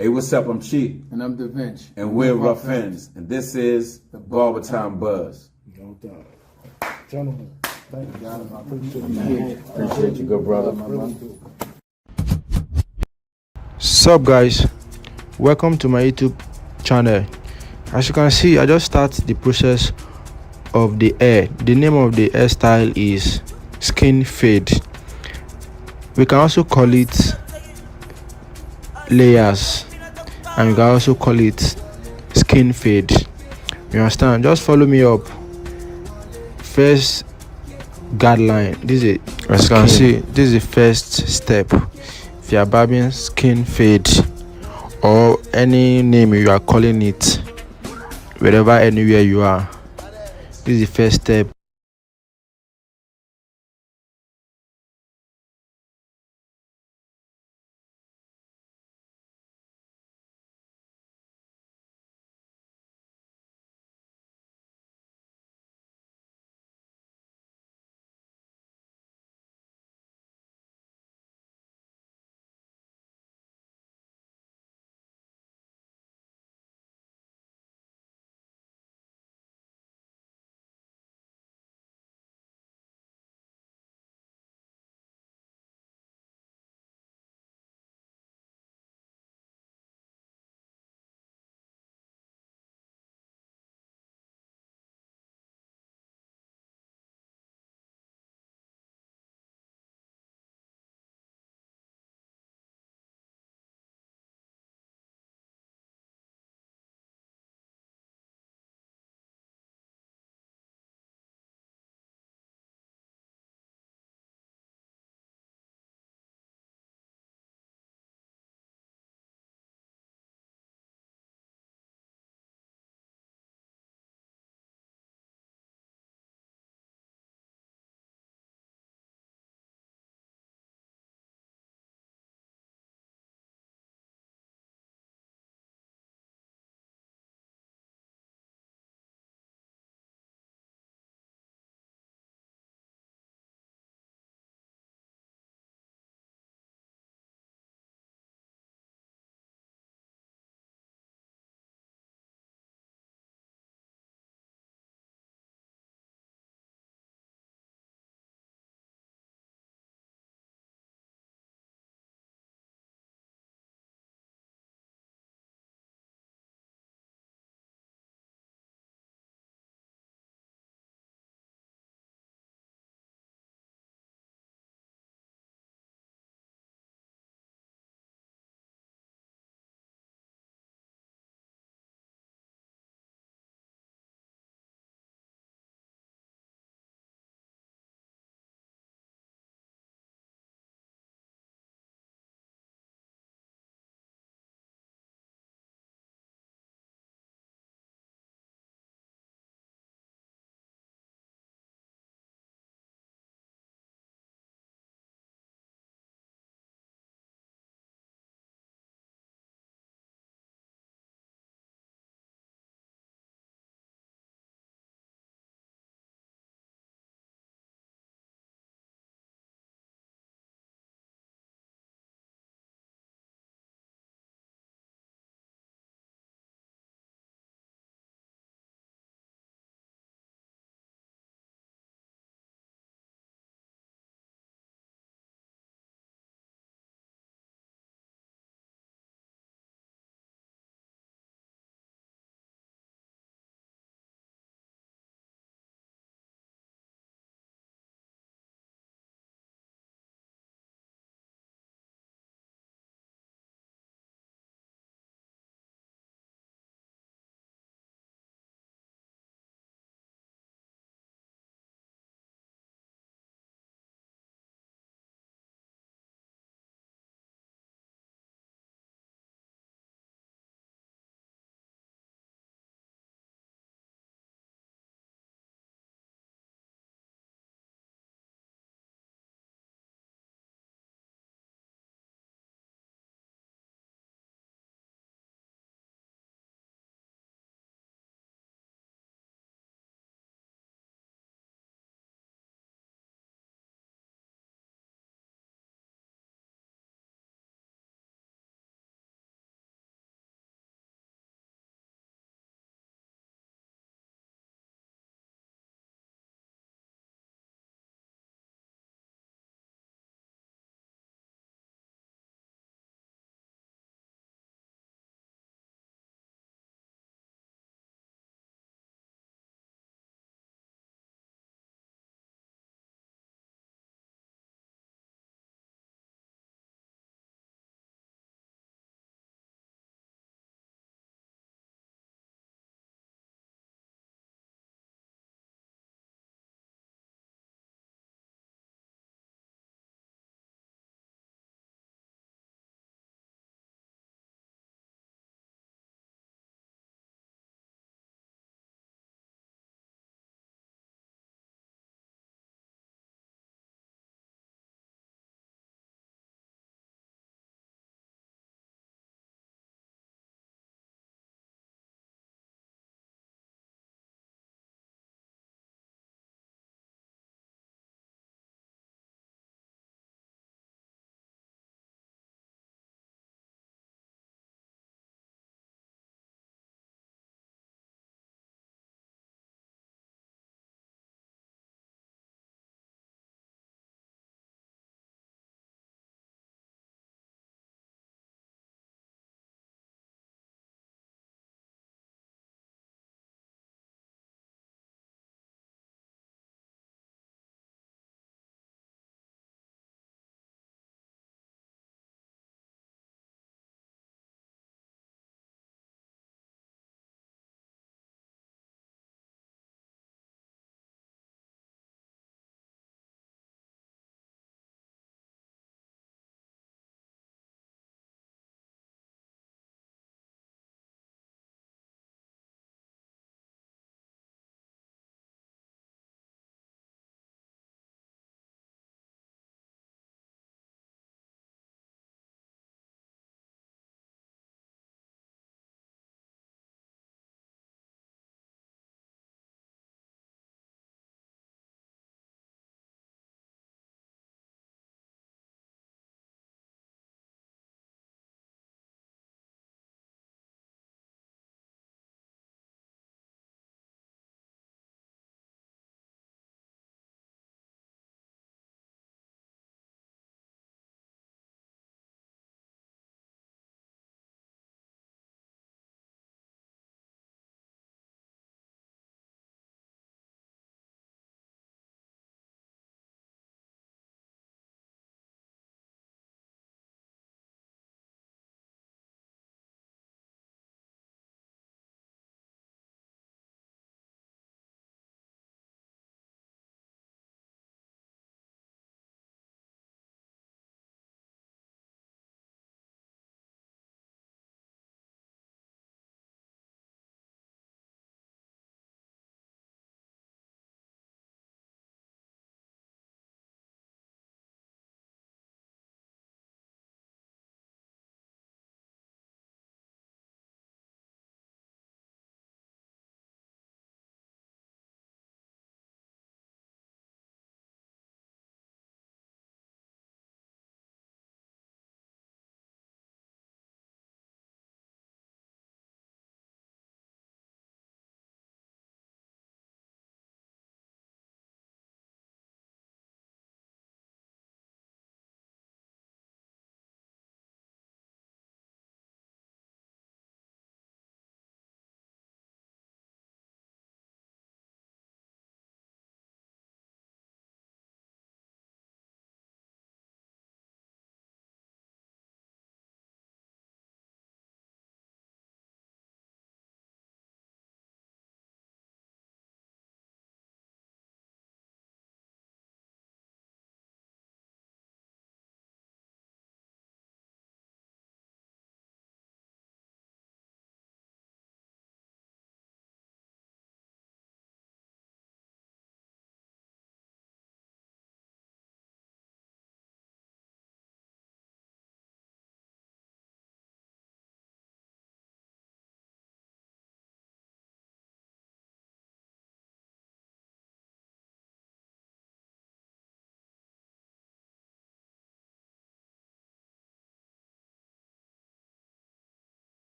Hey, what's up? I'm Chi. And I'm Da Vinci. And we're Rough Ends. And this is the Barber Time Buzz. Gentlemen, thank you guys. I Appreciate you, good brother. Sup guys, welcome to my YouTube channel. As you can see, I just start the process of the hair. The name of the hairstyle is skin fade. We can also call it layers, and we can also call it skin fade. You understand? Just follow me up. First guideline, this is, as you can see, this is the first step. If you are barbing skin fade, or any name you are calling it, wherever, anywhere you are, this is the first step.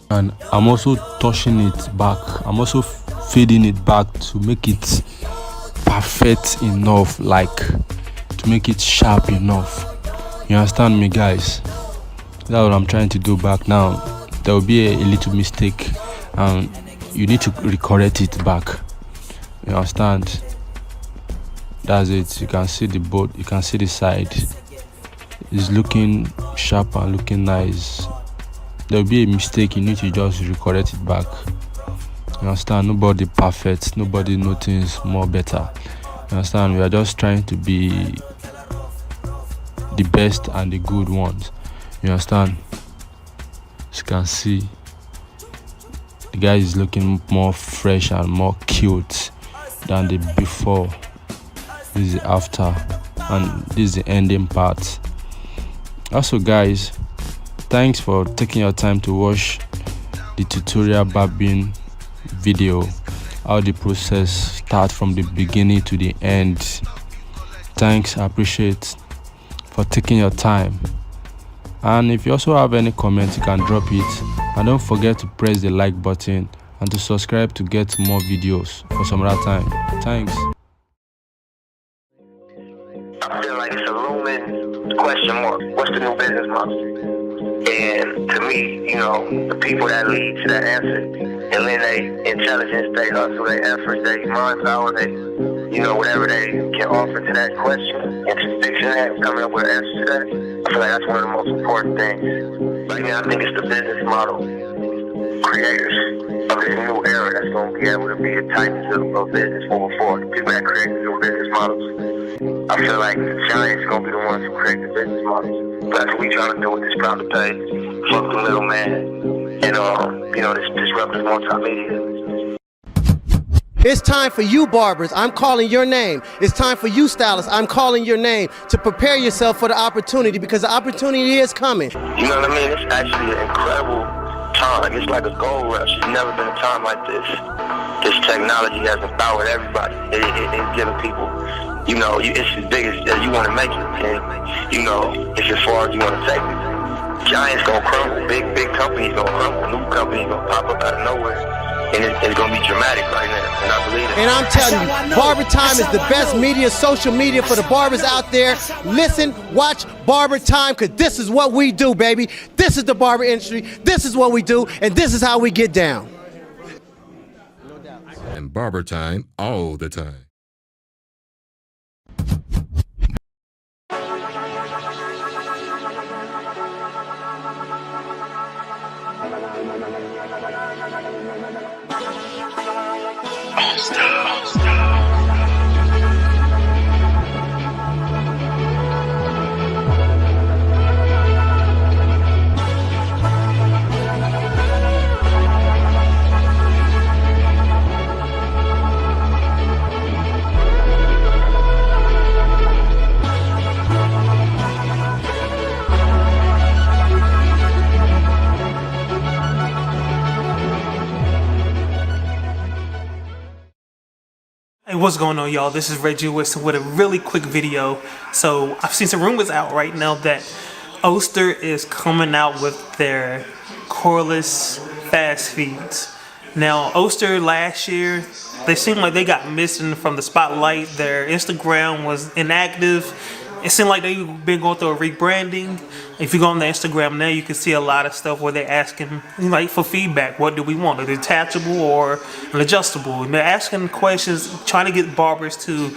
and I'm also touching it back. I'm also fading it back to make it perfect enough, like to make it sharp enough. You understand me, guys? That's what I'm trying to do back now. There will be a little mistake and you need to recorrect it back. You understand? That's it. You can see the boat, you can see the side. It's looking sharp and looking nice. There will be a mistake, you need to just recorrect it back. You understand? Nobody perfect, nobody knows things more better. You understand? We are just trying to be the best and the good ones. You understand? As you can see, the guy is looking more fresh and more cute than the before. This is the after, and this is the ending part. Also, guys, thanks for taking your time to watch the tutorial barbing video, how the process starts from the beginning to the end. Thanks, I appreciate for taking your time. And if you also have any comments, you can drop it, and don't forget to press the like button and to subscribe to get more videos for some other time. Thanks. I feel like it's a looming question mark. What's the new business model? And to me, you know, the people that lead to that answer, and then they intelligence, they hustle, they effort, they mind power, they, you know, whatever they can offer to that question, introspection, that coming up with an answer to that. I feel like that's one of the most important things. Right now, I think it's the business model creators of this new era that's going to be able to be the titans of business moving forward. People that create the new business models. I feel like the giants are going to be the ones who create the business models. That's what we trying to do with this Proud to Pay. Fuck the little man. And, you know, this disruptive multimedia. It's time for you barbers, I'm calling your name. It's time for you stylists, I'm calling your name, to prepare yourself for the opportunity, because the opportunity is coming. You know what I mean? It's actually an incredible time. It's like a gold rush. There's never been a time like this. This technology has empowered everybody. It's giving people, you know, it's as big as you want to make it. And, you know, it's as far as you want to take it. Giants gonna crumble. Big companies gonna crumble. New companies gonna pop up out of nowhere. And it's going to be dramatic right now, and I believe it. And I'm telling you, Barber Time is the best media, social media for the barbers out there. Listen, watch Barber Time, because this is what we do, baby. This is the barber industry. This is what we do, and this is how we get down. And Barber Time all the time. Hey, what's going on, y'all? This is Reggie Wilson with a really quick video. So I've seen some rumors out right now that Oster is coming out with their cordless fast feeds. Now, Oster last year, they seemed like they got missing from the spotlight. Their Instagram was inactive. It seemed like they've been going through a rebranding. If you go on the Instagram now, you can see a lot of stuff where they're asking, like, for feedback. What do we want? A detachable or an adjustable? And they're asking questions, trying to get barbers to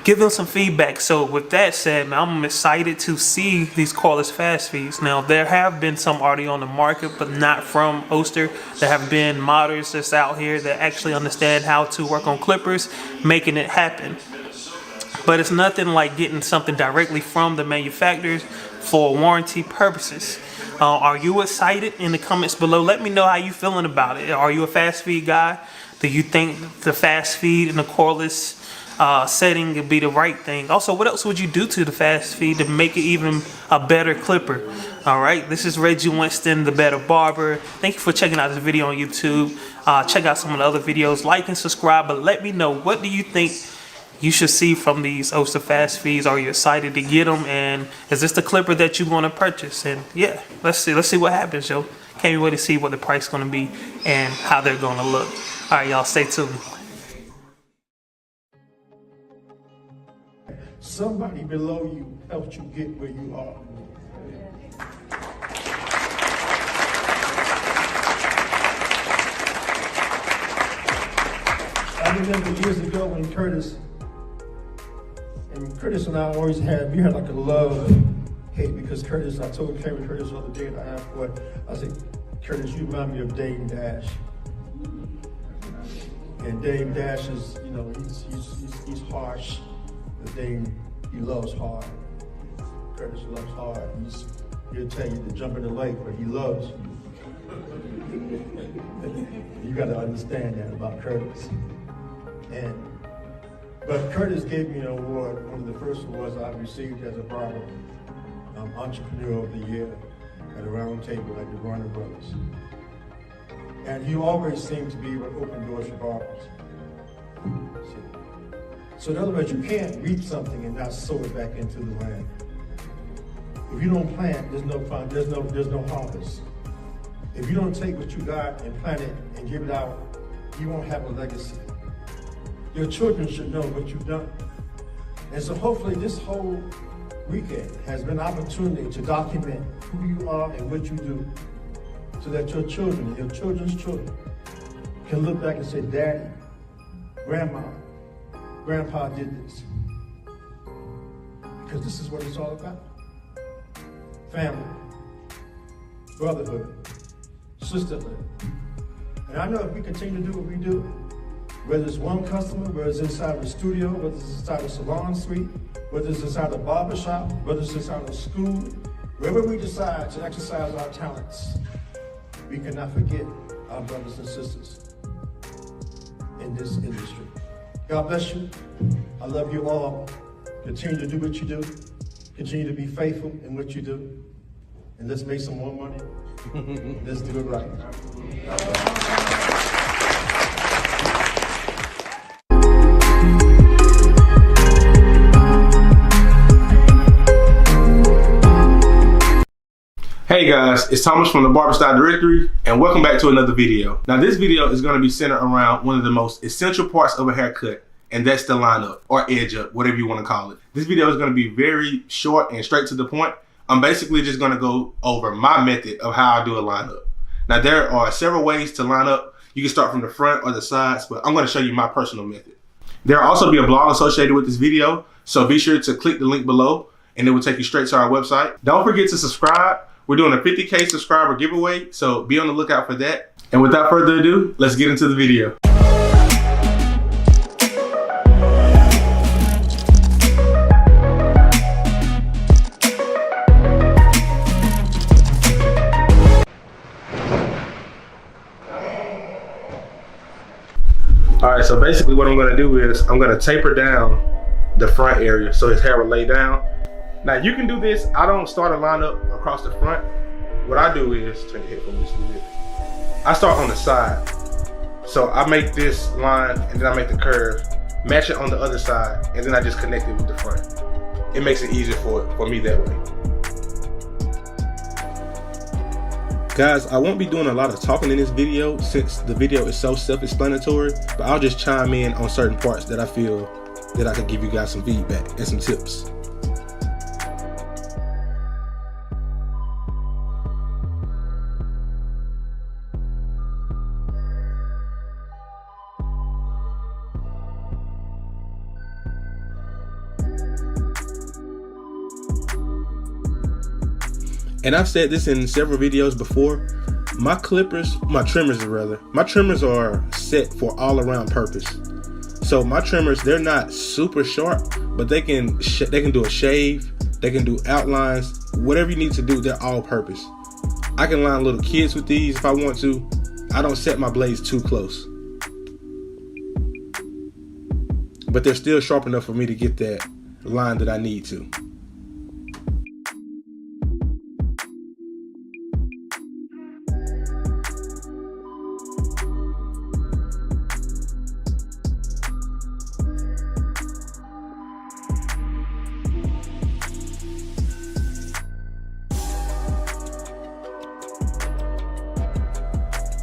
give them some feedback. So with that said, man, I'm excited to see these cordless fast feeds. Now, there have been some already on the market, but not from Oster. There have been modders that's out here that actually understand how to work on clippers, making it happen. But it's nothing like getting something directly from the manufacturers for warranty purposes. Are you excited? In the comments below, let me know how you feeling about it. Are you a fast feed guy? Do you think the fast feed and the cordless setting would be the right thing? Also, what else would you do to the fast feed to make it even a better clipper? All right, this is Reggie Winston, the Better Barber. Thank you for checking out this video on YouTube. Check out some of the other videos. Like and subscribe, but let me know, what do you think you should see from these Oster fast feeds? Are you excited to get them? And is this the clipper that you want to purchase? And yeah, let's see what happens, yo. Can't wait to see what the price is going to be and how they're going to look. All right, y'all, stay tuned. Somebody below you helped you get where you are. I remember years ago when Curtis and I always had like a love-hate because Curtis, I told Curtis the other day, and I asked what, I said, Curtis, you remind me of Dame Dash. And Dame Dash is, you know, he's harsh, but Dame, he loves hard. Curtis loves hard. He'll tell you to jump in the lake, but he loves you. You got to understand that about Curtis. But Curtis gave me an award, one of the first awards I received as a barber, Entrepreneur of the Year at a round table at the Warner Brothers. And he always seemed to be able to open doors for barbers. So in other words, you can't reap something and not sow it back into the land. If you don't plant, there's no harvest. If you don't take what you got and plant it and give it out, you won't have a legacy. Your children should know what you've done. And so hopefully this whole weekend has been an opportunity to document who you are and what you do so that your children and your children's children can look back and say, Daddy, Grandma, Grandpa did this. Because this is what it's all about. Family, brotherhood, sisterhood. And I know if we continue to do what we do, whether it's one customer, whether it's inside the studio, whether it's inside the salon suite, whether it's inside the barbershop, whether it's inside the school, wherever we decide to exercise our talents, we cannot forget our brothers and sisters in this industry. God bless you. I love you all. Continue to do what you do. Continue to be faithful in what you do. And let's make some more money. Let's do it right. Hey guys, it's Thomas from the Barber Style Directory, and welcome back to another video. Now this video is going to be centered around one of the most essential parts of a haircut, and that's the lineup, or edge up, whatever you want to call it. This video is going to be very short and straight to the point. I'm basically just going to go over my method of how I do a lineup. Now there are several ways to line up. You can start from the front or the sides, but I'm going to show you my personal method. There will also be a blog associated with this video, so be sure to click the link below, and it will take you straight to our website. Don't forget to subscribe. We're doing a 50K subscriber giveaway, so be on the lookout for that. And without further ado, let's get into the video. All right, so basically what I'm gonna do is I'm gonna taper down the front area so his hair will lay down. Now you can do this. I don't start a lineup across the front. What I do is, turn your headphones a little bit. I start on the side. So I make this line and then I make the curve, match it on the other side, and then I just connect it with the front. It makes it easier for me that way. Guys, I won't be doing a lot of talking in this video since the video is so self-explanatory, but I'll just chime in on certain parts that I feel that I can give you guys some feedback and some tips. And I've said this in several videos before, my trimmers are set for all around purpose. So my trimmers, they're not super sharp, but they can do a shave, they can do outlines, whatever you need to do, they're all purpose. I can line little kids with these if I want to. I don't set my blades too close. But they're still sharp enough for me to get that line that I need to.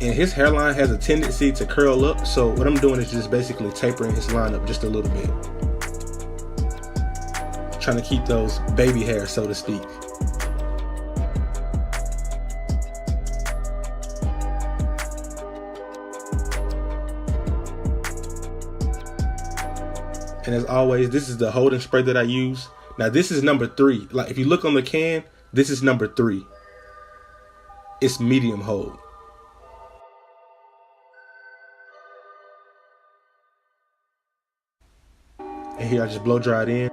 And his hairline has a tendency to curl up, so what I'm doing is just basically tapering his line up just a little bit. Trying to keep those baby hairs, so to speak. And as always, this is the holding spray that I use. Now this is number 3. Like if you look on the can, this is number 3. It's medium hold. And here I just blow dry it in.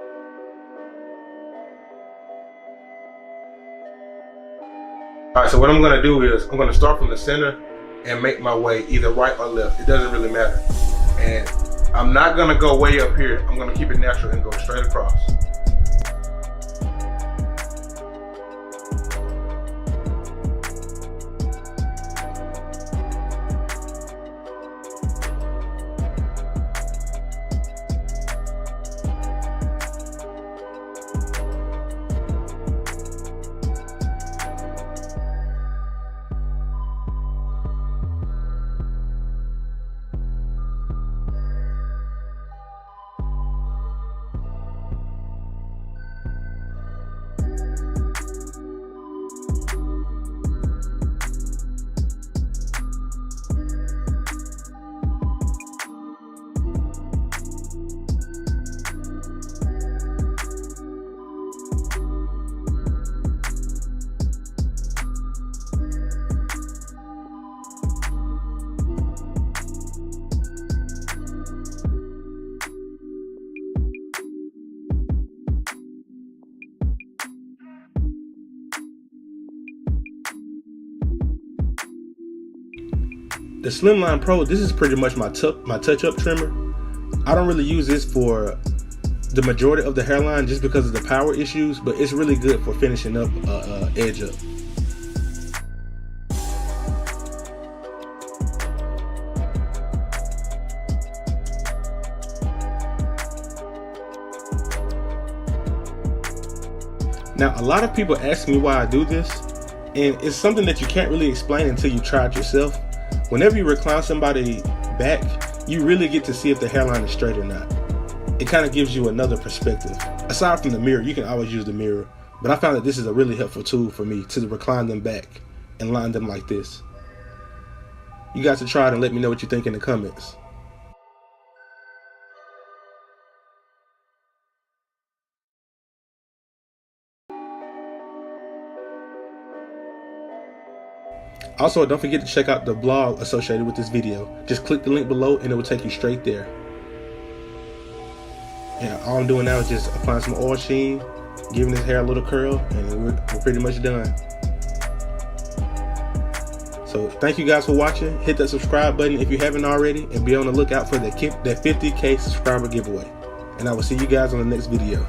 All right, so what I'm gonna do is I'm gonna start from the center and make my way either right or left. It doesn't really matter. And I'm not gonna go way up here. I'm gonna keep it natural and go straight across. The Slimline Pro, this is pretty much my touch-up trimmer. I don't really use this for the majority of the hairline just because of the power issues, but it's really good for finishing up edge up. Now, a lot of people ask me why I do this, and it's something that you can't really explain until you try it yourself. Whenever you recline somebody back, you really get to see if the hairline is straight or not. It kind of gives you another perspective. Aside from the mirror, you can always use the mirror, but I found that this is a really helpful tool for me to recline them back and line them like this. You guys should try it and let me know what you think in the comments. Also, don't forget to check out the blog associated with this video. Just click the link below and it will take you straight there. And all I'm doing now is just applying some oil sheen, giving his hair a little curl, and we're pretty much done. So thank you guys for watching. Hit that subscribe button if you haven't already, and be on the lookout for that 50K subscriber giveaway. And I will see you guys on the next video.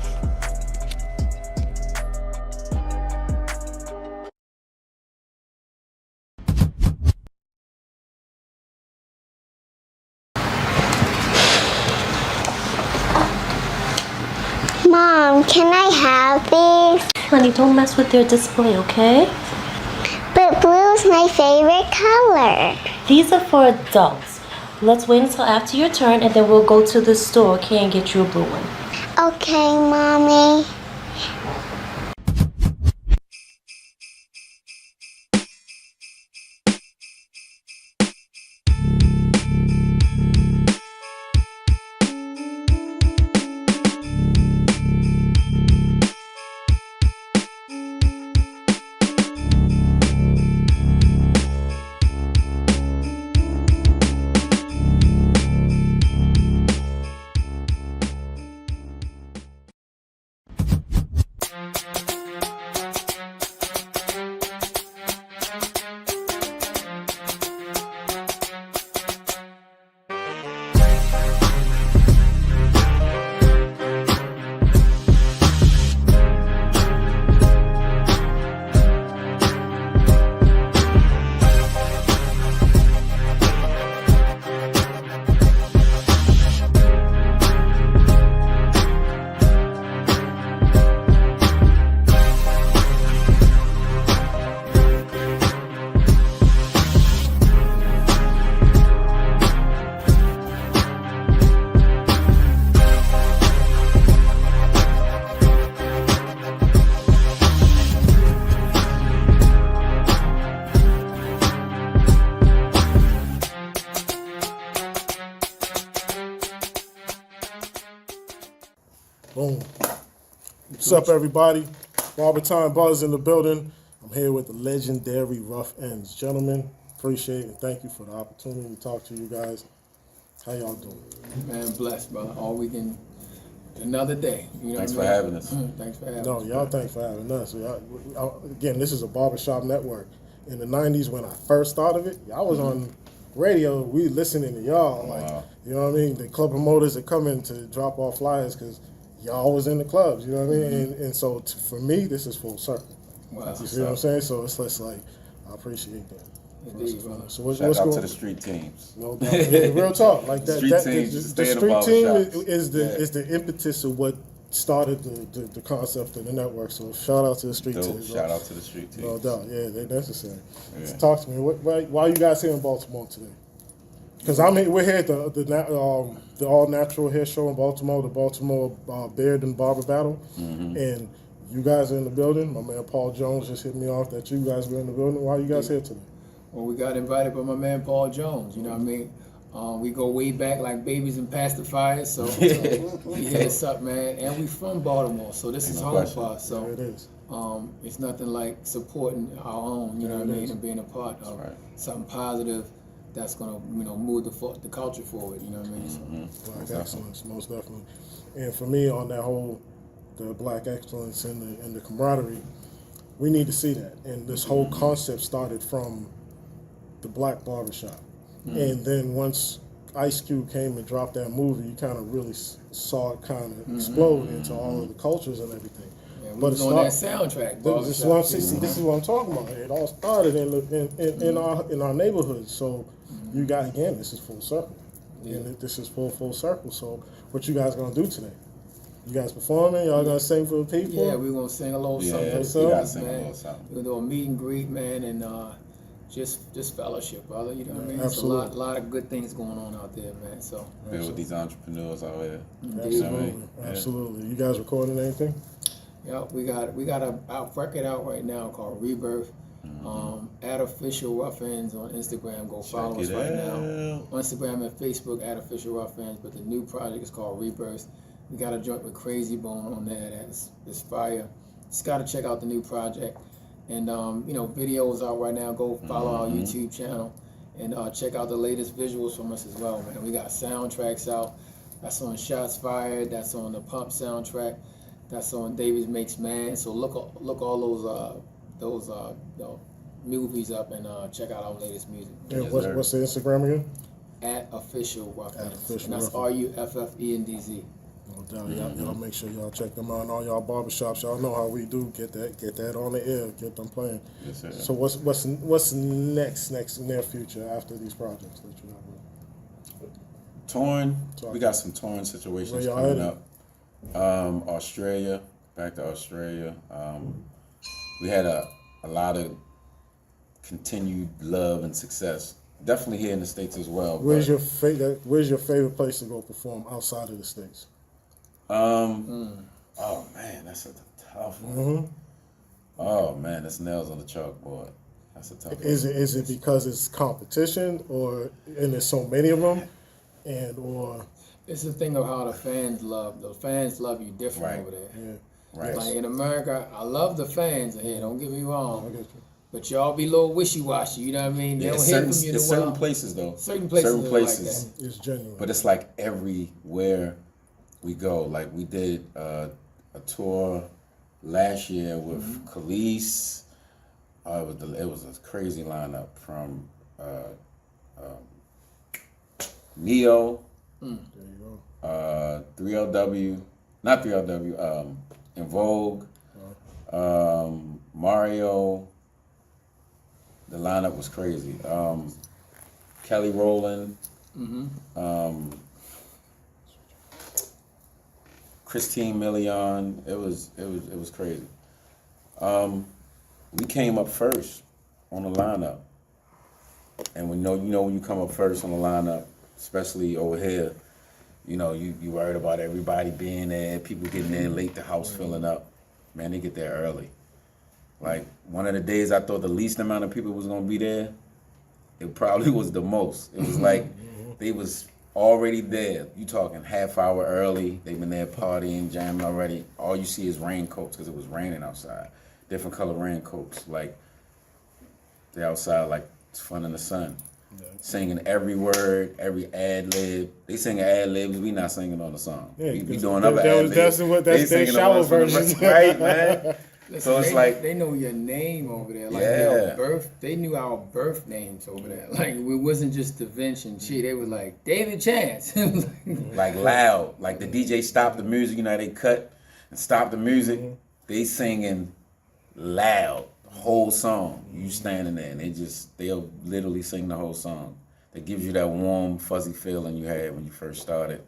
Mom, can I have these? Honey, don't mess with their display, okay? But blue is my favorite color. These are for adults. Let's wait until after your turn and then we'll go to the store, okay, and get you a blue one. Okay, Mommy. Boom. What's up, everybody? Barber Time Buzz in the building. I'm here with the legendary Rough Ends. Gentlemen, appreciate and thank you for the opportunity to talk to you guys. How y'all doing? Man, blessed, brother. All weekend, another day. You know Thanks for having us. Thanks for having us. No, y'all thanks for having us. Again, this is a barbershop network. In the 90s, when I first thought of it, y'all was on radio. We listening to y'all. Like, you know what I mean? The club promoters that come in to drop off flyers because y'all was in the clubs. You know what I mean? And so for me, this is full circle. Wow. You see what I'm saying? So it's just like, I appreciate that. Indeed, brother. So what's Shout out going to the street teams. No doubt. Yeah, real talk. Like that. Street teams, the stay in the street team barbershops. is the impetus of what started the concept of the network. So shout out to the street teams. Shout out to the street teams. No doubt. Yeah, they're necessary. Yeah. So talk to me. Why are you guys here in Baltimore today? Because we're here at the All Natural Hair Show in Baltimore, the Baltimore Beard and Barber Battle, and you guys are in the building. My man Paul Jones just hit me off that you guys were in the building. Why are you guys here today? Well, we got invited by my man Paul Jones. You know what I mean? We go way back like babies and pacifiers. So he hit us up, man. And we from Baltimore, so this is home for us. So it is. It's nothing like supporting our own. You know what I mean? And being a part of something positive that's gonna move the culture forward. You know what I mean? Black excellence, most definitely. And for me, on that whole the black excellence and the camaraderie, we need to see that. And this whole concept started from the black barbershop. And then once Ice Cube came and dropped that movie, you kind of really saw it kind of explode into all of the cultures and everything. Yeah, we was on that soundtrack. This is what I'm talking about. It all started in our neighborhood. So you guys, again, this is full circle. And this is full circle. So what you guys gonna do today? You guys performing? Y'all gonna sing for the people? Yeah, we're gonna sing a little something. We gotta sing a little something. We're gonna do a meet and greet, man, and just fellowship, brother. You know what I mean? Absolutely. It's a lot of good things going on out there, man. So Build with these entrepreneurs out here. Absolutely. You guys recording anything? Yeah, we got a record out right now called Rebirth. At Official Rough Ends on Instagram. Go follow us right now. On Instagram and Facebook at Official Rough Ends. But the new project is called Rebirth. We got a joint with Crazy Bone on there that's fire. Just gotta check out the new project. And videos out right now. Go follow our YouTube channel and check out the latest visuals from us as well, man. We got soundtracks out. That's on Shots Fired. That's on the Pump soundtrack. That's on Davis Makes Man. So look all those movies up and check out our latest music. Yeah, what's the Instagram again? At Official Rough Ends. And that's Rough Ends. RUFFENDZ. No doubt. Y'all make sure y'all check them out in all y'all barbershops. Y'all know how we do. Get that on the air. Get them playing. Yes, sir. So what's next near future after these projects that you have? Touring. We got some touring situations coming up. Australia. Back to Australia. We had a lot of continued love and success. Definitely here in the States as well. Where's your favorite place to go perform outside of the States? Oh man, that's a tough one. Oh man, that's nails on the chalkboard. That's a tough one. Is it because it's competition and there's so many of them, or it's the thing of how the fans love. The fans love you different over there. Yeah. Right. Like in America, I love the fans here. Don't get me wrong. But y'all be a little wishy-washy. You know what I mean? They don't hear from you It's certain places though. Certain places like that. It's genuine. But it's like everywhere we go. Like we did a tour last year with Khalees. It was a crazy lineup from Neo, 3LW, not 3LW, In Vogue, Mario. The lineup was crazy. Kelly Rowland, Christine Milian. It was crazy. We came up first on the lineup, and when you come up first on the lineup, especially over here, you worried about everybody being there, people getting there late, the house filling up. Man, they get there early. Like one of the days I thought the least amount of people was gonna be there, it probably was the most. It was like they was already there. You talking half hour early. They've been there partying, jamming already. All you see is raincoats because it was raining outside. Different color raincoats. Like, they outside like it's fun in the sun. Yeah. Singing every word, every ad lib. They singing ad libs. We not singing on the song. Yeah, we doing other ad libs. That's their shower version. Right, man. Listen, so it's like they know your name over there. Like they knew our birth names over there. Like it wasn't just Da Vinci and shit. They were like David Chance. Like loud. Like the DJ stopped the music. You know, they cut and stop the music. Mm-hmm. They singing loud. Whole song, you standing there, and they'll literally sing the whole song. That gives you that warm, fuzzy feeling you had when you first started,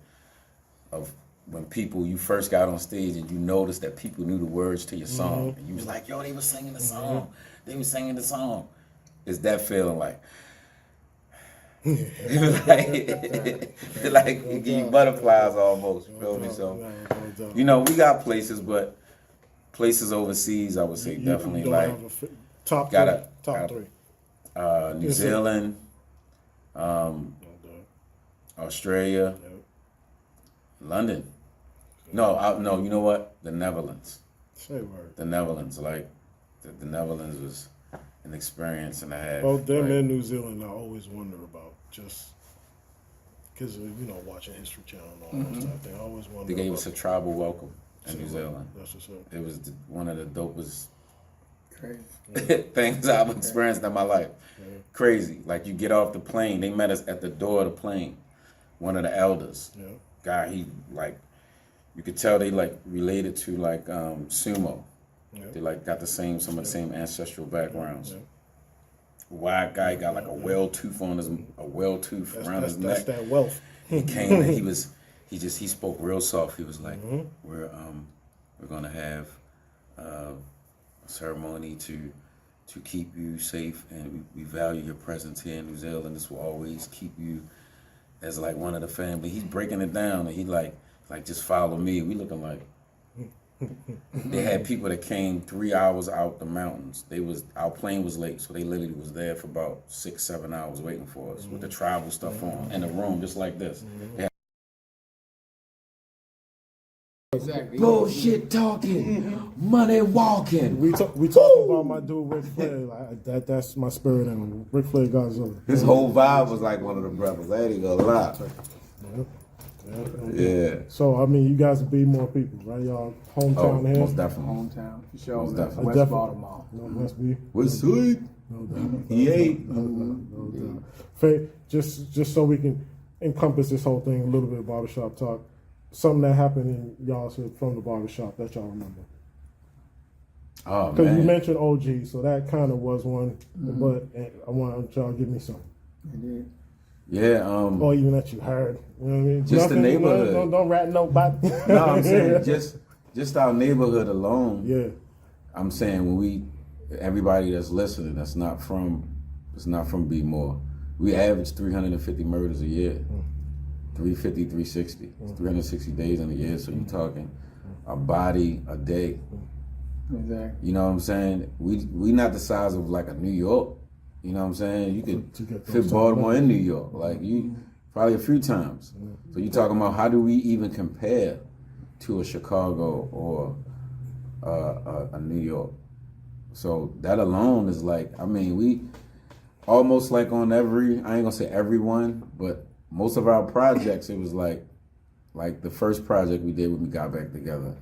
of when you first got on stage and you noticed that people knew the words to your song, and you was like, yo, they were singing the song, they were singing the song. It's that feeling like, like it give you butterflies almost, you feel me? So, you know, we got places, but places overseas, I would say definitely like top three. New Zealand, Australia, London. No, you know what? The Netherlands. Say word. The Netherlands, like the Netherlands was an experience and a half. Both them and New Zealand, I always wonder about, just because watching History Channel and all that stuff. They always wonder. They gave us a tribal welcome. In New Zealand. That's what's up. It was one of the dopest things I've experienced in my life. Yeah. Crazy. Like, you get off the plane. They met us at the door of the plane. One of the elders. Yeah. Guy, he, like, you could tell they, like, related to, like, sumo. Yeah. They, like, got some of the same ancestral backgrounds. Yeah. White guy got, like, a whale tooth around his neck. That's that wealth. He came and he spoke real soft. He was like, we're gonna have a ceremony to keep you safe, and we value your presence here in New Zealand. This will always keep you as like one of the family. He's breaking it down, and he like just follow me. We looking like they had people that came 3 hours out the mountains. Our plane was late, so they literally was there for about 6-7 hours waiting for us with the tribal stuff on in a room just like this. Exactly. Bullshit talking, money walking. We talking about my dude Ric Flair. Like, that's my spirit animal. Ric Flair Godzilla. His whole vibe was like one of the brothers. I ain't gonna lie. Yeah. So I mean, you guys be more people, right? Y'all hometown here. Most definitely. Hometown for sure. Most definitely. West Baltimore. No, must be. What's sweet? No doubt. He ate. No doubt. Just so we can encompass this whole thing a little bit of barbershop talk. Something that happened in y'all from the barbershop that y'all remember. Oh, man. Because you mentioned OG, so that kind of was one. But I want y'all to give me some. Yeah. Or even that you heard. You know what I mean? Just the neighborhood. Don't rat nobody. No, I'm saying just our neighborhood alone. Yeah. I'm saying everybody that's listening that's not from B-More, we average 350 murders a year. 350, 360. 360 days in a year, so you're talking a body a day. Exactly. You know what I'm saying? We not the size of like a New York. You know what I'm saying? You could fit Baltimore in New York. Like you probably a few times. So you're talking about how do we even compare to a Chicago or a New York? So that alone is like, I mean, we almost like on I ain't gonna say everyone, but most of our projects, it was like the first project we did when we got back together.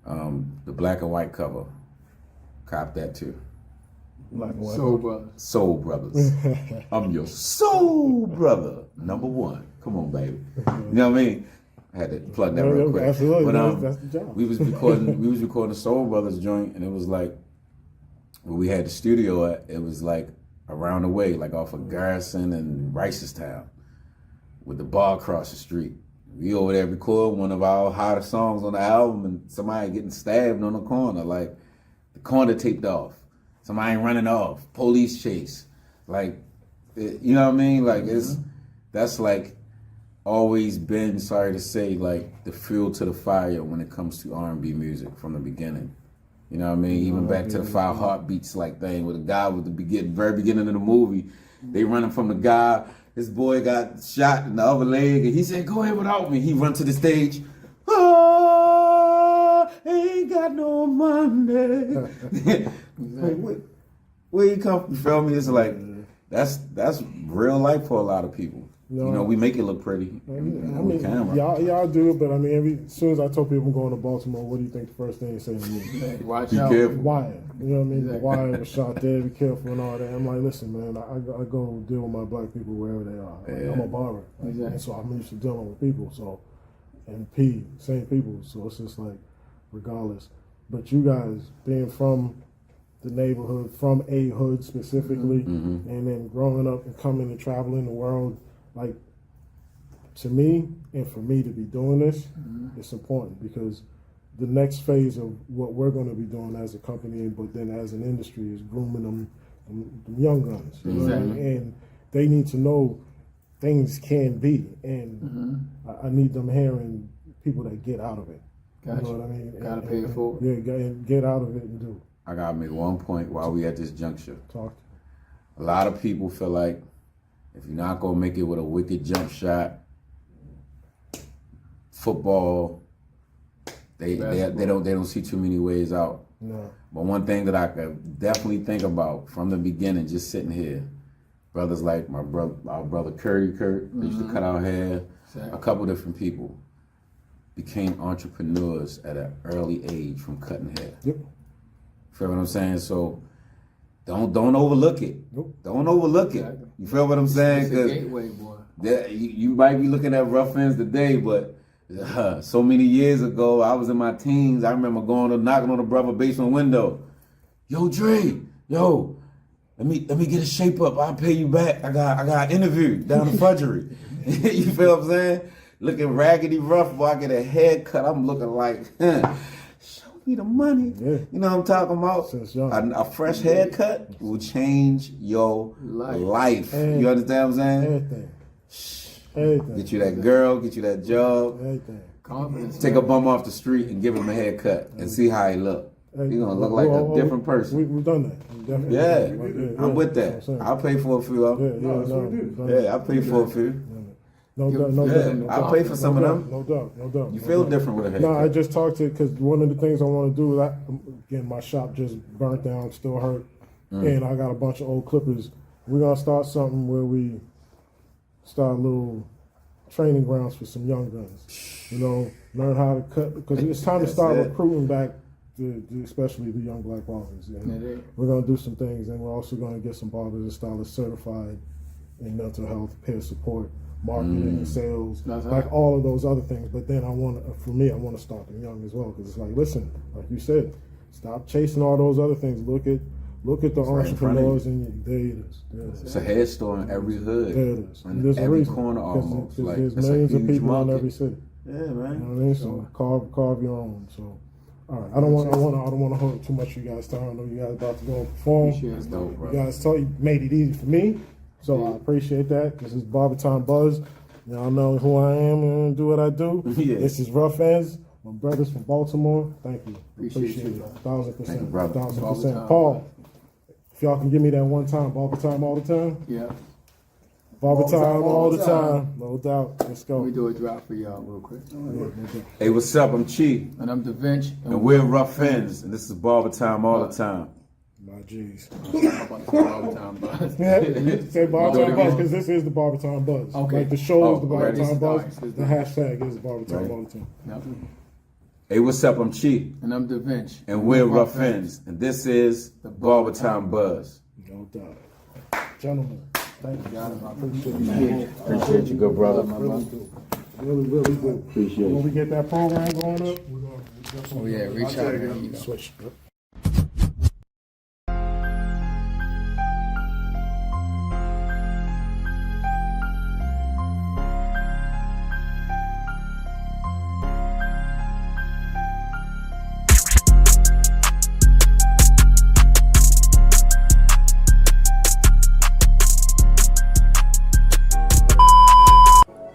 The black and white cover. Cop that too. Soul Brothers. I'm your soul brother. Number one. Come on, baby. You know what I mean? I had to plug that real quick. Absolutely. But that's the job. we was recording the Soul Brothers joint, and it was like where we had the studio at, it was like around the way, like off of Garrison and Ricestown, with the bar across the street. We over there record one of our hottest songs on the album, and somebody getting stabbed on the corner, like the corner taped off. Somebody running off, police chase, like, you know what I mean? Like that's like always been, sorry to say, like the fuel to the fire when it comes to R&B music from the beginning. You know what I mean? Even back to the 5 Heartbeats like thing with the guy with the very beginning of the movie, they running from the guy his boy got shot in the other leg, and he said, "Go ahead without me." He run to the stage. Oh, ain't got no money. Like, where you come from? You feel me? It's like that's real life for a lot of people. No. You know, we make it look pretty on camera. Y'all do it, but I mean, as soon as I told people I'm going to Baltimore, what do you think the first thing they say to me? Watch Be out. careful. Why? You know what I mean? Exactly. Why was shot there? Be careful and all that. I'm like, listen, man, I go deal with my black people wherever they are. Like, I'm a barber, Exactly. and so I'm used to dealing with people. So, and same people. So it's just like, regardless. But you guys being from the neighborhood, from a hood specifically, and then growing up and coming and traveling the world, like, to me, and for me to be doing this, it's important because the next phase of what we're going to be doing as a company, but then as an industry, is grooming them young guns. You know what I mean? And they need to know things can be, and I need them hearing people that get out of it. Gotcha. You know what I mean? Gotta pay it forward. Yeah, and get out of it and do. I gotta make one point while we at this juncture. Talk. A lot of people feel like if you're not gonna make it with a wicked jump shot, football, they don't see too many ways out. No. But one thing that I could definitely think about from the beginning, just sitting here, brothers like our brother Kurt, that used to cut our hair, a couple different people became entrepreneurs at an early age from cutting hair. Yep. Feel what I'm saying? So don't overlook it. Nope. Don't overlook it. You feel what I'm saying? It's a gateway, boy. You might be looking at rough ends today, but so many years ago, I was in my teens. I remember knocking on the brother basement window. Yo, Dre, let me get a shape up. I'll pay you back. I got an interview down the fudgery. You feel what I'm saying? Looking raggedy rough, boy. I get a haircut. I'm looking like, show me the money. Yeah. You know what I'm talking about? A fresh haircut will change your life. You understand what I'm saying? Everything. Get you that girl, get you that job. Everything. Confidence. Take a bum off the street and give him a haircut and see how he look. He's gonna look like a different person. We've done that. Yeah, I'm with that. I'll pay for a few of them. Yeah, I'll pay for a few. No doubt. I'll pay for some of them. No doubt. You feel different with a haircut. No, I just talked to, because one of the things I want to do, again, my shop just burnt down, still hurt, and I got a bunch of old clippers. We're going to start something where we start little training grounds for some young guns. You know, learn how to cut, because it's time to start recruiting back, especially the young black barbers. And we're going to do some things, and we're also going to get some barbers and stylists certified in mental health, peer support, marketing, sales, like all of those other things. But then I want to start them young as well, because it's like, listen, like you said, stop chasing all those other things. Look at the entrepreneurs, and there it is. It's a hair store in every hood. There it is. In there's every a reason, corner almost. There's Like, millions of people market. in every city. Yeah, man. You know what I mean? So carve your own. So, all right. I don't want to hold too much of you guys' time. I know you guys about to go and perform. That's dope, bro. You guys made it easy for me, so I appreciate that. This is Barber Time Buzz. Y'all know who I am and do what I do. Yeah. This is Rough Ends. My brothers from Baltimore. Thank you. Appreciate you, it. 1,000%. Thank you, brother. 1,000%. Paul, if y'all can give me that one time, Barber Time all the time. Yeah. Barber Time all the time. No doubt. Let's go. Let me do a drop for y'all real quick. Hey, what's up? I'm Chi. And I'm Da Vinci. And we're Rough Ends. And this is Barber Time all the time. My G's. Barber Time Buzz. Yeah, you say Barber Time Buzz because this is the Barber Time Buzz. Okay. Like the show is the Barber this Time is Buzz. nice. The hashtag is Barber Time all the time. Yep. Hey, what's up? I'm Chi. And I'm Da Vinci. And we're Rough Ends. And this is the Barber Time Buzz. No doubt. Gentlemen, thank you. I appreciate you. Appreciate you, good brother. Really do. Appreciate When you. we get that program going up, we're going to Oh, yeah, reach out. There you go. switch.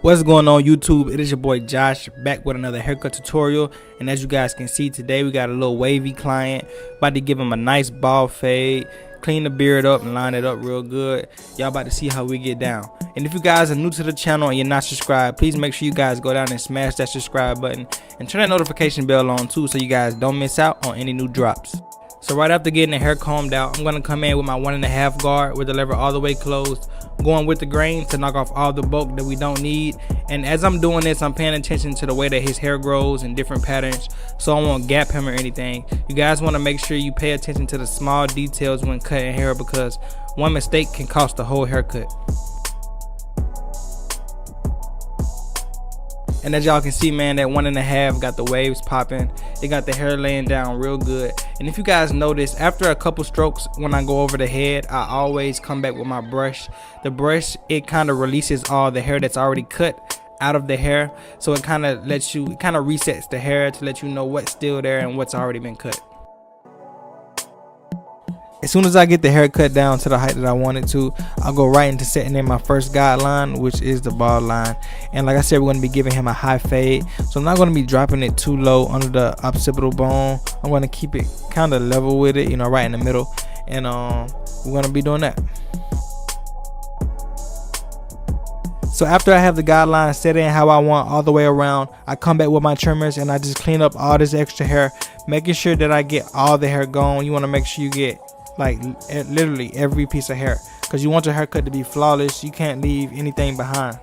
What's going on YouTube? It is your boy Josh back with another haircut tutorial, and as you guys can see today we got a little wavy client. About to give him a nice bald fade, clean the beard up and line it up real good. Y'all about to see how we get down. And if you guys are new to the channel and you're not subscribed, please make sure you guys go down and smash that subscribe button and turn that notification bell on too, so you guys don't miss out on any new drops. So right after getting the hair combed out, I'm gonna come in with my 1.5 guard with the lever all the way closed, going with the grain to knock off all the bulk that we don't need. And as I'm doing this, I'm paying attention to the way that his hair grows in different patterns, so I won't gap him or anything. You guys want to make sure you pay attention to the small details when cutting hair, because one mistake can cost the whole haircut. And as y'all can see, man, that 1.5 got the waves popping. It got the hair laying down real good. And if you guys notice, after a couple strokes, when I go over the head, I always come back with my brush. The brush, it kind of releases all the hair that's already cut out of the hair. So it kind of resets the hair to let you know what's still there and what's already been cut. As soon as I get the hair cut down to the height that I want it to, I'll go right into setting in my first guideline, which is the bald line. And like I said, we're going to be giving him a high fade, so I'm not going to be dropping it too low under the occipital bone. I'm going to keep it kind of level with it, you know, right in the middle. And we're going to be doing that. So after I have the guideline set in how I want all the way around, I come back with my trimmers and I just clean up all this extra hair, making sure that I get all the hair gone. You want to make sure you get like literally every piece of hair, because you want your haircut to be flawless. You can't leave anything behind.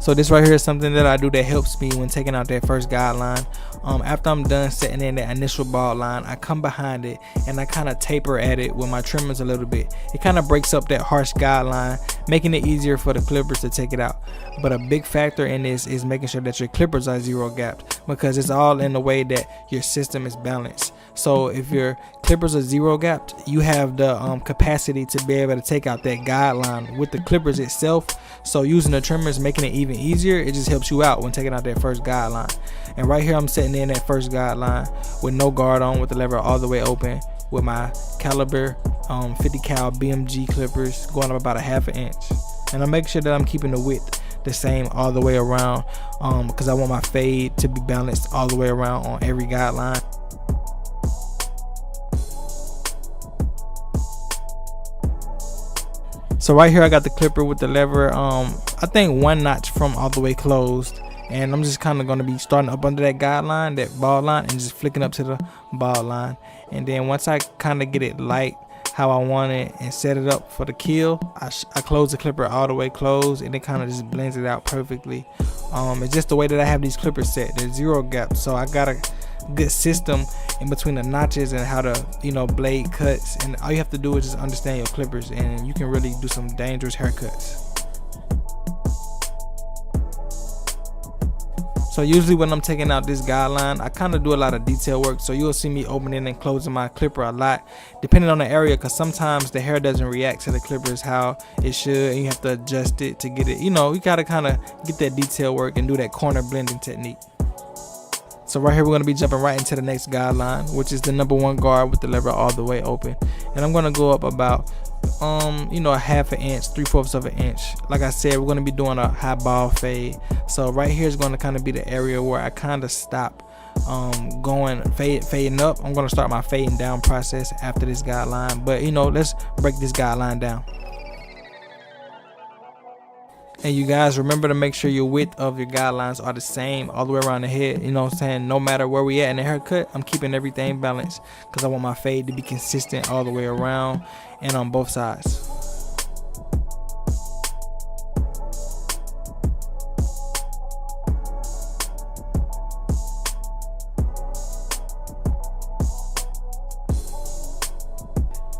So this right here is something that I do that helps me when taking out that first guideline. After I'm done setting in that initial bald line, I come behind it and I kind of taper at it with my trimmers a little bit. It kind of breaks up that harsh guideline, making it easier for the clippers to take it out. But a big factor in this is making sure that your clippers are zero gapped, because it's all in the way that your system is balanced. So if your clippers are zero gapped, you have the capacity to be able to take out that guideline with the clippers itself. So using the trimmers, making it even easier, it just helps you out when taking out that first guideline. And right here I'm setting in that first guideline with no guard on, with the lever all the way open, with my caliber 50 cal BMG clippers going up about 1/2 inch. And I make sure that I'm keeping the width the same all the way around, because I want my fade to be balanced all the way around on every guideline. So right here I got the clipper with the lever, I think 1 notch from all the way closed. And I'm just kind of going to be starting up under that guideline, that bald line, and just flicking up to the bald line. And then once I kind of get it light how I want it and set it up for the kill, I close the clipper all the way closed, and it kind of just blends it out perfectly. It's just the way that I have these clippers set. They're zero gaps, so I got a good system in between the notches and how the, you know, blade cuts. And all you have to do is just understand your clippers, and you can really do some dangerous haircuts. So usually when I'm taking out this guideline, I kind of do a lot of detail work. So you'll see me opening and closing my clipper a lot, depending on the area, because sometimes the hair doesn't react to the clippers how it should, and you have to adjust it to get it, you know, you gotta kind of get that detail work and do that corner blending technique. So right here we're going to be jumping right into the next guideline, which is the number 1 guard with the lever all the way open. And I'm going to go up about you know, 1/2 inch, 3/4 of an inch. Like I said, we're going to be doing a high bald fade. So right here is going to kind of be the area where I kind of stop fading up. I'm going to start my fading down process after this guideline. But you know, let's break this guideline down. And you guys remember to make sure your width of your guidelines are the same all the way around the head. You know what I'm saying? No matter where we at in the haircut, I'm keeping everything balanced, because I want my fade to be consistent all the way around and on both sides.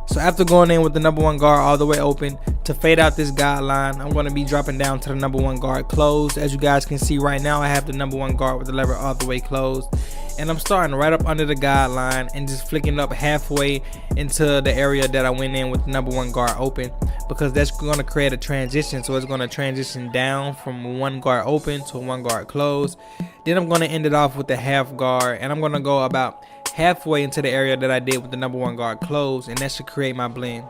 So after going in with the number 1 guard all the way open, to fade out this guideline, I'm going to be dropping down to the number 1 guard closed. As you guys can see right now, I have the number 1 guard with the lever all the way closed. And I'm starting right up under the guideline and just flicking up halfway into the area that I went in with the number 1 guard open, because that's going to create a transition. So it's going to transition down from 1 guard open to 1 guard closed. Then I'm going to end it off with the 1/2 guard, and I'm going to go about halfway into the area that I did with the number 1 guard closed, and that should create my blend.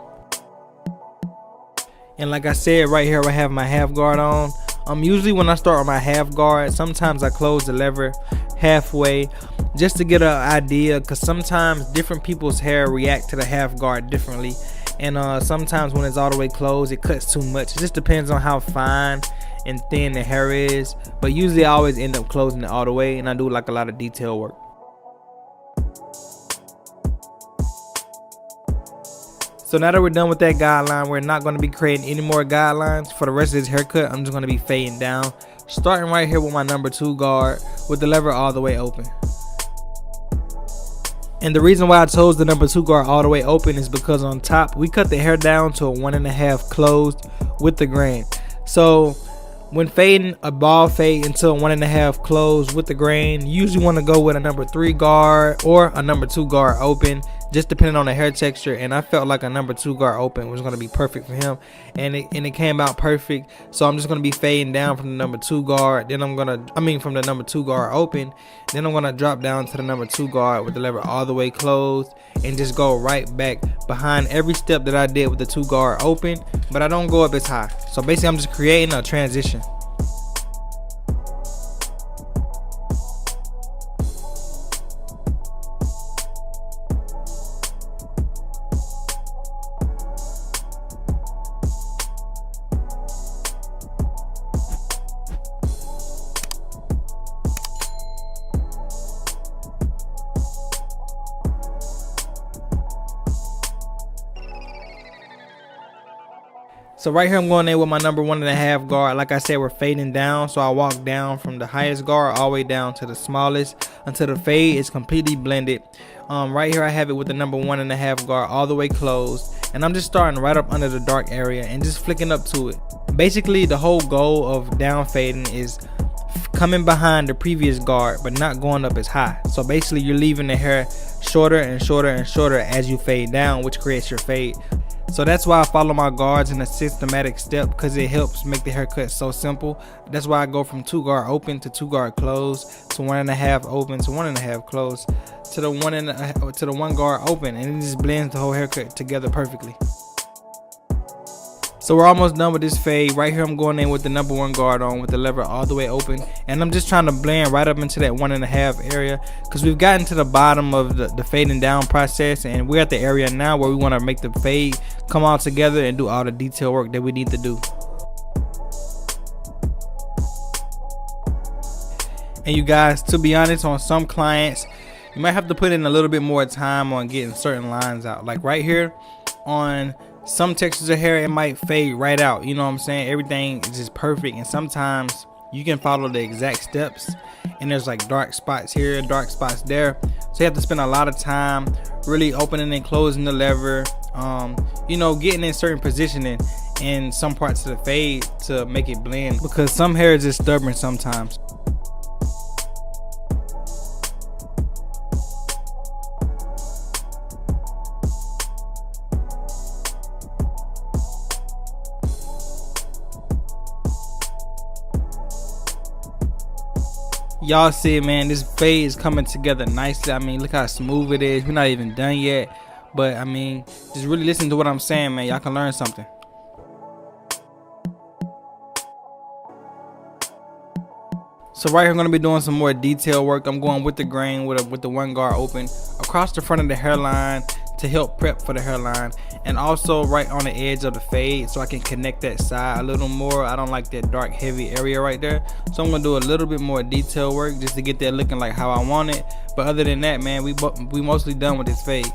And like I said, right here I have my 1/2 guard on. Usually when I start with my 1/2 guard, sometimes I close the lever halfway, just to get an idea, because sometimes different people's hair react to the half guard differently, and sometimes when it's all the way closed it cuts too much. It just depends on how fine and thin the hair is, but usually I always end up closing it all the way, and I do like a lot of detail work. So now that we're done with that guideline, we're not going to be creating any more guidelines for the rest of this haircut. I'm just going to be fading down, starting right here with my number 2 guard with the lever all the way open. And the reason why I chose the number 2 guard all the way open is because on top we cut the hair down to a 1.5 closed with the grain. So when fading a ball fade into a 1.5 closed with the grain, you usually want to go with a number 3 guard or a number 2 guard open, just depending on the hair texture. And I felt like a number 2 guard open was going to be perfect for him, and it came out perfect. So I'm just going to be fading down from the number 2 guard, then from the number 2 guard open, then I'm going to drop down to the number 2 guard with the lever all the way closed, and just go right back behind every step that I did with the 2 guard open, but I don't go up as high. So basically I'm just creating a transition. So right here I'm going in with my number 1.5 guard. Like I said, we're fading down, so I walk down from the highest guard all the way down to the smallest until the fade is completely blended. Right here I have it with the number 1.5 guard all the way closed, and I'm just starting right up under the dark area and just flicking up to it. Basically the whole goal of down fading is coming behind the previous guard but not going up as high. So basically you're leaving the hair shorter and shorter and shorter as you fade down, which creates your fade. So that's why I follow my guards in a systematic step, because it helps make the haircut so simple. That's why I go from 2 guard open to 2 guard closed to 1.5 open to 1.5 closed to the 1 guard open, and it just blends the whole haircut together perfectly. So we're almost done with this fade. Right here I'm going in with the number 1 guard on with the lever all the way open, and I'm just trying to blend right up into that 1.5 area, because we've gotten to the bottom of the fading down process, and we're at the area now where we want to make the fade come all together and do all the detail work that we need to do. And you guys, to be honest, on some clients you might have to put in a little bit more time on getting certain lines out. Like right here on some textures of hair, it might fade right out, you know what I'm saying? Everything is just perfect, and sometimes you can follow the exact steps and there's like dark spots here, dark spots there, so you have to spend a lot of time really opening and closing the lever, you know, getting in certain positioning in some parts of the fade to make it blend, because some hair is just stubborn sometimes. Y'all see it, man, this fade is coming together nicely. I mean, look how smooth it is. We're not even done yet, but I mean, just really listen to what I'm saying, man. Y'all can learn something. So right here I'm going to be doing some more detail work. I'm going with the grain with the 1 guard open across the front of the hairline to help prep for the hairline, and also right on the edge of the fade so I can connect that side a little more. I don't like that dark heavy area right there, so I'm gonna do a little bit more detail work just to get that looking like how I want it. But other than that, man, we mostly done with this fade.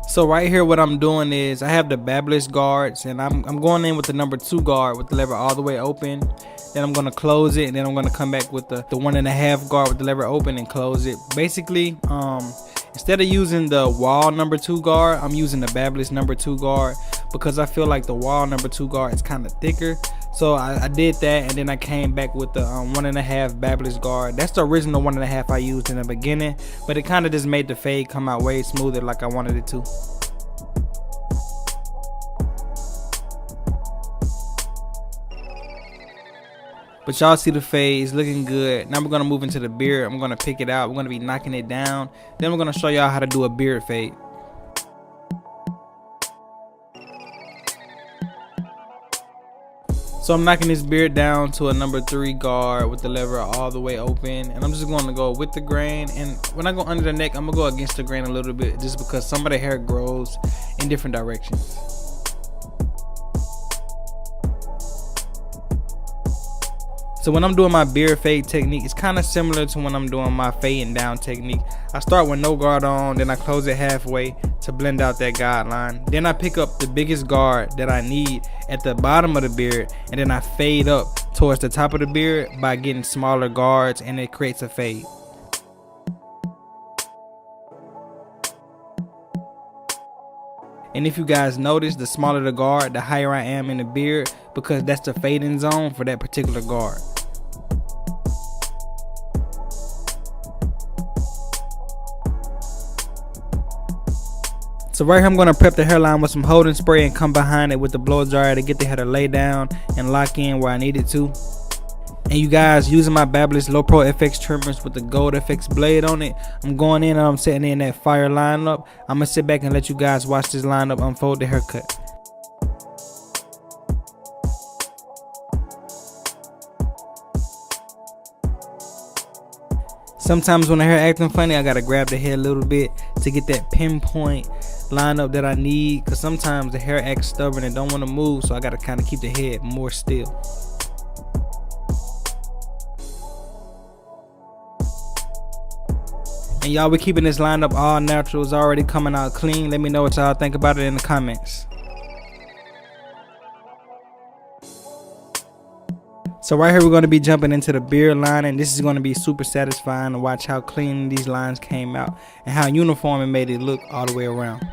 So right here what I'm doing is I have the Barber's guards, and I'm going in with the number 2 guard with the lever all the way open. Then I'm going to close it, and then I'm going to come back with the 1.5 guard with the lever open and close it. Basically, instead of using the wall number 2 guard, I'm using the Barber's number 2 guard, because I feel like the wall number 2 guard is kind of thicker. So I did that, and then I came back with the 1.5 Barber's guard. That's the original 1.5 I used in the beginning, but it kind of just made the fade come out way smoother like I wanted it to. But y'all see the fade is looking good. Now we're gonna move into the beard. I'm gonna pick it out. We're gonna be knocking it down. Then we're gonna show y'all how to do a beard fade. So I'm knocking this beard down to a number 3 guard with the lever all the way open, and I'm just going to go with the grain. And when I go under the neck, I'm gonna go against the grain a little bit, just because some of the hair grows in different directions. So when I'm doing my beard fade technique, it's kind of similar to when I'm doing my fading down technique. I start with no guard on, then I close it halfway to blend out that guideline. Then I pick up the biggest guard that I need at the bottom of the beard, and then I fade up towards the top of the beard by getting smaller guards, and it creates a fade. And if you guys notice, the smaller the guard, the higher I am in the beard, because that's the fading zone for that particular guard. So right here I'm going to prep the hairline with some holding spray and come behind it with the blow dryer to get the hair to lay down and lock in where I need it to. And you guys, using my Babyliss Low Pro FX trimmers with the gold FX blade on it, I'm going in and I'm setting in that fire lineup. I'm going to sit back and let you guys watch this lineup unfold the haircut. Sometimes when the hair acting funny, I got to grab the hair a little bit to get that pinpoint lineup that I need, because sometimes the hair acts stubborn and don't want to move, so I got to kind of keep the head more still. And y'all, we keeping this lineup all natural. It's already coming out clean. Let me know what y'all think about it in the comments. So right here we're going to be jumping into the beard line, and this is going to be super satisfying to watch how clean these lines came out and how uniform it made it look all the way around.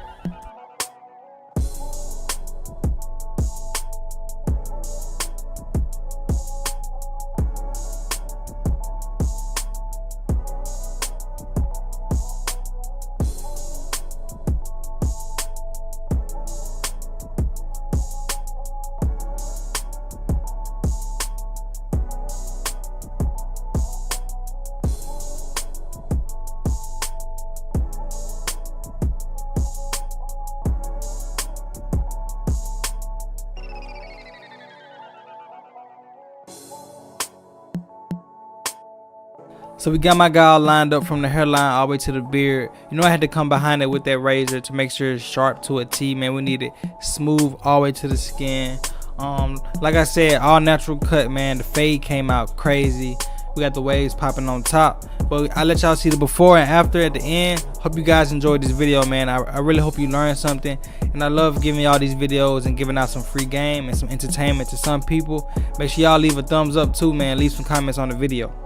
So we got my guy all lined up from the hairline all the way to the beard. You know, I had to come behind it with that razor to make sure it's sharp to a T, man. We need it smooth all the way to the skin. Like I said, all natural cut, man. The fade came out crazy. We got the waves popping on top. But I let y'all see the before and after at the end. Hope you guys enjoyed this video, man. I really hope you learned something. And I love giving y'all these videos and giving out some free game and some entertainment to some people. Make sure y'all leave a thumbs up too, man. Leave some comments on the video.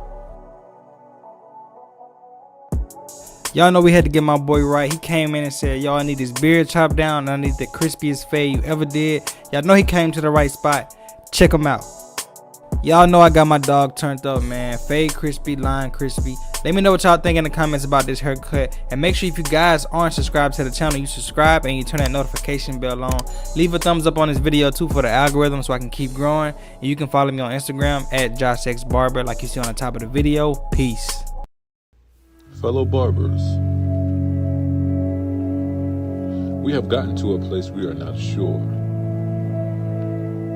Y'all know we had to get my boy right. He came in and said, y'all need his beard chopped down and I need the crispiest fade you ever did. Y'all know he came to the right spot. Check him out. Y'all know I got my dog turned up, man. Fade crispy, line crispy. Let me know what y'all think in the comments about this haircut. And make sure if you guys aren't subscribed to the channel, you subscribe and you turn that notification bell on. Leave a thumbs up on this video too for the algorithm so I can keep growing. And you can follow me on Instagram at JoshXBarber like you see on the top of the video. Peace. Fellow barbers, we have gotten to a place we are not sure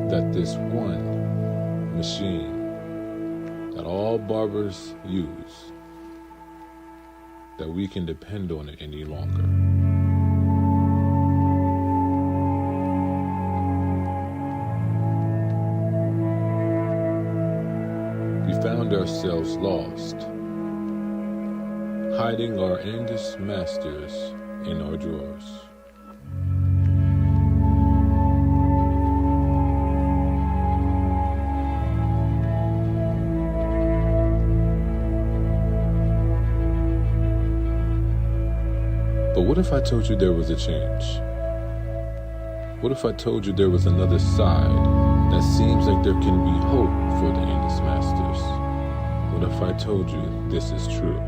that this one machine that all barbers use, that we can depend on it any longer. We found ourselves lost, hiding our endless masters in our drawers. But what if I told you there was a change? What if I told you there was another side that seems like there can be hope for the endless masters? What if I told you this is true?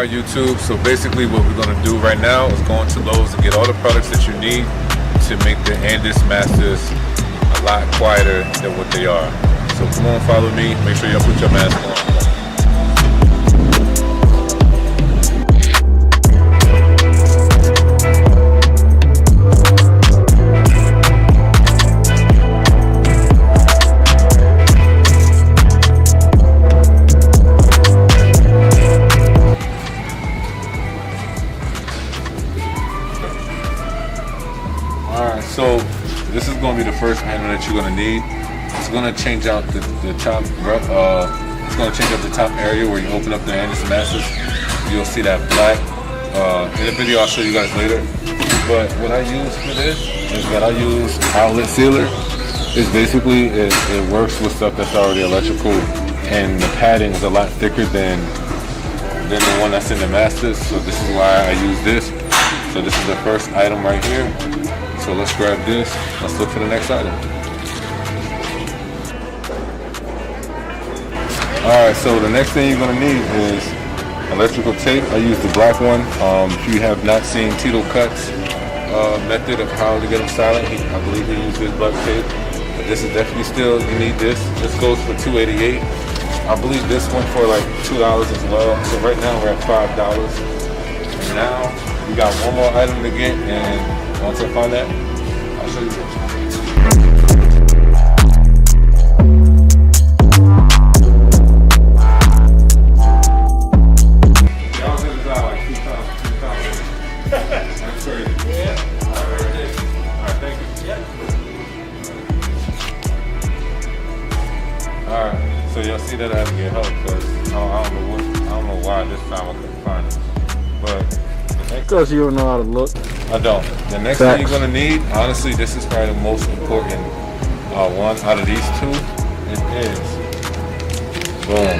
Alright YouTube, so basically what we're going to do right now is go into Lowe's and get all the products that you need to make the Andis Masters a lot quieter than what they are. So come on, follow me, make sure y'all put your mask on. So this is going to be the first item that you're going to need. It's going to change out the top. It's going to change out the top area where you open up the Andis Masters. You'll see that black. In the video, I'll show you guys later. But what I use for this is that I use outlet sealer. It's basically it works with stuff that's already electrical, and the padding is a lot thicker than the one that's in the Masters. So this is why I use this. So this is the first item right here. So let's grab this, let's look for the next item. Alright, so the next thing you're going to need is electrical tape. I use the black one. If you have not seen Tito Cut's method of how to get them silent, I believe he used this black tape. But this is definitely still, you need this. This goes for $2.88. I believe this went for like $2 as well. So right now we're at $5. And now we got one more item to get, and once I find that, I'll show you this. Y'all did this out like 2 times. That's crazy. Yeah. Alright, thank you. Yeah. Alright, so y'all see that I had to get help because I don't know why this time I couldn't find it. But because you don't know how to look. I don't. The next thing you're gonna need, honestly, this is probably the most important one out of these two. It is, boom,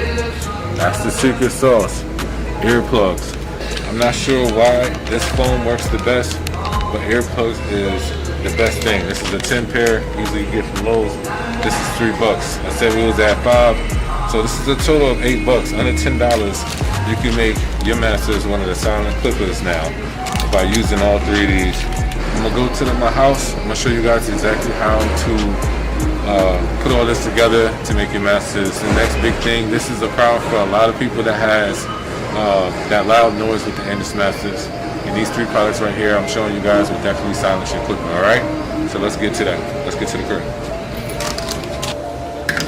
that's the secret sauce, earplugs. I'm not sure why this foam works the best, but earplugs is the best thing. This is a 10 pair, usually you get from Lowe's. This is $3. I said we was at 5, so this is a total of $8, under $10. You can make your Masters one of the silent clippers now by using all 3 of these. I'm gonna go to my house. I'm gonna show you guys exactly how to put all this together to make your Masters. The next big thing, this is a problem for a lot of people that has that loud noise with the Andis Masters. And these 3 products right here, I'm showing you guys will definitely silence your clipper, all right? So let's get to that. Let's get to the crib.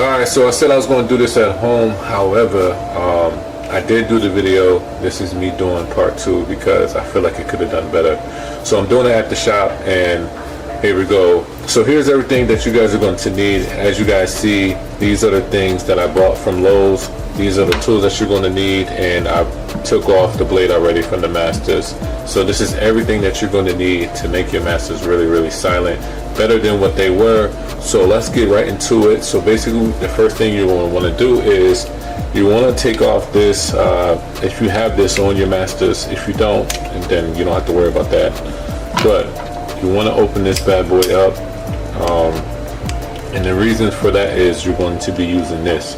All right, so I said I was gonna do this at home. However, I did do the video. This is me doing part 2 because I feel like it could have done better. So I'm doing it at the shop, and here we go. So here's everything that you guys are going to need. As you guys see, these are the things that I bought from Lowe's. These are the tools that you're going to need, and I took off the blade already from the Masters. So this is everything that you're going to need to make your Masters really, really silent, better than what they were. So let's get right into it. So basically, the first thing you're going to want to do is you want to take off this, if you have this on your Masters. If you don't, and then you don't have to worry about that. But you want to open this bad boy up. And the reason for that is you're going to be using this.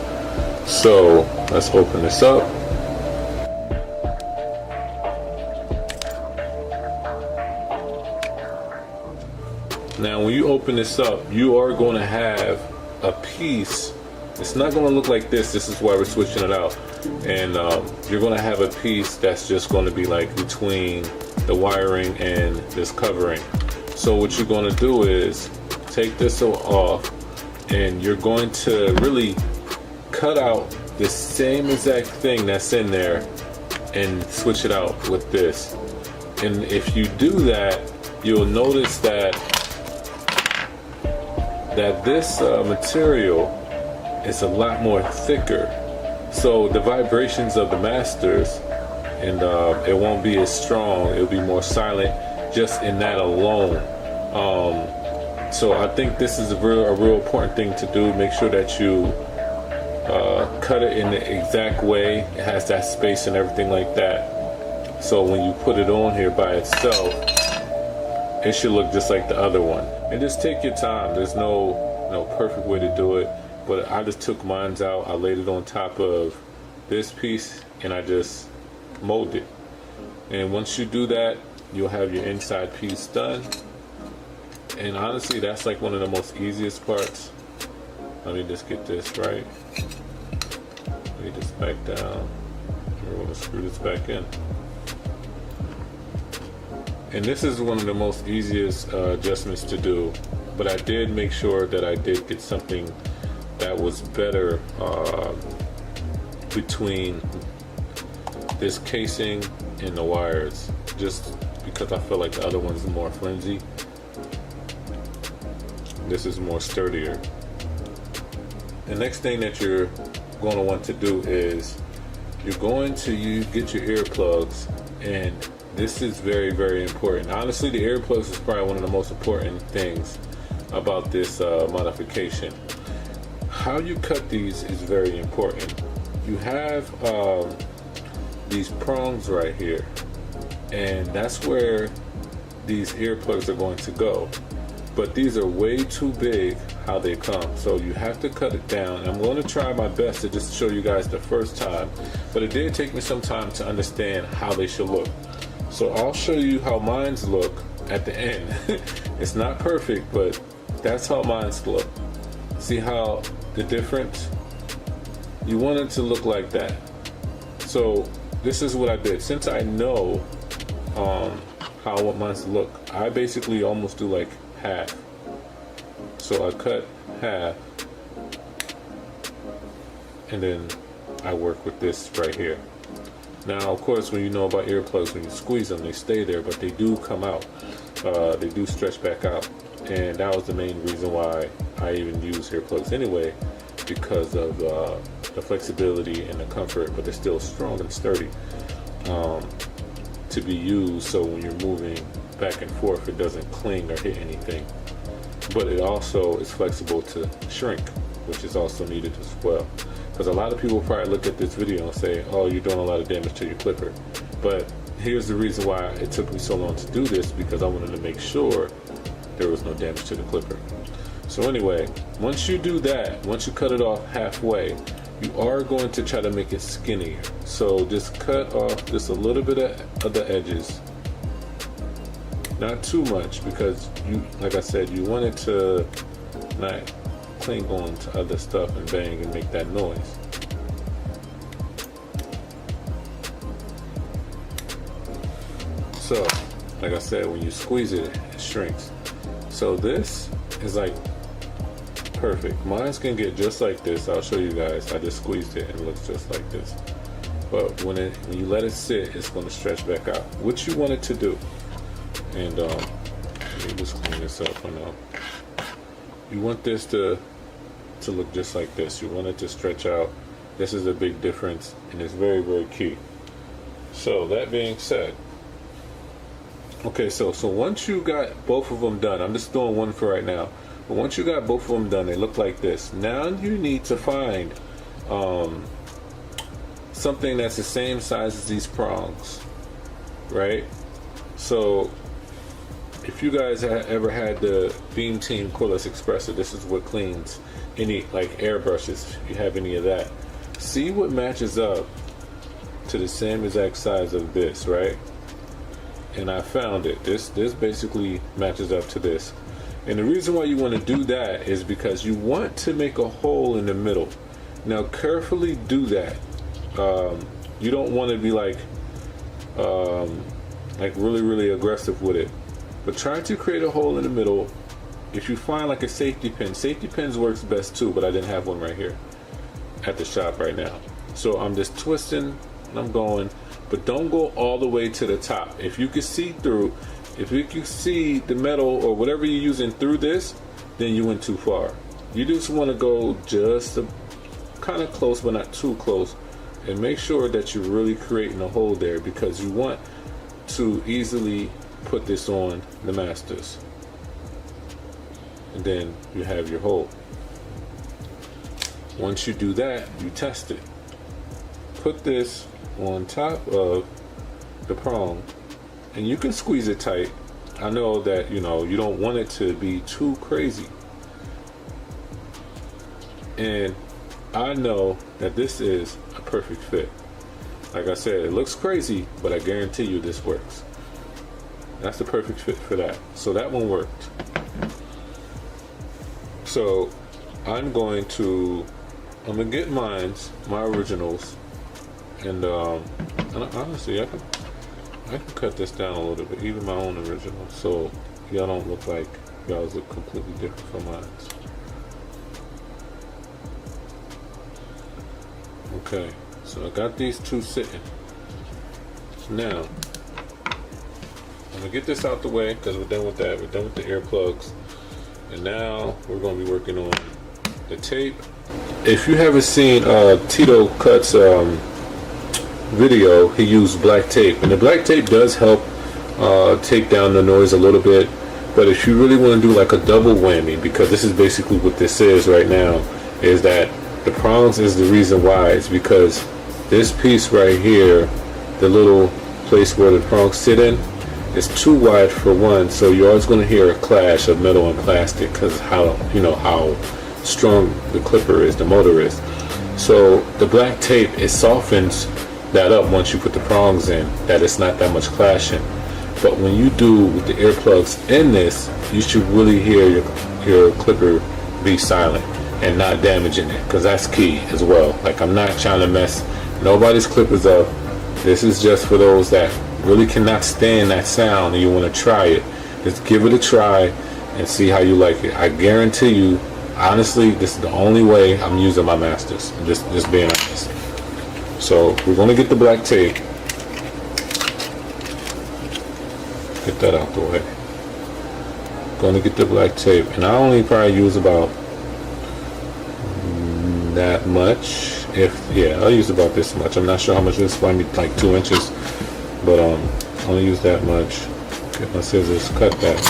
So let's open this up. Now when you open this up, you are going to have a piece. It's not going to look like this. This is why we're switching it out. And you're going to have a piece that's just going to be like between the wiring and this covering. So what you're going to do is take this off, and you're going to really cut out the same exact thing that's in there and switch it out with this. And if you do that, you'll notice that this material is a lot more thicker. So the vibrations of the Masters, and it won't be as strong. It'll be more silent just in that alone. So I think this is a real important thing to do. Make sure that you cut it in the exact way. It has that space and everything like that. So when you put it on here by itself, it should look just like the other one. And just take your time. There's no perfect way to do it. But I just took mine out. I laid it on top of this piece, and I just mold it. And once you do that, you'll have your inside piece done. And honestly, that's like one of the most easiest parts. Let me just get this right. Lay this back down. We're going to screw this back in. And this is one of the most easiest adjustments to do. But I did make sure that I did get something that was better between this casing and the wires, just because I feel like the other one's more flimsy. This is more sturdier. The next thing that you're going to want to do is you're going to get your earplugs, and this is very, very important. Honestly, the earplugs is probably one of the most important things about this modification. How you cut these is very important. You have these prongs right here, and that's where these earplugs are going to go. But these are way too big how they come, so you have to cut it down. I'm going to try my best to just show you guys the first time, but it did take me some time to understand how they should look. So I'll show you how mine's look at the end. It's not perfect, but that's how mine's look. See how the difference? You want it to look like that. So this is what I did. Since I know how I want mine to look, I basically almost do like half. So I cut half, and then I work with this right here. Now, of course, when you know about earplugs, when you squeeze them, they stay there, but they do come out. They do stretch back out, and that was the main reason why I even use earplugs anyway, because of the flexibility and the comfort, but they're still strong and sturdy to be used, so when you're moving back and forth, it doesn't cling or hit anything. But it also is flexible to shrink, which is also needed as well. Because a lot of people probably look at this video and say, oh, you're doing a lot of damage to your clipper. But here's the reason why it took me so long to do this, because I wanted to make sure there was no damage to the clipper. So anyway, once you do that, once you cut it off halfway, you are going to try to make it skinnier. So just cut off just a little bit of the edges. Not too much, because you, like I said, you want it to not cling on to other stuff and bang and make that noise. So, like I said, when you squeeze it, it shrinks. So this is like perfect. Mine's gonna get just like this. I'll show you guys. I just squeezed it and it looks just like this. But when you let it sit, it's gonna stretch back out, which you want it to do. And let me just clean this up for now. You want this to look just like this. You want it to stretch out. This is a big difference, and it's very, very key. So that being said, okay, so once you got both of them done, I'm just doing one for right now, but once you got both of them done, they look like this. Now you need to find something that's the same size as these prongs, right? So if you guys ever had the Beam Team Cordless Expressor, this is what cleans any like airbrushes, if you have any of that. See what matches up to the same exact size of this, right? And I found it. This basically matches up to this. And the reason why you want to do that is because you want to make a hole in the middle. Now carefully do that. You don't want to be like really, really aggressive with it. But try to create a hole in the middle. If you find like a safety pins works best too, but I didn't have one right here at the shop right now. So I'm just twisting and I'm going, but don't go all the way to the top. If you can see through, if you can see the metal or whatever you're using through this, then you went too far. You just want to go just kind of close, but not too close, and make sure that you're really creating a hole there, because you want to easily put this on the masters. And then you have your hole. Once you do that, you test it. Put this on top of the prong, and you can squeeze it tight. I know that you don't want it to be too crazy, and I know that this is a perfect fit. Like I said, it looks crazy, but I guarantee you this works. That's the perfect fit for that. So that one worked. So I'm gonna get my originals, and honestly, I can cut this down a little bit, even my own original, so y'all don't look like y'all look completely different from mine. Okay, so I got these two sitting. Now I'm gonna get this out the way because we're done with that. We're done with the earplugs, and now we're gonna be working on the tape. If you haven't seen Tito Cut's video, he used black tape, and the black tape does help take down the noise a little bit. But if you really want to do like a double whammy, because this is basically what this is right now, is that the prongs is the reason why. It's because this piece right here, the little place where the prongs sit in, is too wide for one, so you're always going to hear a clash of metal and plastic because how strong the clipper is, the motor is. So the black tape, it softens that up once you put the prongs in, that it's not that much clashing. But when you do with the earplugs in this, you should really hear your clipper be silent and not damaging it, because that's key as well. Like, I'm not trying to mess nobody's clippers up. This is just for those that really cannot stand that sound and you want to try it. Just give it a try and see how you like it. I guarantee you, honestly, this is the only way I'm using my masters. Just being honest. So we're going to get the black tape. Get that out the way. Going to get the black tape, and I only probably use about that much. I'll use about this much. I'm not sure how much this is, maybe like 2 inches, but only use that much. Get my scissors, cut that,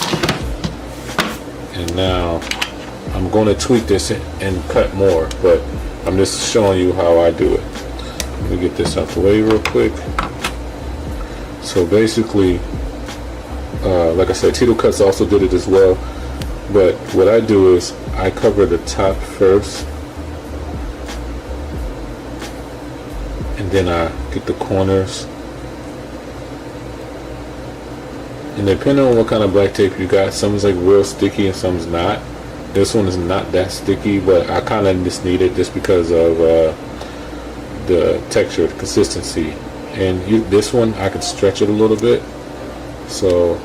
and now I'm going to tweak this and cut more, but I'm just showing you how I do it. Let me get this out the way real quick. So basically, like I said, Tito Cuts also did it as well, but what I do is I cover the top first, and then I get the corners, and depending on what kind of black tape you got, some's like real sticky and some's not. This one is not that sticky, but I kind of just need it just because of the texture, the consistency. And this one, I could stretch it a little bit, so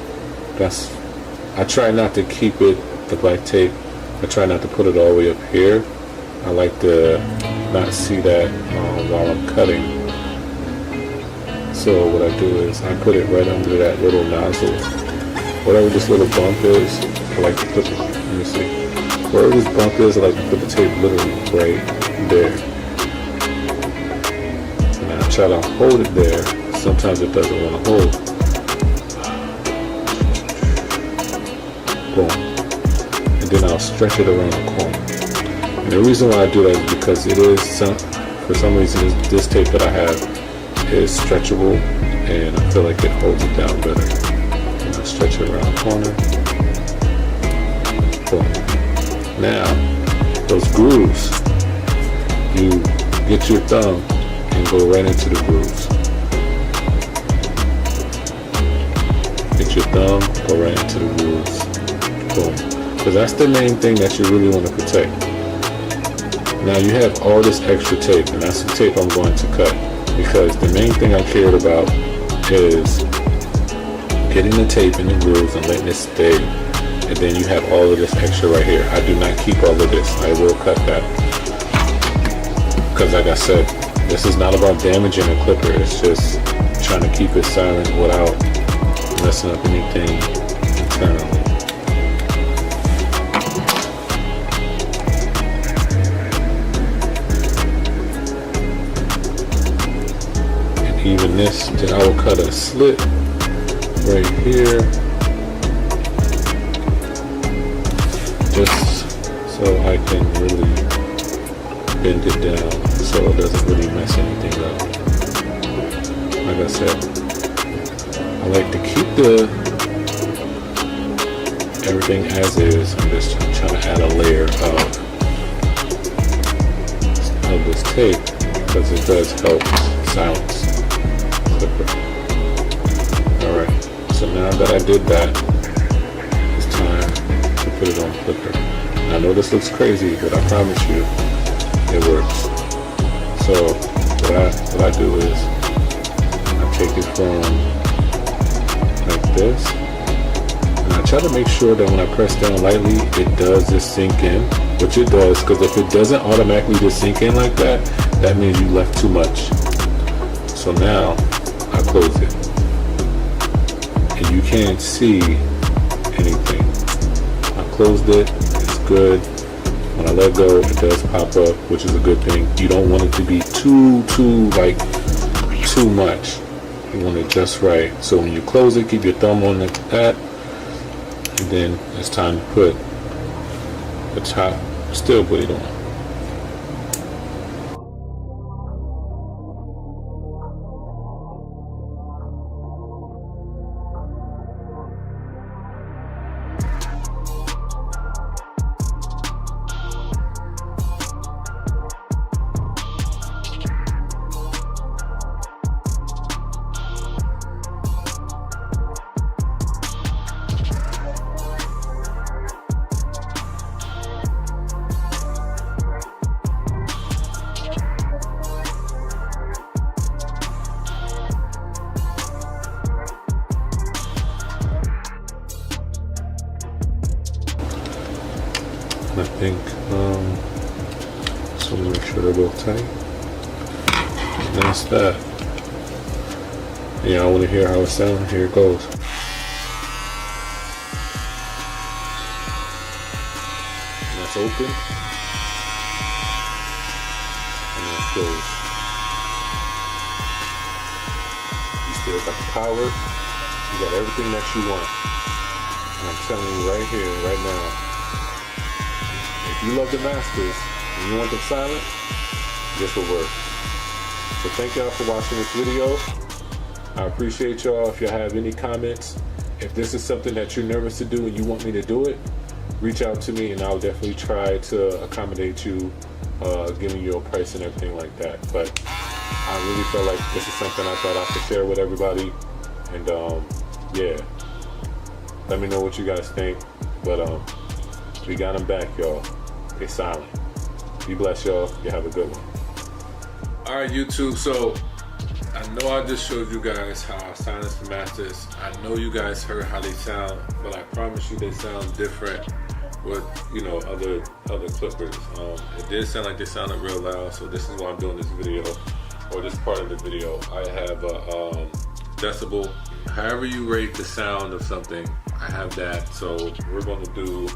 I try not to keep it, the black tape, I try not to put it all the way up here. I like to not see that while I'm cutting. So what I do is I put it right under that little nozzle, whatever this little bump is. I like to put it, let me see, wherever this bump is, I like to put the tape literally right there. And I try to hold it there. Sometimes it doesn't want to hold. Boom. And then I'll stretch it around the corner. And the reason why I do that is because it is for some reason this tape that I have is stretchable, and I feel like it holds it down better. And I'll stretch it around the corner. Boom. Now, those grooves, you get your thumb and go right into the grooves. Get your thumb, go right into the grooves. Boom. Because that's the main thing that you really want to protect. Now you have all this extra tape, and that's the tape I'm going to cut, because the main thing I cared about is getting the tape in the grooves and letting it stay, and then you have all of this extra right here. I do not keep all of this. I will cut that, because like I said, this is not about damaging a clipper. It's just trying to keep it silent without messing up anything internally. Even this, then I will cut a slit right here, just so I can really bend it down so it doesn't really mess anything up. Like I said, I like to keep everything as is. I'm just trying to add a layer of this tape because it does help silence. clipper. Alright, so now that I did that, it's time to put it on the clipper. I know this looks crazy, but I promise you, it works. So what I do is I take it from like this, and I try to make sure that when I press down lightly, it does just sink in, which it does, because if it doesn't automatically just sink in like that, that means you left too much. So now I close it, and you can't see anything. I closed it, it's good. When I let go, it does pop up, which is a good thing. You don't want it to be too much. You want it just right. So when you close it, keep your thumb on that, and then it's time to put the top steel blade on. I think, so make sure they're both tight. And that's that. Yeah, I want to hear how it sounds. Here it goes. And that's open. And that's closed. You still got the power. You got everything that you want. And I'm telling you right here, right now, if you love the masters and you want them silent, this will work. So thank y'all for watching this video. I appreciate y'all. If y'all have any comments, if this is something that you're nervous to do and you want me to do it, reach out to me and I'll definitely try to accommodate you, giving you a price and everything like that. But I really felt like this is something I thought I could share with everybody. And yeah, let me know what you guys think. But we got them back, y'all. They silent. Be blessed, y'all. You have a good one. All right, YouTube. So I know I just showed you guys how I silence the masters. I know you guys heard how they sound, but I promise you they sound different with, you know, other clippers. It did sound like they sounded real loud, so this is why I'm doing this video, or this part of the video. I have a decibel. However you rate the sound of something, I have that. So we're going to do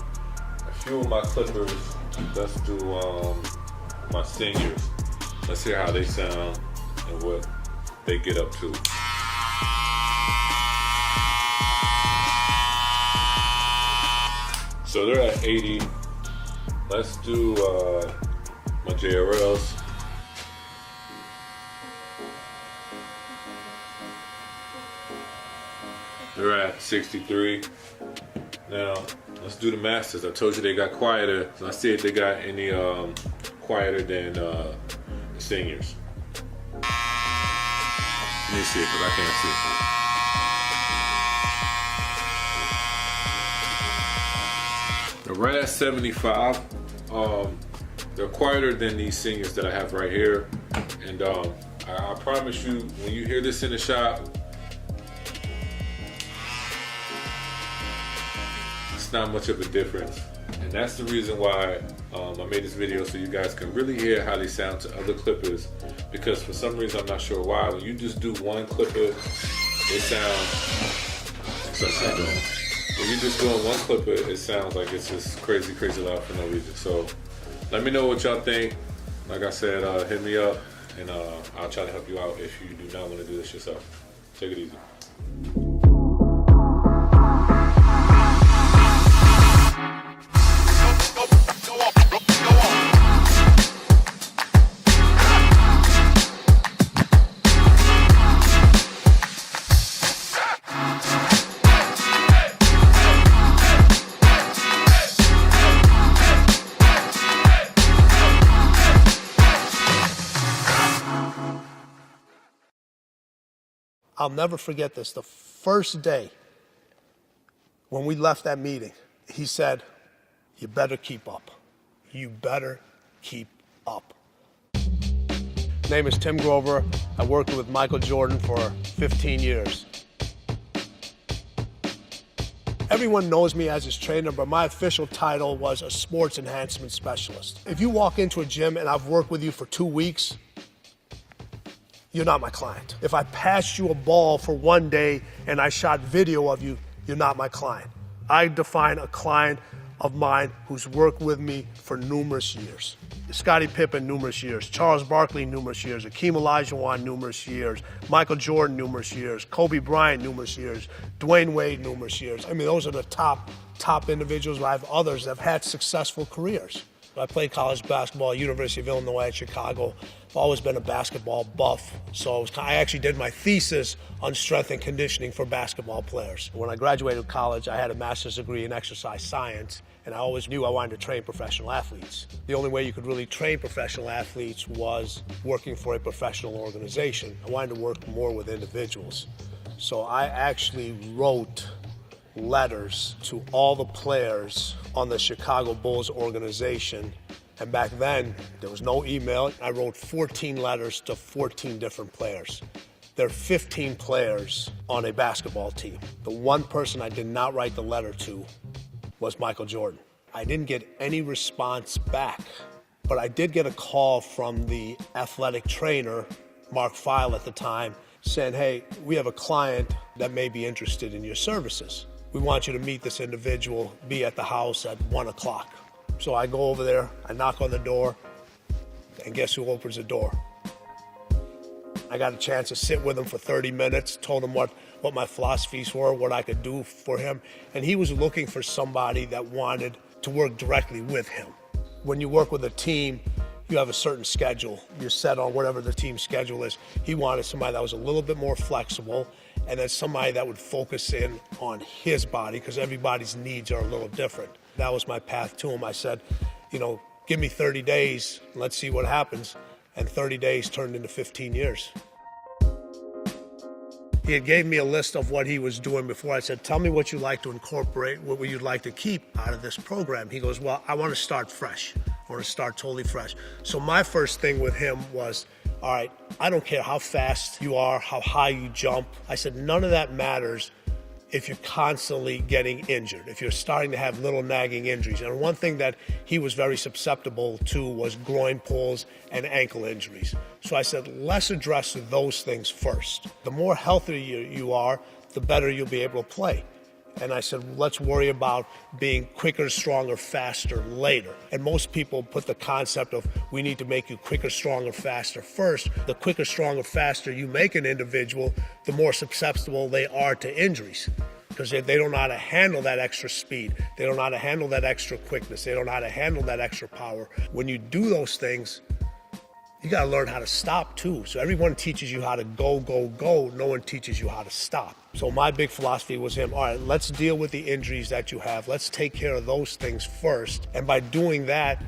a few of my clippers. Let's do my seniors. Let's hear how they sound and what they get up to. So they're at 80. Let's do my JRLs. They're at 63. Now, let's do the masters. I told you they got quieter. So let's see if they got any quieter than the seniors. Let me see, because I can't see. They're right at 75. They're quieter than these seniors that I have right here. And I promise you, when you hear this in the shop, it's not much of a difference. And that's the reason why I made this video, so you guys can really hear how they sound to other clippers. Because for some reason, I'm not sure why, when you just do one clipper, it sounds when you just doing one clipper, it sounds like it's just crazy loud for no reason. So let me know what y'all think. Like I said, hit me up and I'll try to help you out if you do not want to do this yourself. Take it easy. I'll never forget this. The first day when we left that meeting, he said, "You better keep up. You better keep up." Name is Tim Grover. I worked with Michael Jordan for 15 years. Everyone knows me as his trainer, but my official title was a sports enhancement specialist. If you walk into a gym and I've worked with you for 2 weeks, you're not my client. If I passed you a ball for 1 day and I shot video of you, you're not my client. I define a client of mine who's worked with me for numerous years. Scottie Pippen, numerous years. Charles Barkley, numerous years. Akeem Olajuwon, numerous years. Michael Jordan, numerous years. Kobe Bryant, numerous years. Dwayne Wade, numerous years. I mean, those are the top individuals. I have others that have had successful careers. I played college basketball at University of Illinois at Chicago. I've always been a basketball buff, so I actually did my thesis on strength and conditioning for basketball players. When I graduated college, I had a master's degree in exercise science, and I always knew I wanted to train professional athletes. The only way you could really train professional athletes was working for a professional organization. I wanted to work more with individuals. So I actually wrote letters to all the players on the Chicago Bulls organization. And back then, there was no email. I wrote 14 letters to 14 different players. There are 15 players on a basketball team. The one person I did not write the letter to was Michael Jordan. I didn't get any response back, but I did get a call from the athletic trainer, Mark Feil at the time, saying, "Hey, we have a client that may be interested in your services. We want you to meet this individual, be at the house at 1 o'clock. So I go over there, I knock on the door, and guess who opens the door? I got a chance to sit with him for 30 minutes, told him what my philosophies were, what I could do for him, and he was looking for somebody that wanted to work directly with him. When you work with a team, you have a certain schedule. You're set on whatever the team schedule is. He wanted somebody that was a little bit more flexible, and then somebody that would focus in on his body, because everybody's needs are a little different. That was my path to him. I said, give me 30 days, let's see what happens. And 30 days turned into 15 years. He had gave me a list of what he was doing before. I said, tell me what you'd like to incorporate, what you'd like to keep out of this program. He goes, well, I want to start fresh. I want to start totally fresh. So my first thing with him was, all right, I don't care how fast you are, how high you jump. I said, none of that matters if you're constantly getting injured, if you're starting to have little nagging injuries. And one thing that he was very susceptible to was groin pulls and ankle injuries. So I said, let's address those things first. The more healthier you are, the better you'll be able to play. And I said, let's worry about being quicker, stronger, faster later. And most people put the concept of we need to make you quicker, stronger, faster first. The quicker, stronger, faster you make an individual, the more susceptible they are to injuries. Because they don't know how to handle that extra speed. They don't know how to handle that extra quickness. They don't know how to handle that extra power. When you do those things, you got to learn how to stop too. So everyone teaches you how to go, go, go. No one teaches you how to stop. So my big philosophy was him, all right, let's deal with the injuries that you have. Let's take care of those things first. And by doing that,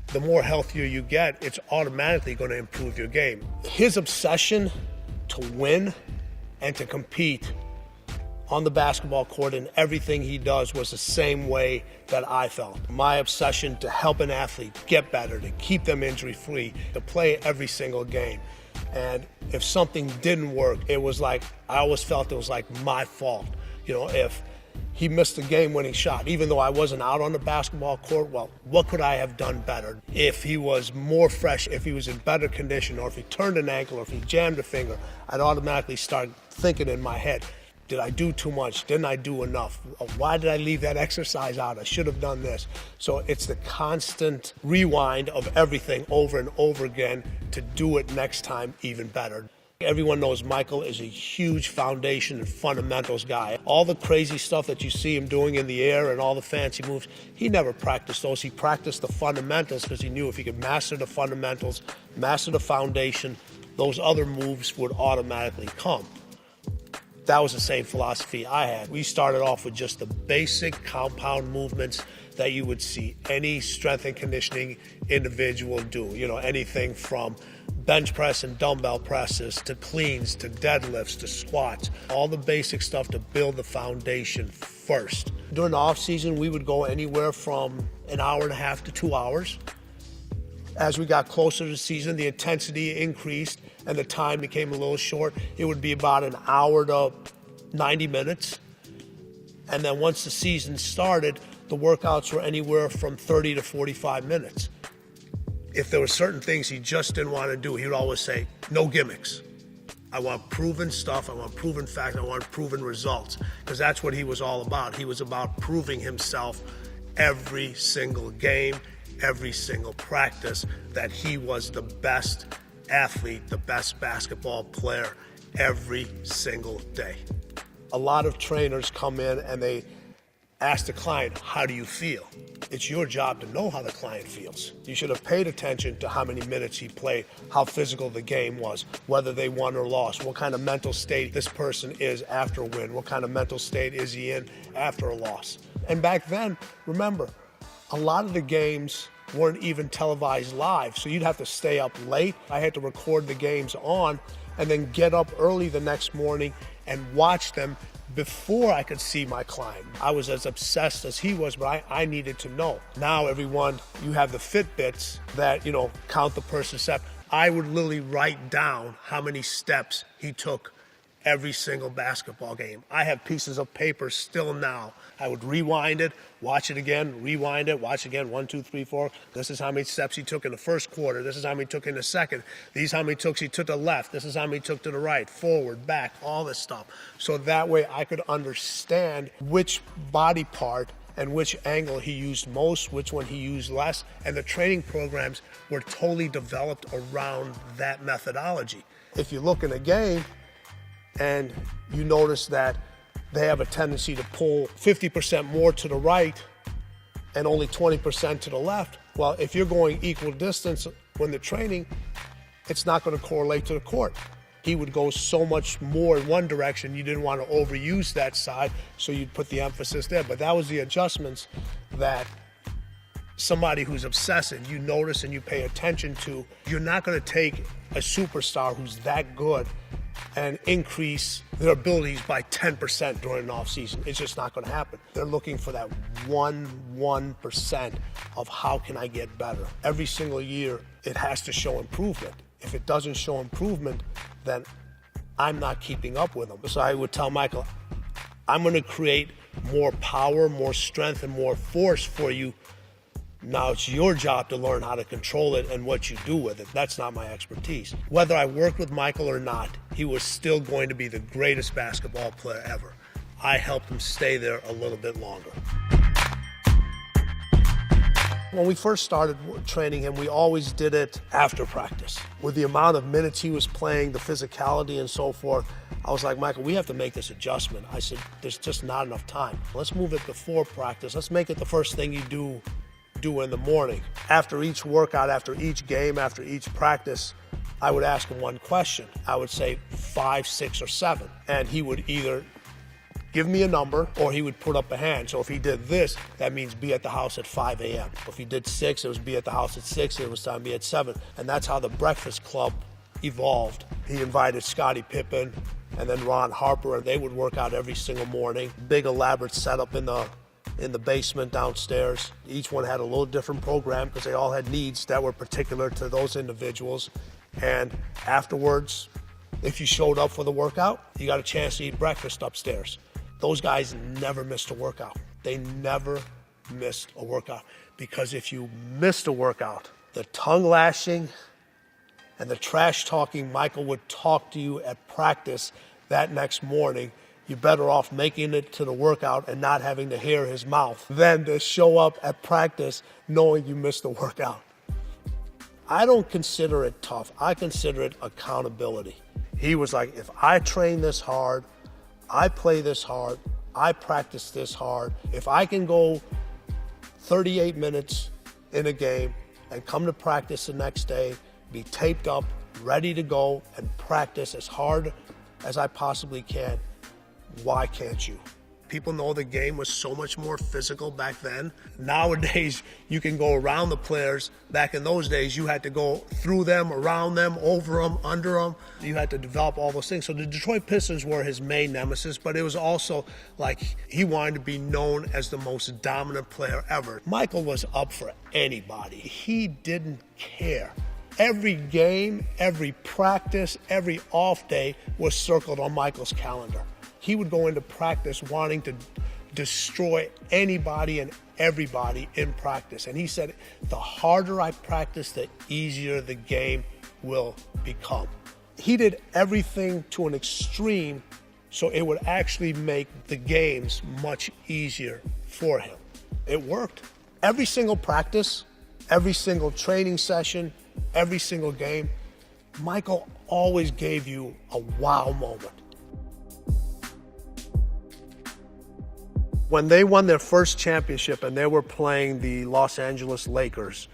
the more healthier you get, it's automatically going to improve your game. His obsession to win and to compete on the basketball court and everything he does was the same way that I felt. My obsession to help an athlete get better, to keep them injury-free, to play every single game. And if something didn't work, it was like, I always felt it was like my fault. If he missed a game-winning shot, even though I wasn't out on the basketball court, well, what could I have done better? If he was more fresh, if he was in better condition, or if he turned an ankle, or if he jammed a finger, I'd automatically start thinking in my head, did I do too much? Didn't I do enough? Why did I leave that exercise out? I should have done this. So it's the constant rewind of everything over and over again to do it next time even better. Everyone knows Michael is a huge foundation and fundamentals guy. All the crazy stuff that you see him doing in the air and all the fancy moves, he never practiced those. He practiced the fundamentals because he knew if he could master the fundamentals, master the foundation, those other moves would automatically come. That was the same philosophy I had. We started off with just the basic compound movements that you would see any strength and conditioning individual do. Anything from bench press and dumbbell presses, to cleans, to deadlifts, to squats, all the basic stuff to build the foundation first. During the off season, we would go anywhere from an hour and a half to 2 hours. As we got closer to the season, the intensity increased and the time became a little short. It would be about an hour to 90 minutes. And then once the season started, the workouts were anywhere from 30 to 45 minutes. If there were certain things he just didn't want to do, he would always say, no gimmicks. I want proven stuff, I want proven facts, I want proven results. Because that's what he was all about. He was about proving himself every single game, every single practice, that he was the best athlete, the best basketball player every single day. A lot of trainers come in and they ask the client, how do you feel? It's your job to know how the client feels. You should have paid attention to how many minutes he played, how physical the game was, whether they won or lost, what kind of mental state this person is after a win, what kind of mental state is he in after a loss. And back then, remember, a lot of the games weren't even televised live, so you'd have to stay up late. I had to record the games on and then get up early the next morning and watch them before I could see my client. I was as obsessed as he was, but I needed to know. Now everyone, you have the Fitbits that, count the person's step. I would literally write down how many steps he took every single basketball game. I have pieces of paper still now. I would rewind it, watch it again, rewind it, watch again, 1, 2, 3, 4. This is how many steps he took in the first quarter. This is how many he took in the second. These how many he took to the left. This is how many he took to the right, forward, back, all this stuff. So that way I could understand which body part and which angle he used most, which one he used less. And the training programs were totally developed around that methodology. If you look in a game, and you notice that they have a tendency to pull 50% more to the right and only 20% to the left. Well, if you're going equal distance when they're training, it's not going to correlate to the court. He would go so much more in one direction, you didn't want to overuse that side, so you'd put the emphasis there. But that was the adjustments that somebody who's obsessive, you notice and you pay attention to. You're not going to take a superstar who's that good and increase their abilities by 10% during an off season. It's just not going to happen. They're looking for that 1% of how can I get better. Every single year, it has to show improvement. If it doesn't show improvement, then I'm not keeping up with them. So I would tell Michael, I'm going to create more power, more strength, and more force for you. Now it's your job to learn how to control it and what you do with it. That's not my expertise. Whether I worked with Michael or not, he was still going to be the greatest basketball player ever. I helped him stay there a little bit longer. When we first started training him, we always did it after practice. With the amount of minutes he was playing, the physicality and so forth, I was like, Michael, we have to make this adjustment. I said, there's just not enough time. Let's move it before practice. Let's make it the first thing you do in the morning. After each workout, after each game, after each practice, I would ask him one question. I would say 5, 6, or 7. And he would either give me a number or he would put up a hand. So if he did this, that means be at the house at 5 a.m. If he did 6, it was be at the house at 6, it was time to be at 7. And that's how the Breakfast Club evolved. He invited Scottie Pippen and then Ron Harper, and they would work out every single morning. Big elaborate setup in the basement downstairs. Each one had a little different program because they all had needs that were particular to those individuals. And afterwards, if you showed up for the workout, you got a chance to eat breakfast upstairs. Those guys never missed a workout. They never missed a workout. Because if you missed a workout, the tongue lashing and the trash talking Michael would talk to you at practice that next morning, you're better off making it to the workout and not having to hear his mouth than to show up at practice knowing you missed the workout. I don't consider it tough. I consider it accountability. He was like, if I train this hard, I play this hard, I practice this hard, if I can go 38 minutes in a game and come to practice the next day, be taped up, ready to go, and practice as hard as I possibly can, why can't you? People know the game was so much more physical back then. Nowadays, you can go around the players. Back in those days, you had to go through them, around them, over them, under them. You had to develop all those things. So the Detroit Pistons were his main nemesis, but it was also like he wanted to be known as the most dominant player ever. Michael was up for anybody. He didn't care. Every game, every practice, every off day was circled on Michael's calendar. He would go into practice wanting to destroy anybody and everybody in practice. And he said, the harder I practice, the easier the game will become. He did everything to an extreme so it would actually make the games much easier for him. It worked. Every single practice, every single training session, every single game, Michael always gave you a wow moment. When they won their first championship and they were playing the Los Angeles Lakers,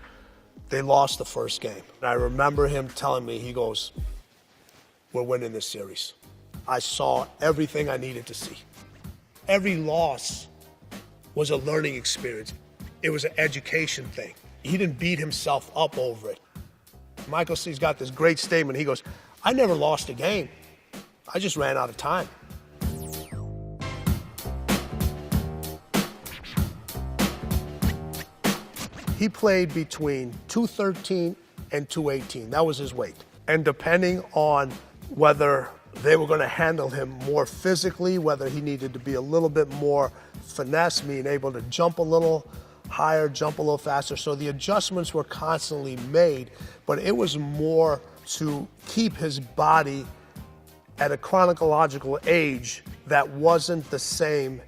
they lost the first game. And I remember him telling me, he goes, we're winning this series. I saw everything I needed to see. Every loss was a learning experience. It was an education thing. He didn't beat himself up over it. Michael C's got this great statement. He goes, I never lost a game. I just ran out of time. He played between 213 and 218. That was his weight. And depending on whether they were going to handle him more physically, whether he needed to be a little bit more finesse, being able to jump a little higher, jump a little faster. So the adjustments were constantly made, but it was more to keep his body at a chronological age that wasn't the same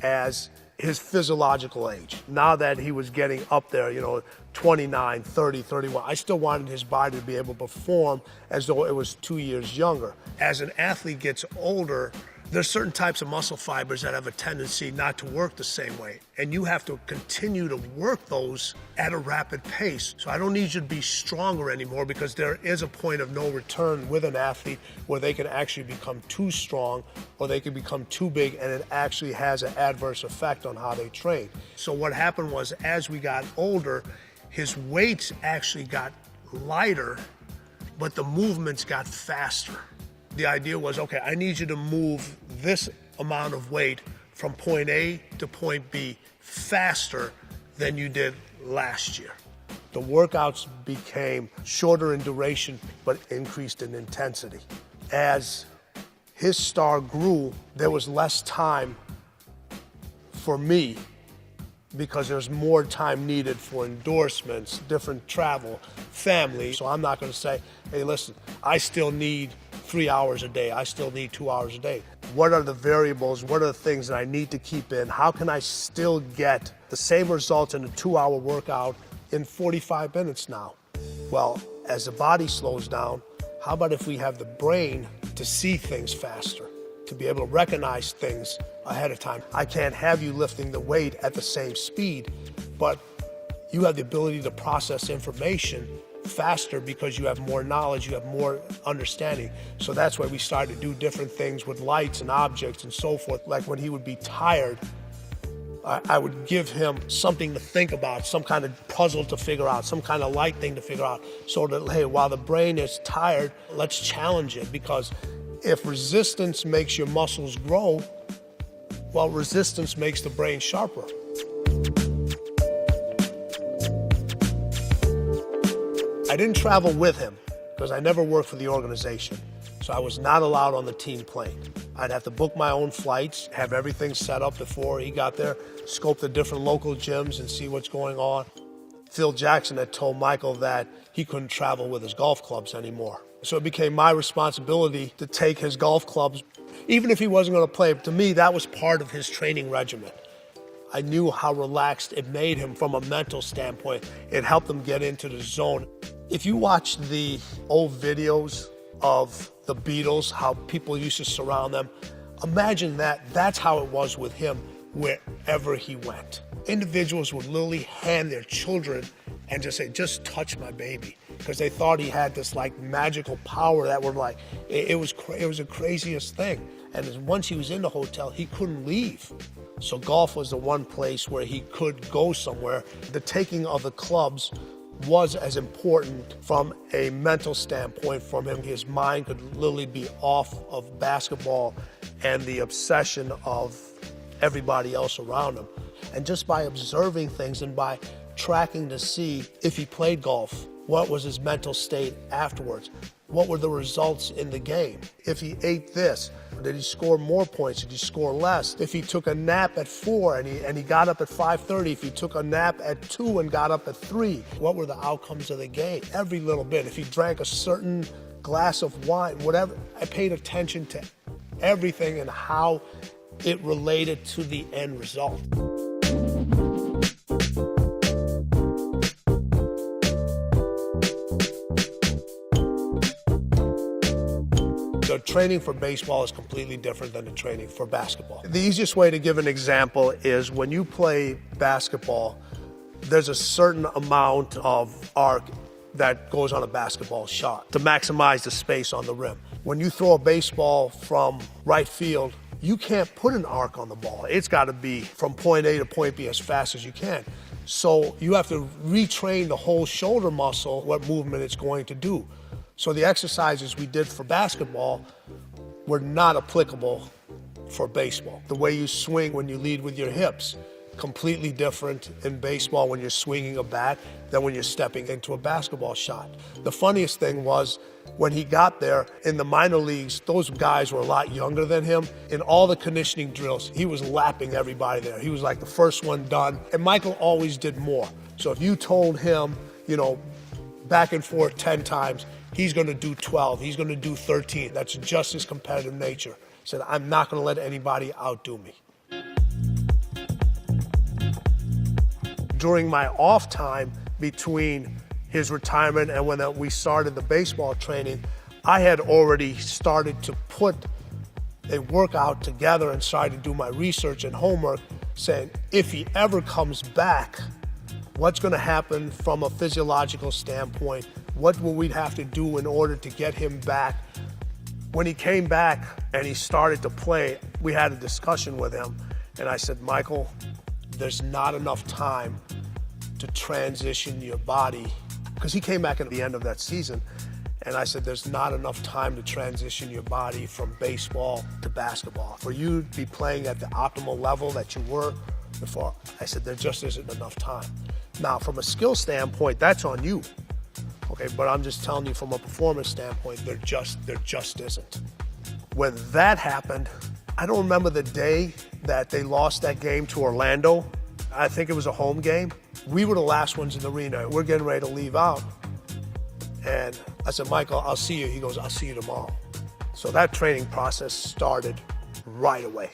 as his physiological age. Now that he was getting up there, 29, 30, 31, I still wanted his body to be able to perform as though it was 2 years younger. As an athlete gets older, there's certain types of muscle fibers that have a tendency not to work the same way. And you have to continue to work those at a rapid pace. So I don't need you to be stronger anymore, because there is a point of no return with an athlete where they can actually become too strong or they can become too big, and it actually has an adverse effect on how they train. So what happened was, as we got older, his weights actually got lighter, but the movements got faster. The idea was, okay, I need you to move this amount of weight from point A to point B faster than you did last year. The workouts became shorter in duration, but increased in intensity. As his star grew, there was less time for me, because there's more time needed for endorsements, different travel, family. So I'm not going to say, hey, listen, I still need 3 hours a day. I still need 2 hours a day. What are the variables? What are the things that I need to keep in? How can I still get the same results in a 2-hour workout in 45 minutes now? Well, as the body slows down, how about if we have the brain to see things faster, to be able to recognize things ahead of time? I can't have you lifting the weight at the same speed, but you have the ability to process information faster because you have more knowledge, you have more understanding. So that's why we started to do different things with lights and objects and so forth. Like when he would be tired, I would give him something to think about, some kind of puzzle to figure out, some kind of light thing to figure out, so that, hey, while the brain is tired, let's challenge it. Because if resistance makes your muscles grow, well, resistance makes the brain sharper. I didn't travel with him because I never worked for the organization. So I was not allowed on the team plane. I'd have to book my own flights, have everything set up before he got there, scope the different local gyms and see what's going on. Phil Jackson had told Michael that he couldn't travel with his golf clubs anymore. So it became my responsibility to take his golf clubs, even if he wasn't going to play. To me, that was part of his training regimen. I knew how relaxed it made him from a mental standpoint. It helped him get into the zone. If you watch the old videos of the Beatles, how people used to surround them, imagine that. That's how it was with him wherever he went. Individuals would literally hand their children and just say, just touch my baby, because they thought he had this like magical power that were like, it was the craziest thing. And once he was in the hotel, he couldn't leave. So golf was the one place where he could go somewhere. The taking of the clubs was as important from a mental standpoint from him. His mind could literally be off of basketball and the obsession of everybody else around him. And just by observing things and by tracking to see if he played golf, what was his mental state afterwards? What were the results in the game? If he ate this, did he score more points? Did he score less? If he took a nap at 4 and he got up at 5:30, if he took a nap at 2 and got up at 3, what were the outcomes of the game? Every little bit. If he drank a certain glass of wine, whatever, I paid attention to everything and how it related to the end result. The training for baseball is completely different than the training for basketball. The easiest way to give an example is when you play basketball, there's a certain amount of arc that goes on a basketball shot to maximize the space on the rim. When you throw a baseball from right field, you can't put an arc on the ball. It's got to be from point A to point B as fast as you can. So you have to retrain the whole shoulder muscle, what movement it's going to do. So the exercises we did for basketball were not applicable for baseball. The way you swing when you lead with your hips, completely different in baseball when you're swinging a bat than when you're stepping into a basketball shot. The funniest thing was when he got there in the minor leagues, those guys were a lot younger than him. In all the conditioning drills, he was lapping everybody there. He was like the first one done. And Michael always did more. So if you told him, back and forth 10 times, he's going to do 12, he's going to do 13. That's just his competitive nature. He said, I'm not going to let anybody outdo me. During my off time between his retirement and when we started the baseball training, I had already started to put a workout together and started to do my research and homework, saying if he ever comes back, what's going to happen from a physiological standpoint? What will we have to do in order to get him back? When he came back and he started to play, we had a discussion with him, and I said, Michael, there's not enough time to transition your body, because he came back at the end of that season, and I said, there's not enough time to transition your body from baseball to basketball. For you to be playing at the optimal level that you were before, I said, there just isn't enough time. Now, from a skill standpoint, that's on you. Okay, but I'm just telling you from a performance standpoint, there just isn't. When that happened, I don't remember the day that they lost that game to Orlando. I think it was a home game. We were the last ones in the arena. We're getting ready to leave out. And I said, Michael, I'll see you. He goes, I'll see you tomorrow. So that training process started right away.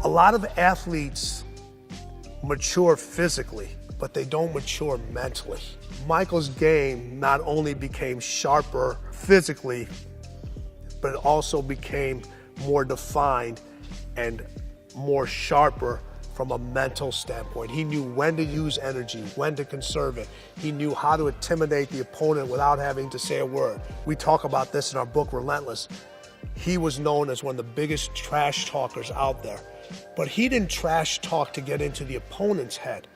A lot of athletes mature physically, but they don't mature mentally. Michael's game not only became sharper physically, but it also became more defined and more sharper from a mental standpoint. He knew when to use energy, when to conserve it. He knew how to intimidate the opponent without having to say a word. We talk about this in our book, Relentless. He was known as one of the biggest trash talkers out there. But he didn't trash talk to get into the opponent's head.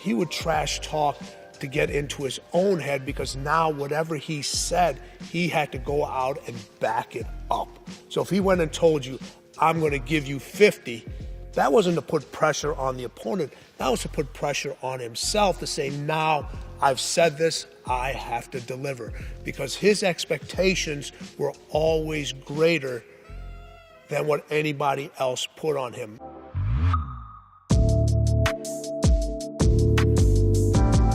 He would trash talk to get into his own head, because now whatever he said, he had to go out and back it up. So if he went and told you, I'm going to give you 50, that wasn't to put pressure on the opponent. That was to put pressure on himself to say, now I've said this, I have to deliver. Because his expectations were always greater than what anybody else put on him.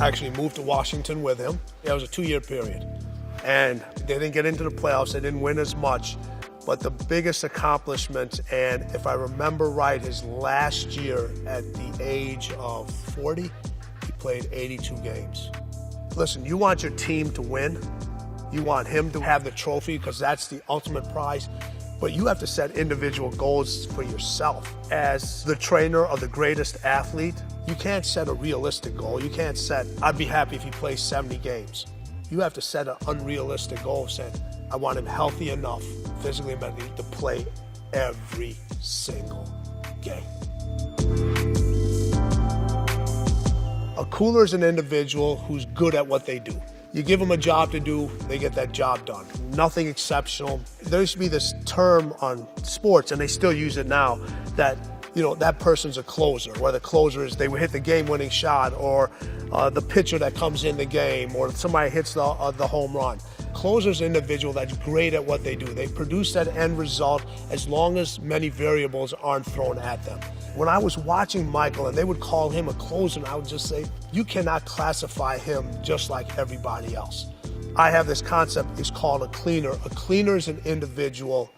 I actually moved to Washington with him. It was a 2-year period. And they didn't get into the playoffs, they didn't win as much. But the biggest accomplishment, and if I remember right, his last year at the age of 40, he played 82 games. Listen, you want your team to win. You want him to have the trophy, because that's the ultimate prize. but you have to set individual goals for yourself. As the trainer of the greatest athlete, you can't set a realistic goal. You can't set, I'd be happy if he plays 70 games. You have to set an unrealistic goal saying, I want him healthy enough, physically and mentally, to play every single game. A cooler is an individual who's good at what they do. You give them a job to do, they get that job done. Nothing exceptional. There used to be this term on sports, and they still use it now, that that person's a closer, where the closer is they would hit the game-winning shot, or the pitcher that comes in the game, or somebody hits the home run. Closer's an individual that's great at what they do. They produce that end result as long as many variables aren't thrown at them. When I was watching Michael and they would call him a closer, I would just say, you cannot classify him just like everybody else. I have this concept, it's called a cleaner. A cleaner is an individual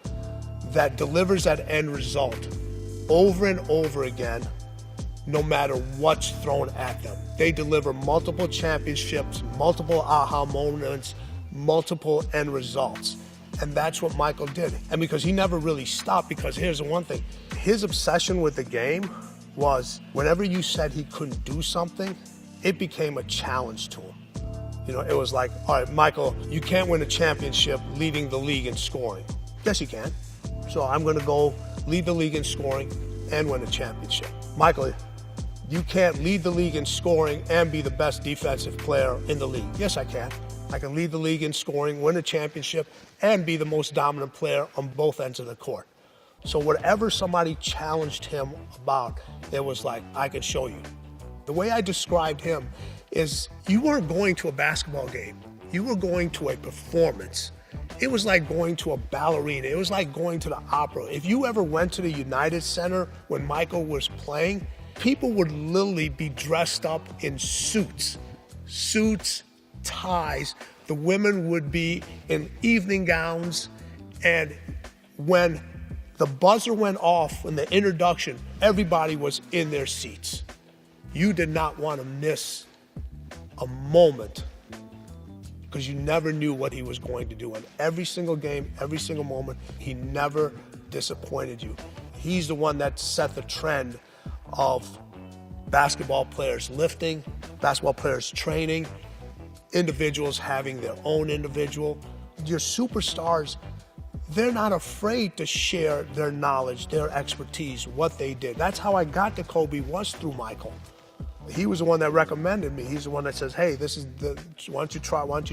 that delivers that end result over and over again, no matter what's thrown at them. They deliver multiple championships, multiple aha moments, multiple end results. And that's what Michael did. And because he never really stopped, because here's the one thing, his obsession with the game was whenever you said he couldn't do something, it became a challenge to him. It was like, all right, Michael, you can't win a championship leading the league in scoring. Yes, you can. So I'm gonna go lead the league in scoring and win a championship. Michael, you can't lead the league in scoring and be the best defensive player in the league. Yes, I can. I can lead the league in scoring, win a championship, and be the most dominant player on both ends of the court. So whatever somebody challenged him about, it was like, I could show you. The way I described him is you weren't going to a basketball game. You were going to a performance. It was like going to a ballerina. It was like going to the opera. If you ever went to the United Center when Michael was playing, people would literally be dressed up in suits, ties. The women would be in evening gowns, and when the buzzer went off in the introduction, everybody was in their seats. You did not want to miss a moment because you never knew what he was going to do. And every single game, every single moment, he never disappointed you. He's the one that set the trend of basketball players lifting, basketball players training, individuals having their own individual. Your superstars, they're not afraid to share their knowledge, their expertise, what they did. That's how I got to Kobe, was through Michael. He was the one that recommended me. He's the one that says, hey, why don't you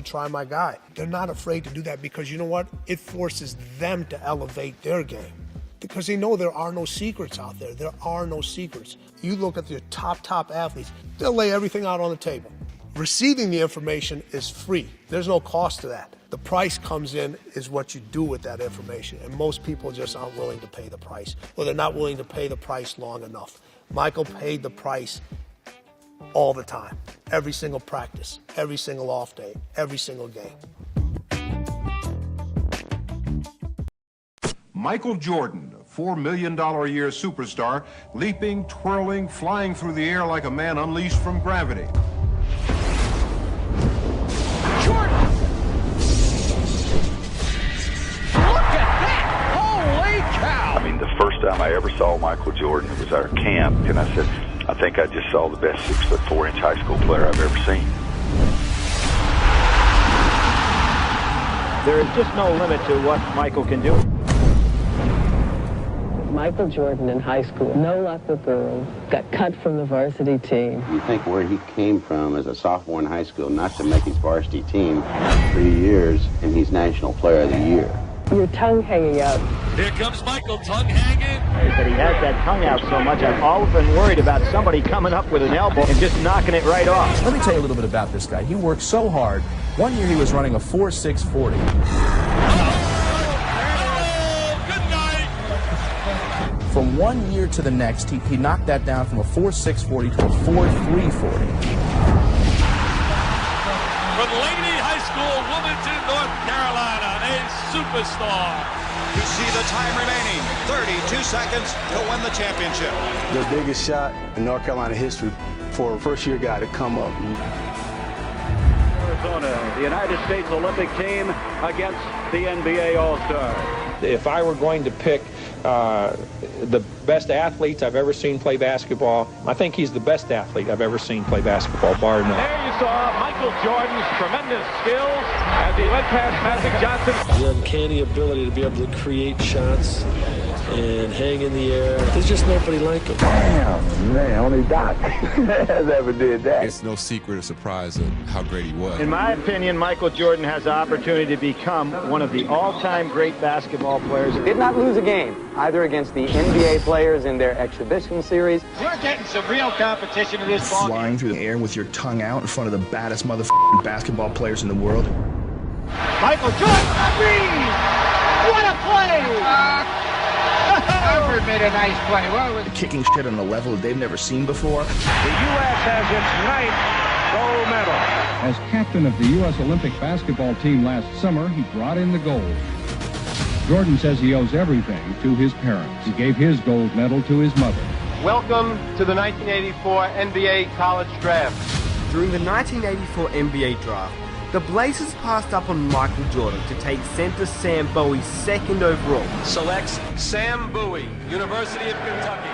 try my guy? They're not afraid to do that because you know what? It forces them to elevate their game because they know there are no secrets out there. There are no secrets. You look at the top athletes, they'll lay everything out on the table. Receiving the information is free. There's no cost to that. The price comes in is what you do with that information, and most people just aren't willing to pay the price, or they're not willing to pay the price long enough. Michael paid the price all the time, every single practice, every single off day, every single game. Michael Jordan, a $4 million a year superstar, leaping, twirling, flying through the air like a man unleashed from gravity. Jordan! Look at that! Holy cow! I mean, the first time I ever saw Michael Jordan, it was our camp, and I said, I think I just saw the best 6'4" high school player I've ever seen. There is just no limit to what Michael can do. Michael Jordan in high school, no luck with girls, got cut from the varsity team. You think where he came from as a sophomore in high school, not to make his varsity team 3 years, and he's National Player of the Year. Your tongue hanging out. Here comes Michael, tongue hanging. But he has that tongue out so much, I've often worried about somebody coming up with an elbow and just knocking it right off. Let me tell you a little bit about this guy. He worked so hard. One year he was running a 4.640. From 1 year to the next, he knocked that down from a 4.640 to a 4.340. From Laney High School, Wilmington, North Carolina, a superstar. You see the time remaining, 32 seconds to win the championship. The biggest shot in North Carolina history for a first-year guy to come up. Arizona, the United States Olympic team against the NBA All-Stars. If I were going to pick the best athletes I've ever seen play basketball, I think he's the best athlete I've ever seen play basketball, bar none. There you saw Michael Jordan's tremendous skills as he went past Magic Johnson. The uncanny ability to be able to create shots and hang in the air. There's just nobody like him. Damn, man, only Doc has ever did that. It's no secret or surprise of how great he was. In my opinion, Michael Jordan has the opportunity to become one of the all-time great basketball players. Did not lose a game, either against the NBA players in their exhibition series. We're getting some real competition in this ball. Flying through the air with your tongue out in front of the baddest motherfucking basketball players in the world. Michael Jordan, what a play! Harvard made a nice play. Kicking shit on a level that they've never seen before. The U.S. has its ninth gold medal. As captain of the U.S. Olympic basketball team last summer, he brought in the gold. Jordan says he owes everything to his parents. He gave his gold medal to his mother. Welcome to the 1984 NBA College Draft. During the 1984 NBA Draft, the Blazers passed up on Michael Jordan to take center Sam Bowie second overall. Selects Sam Bowie, University of Kentucky.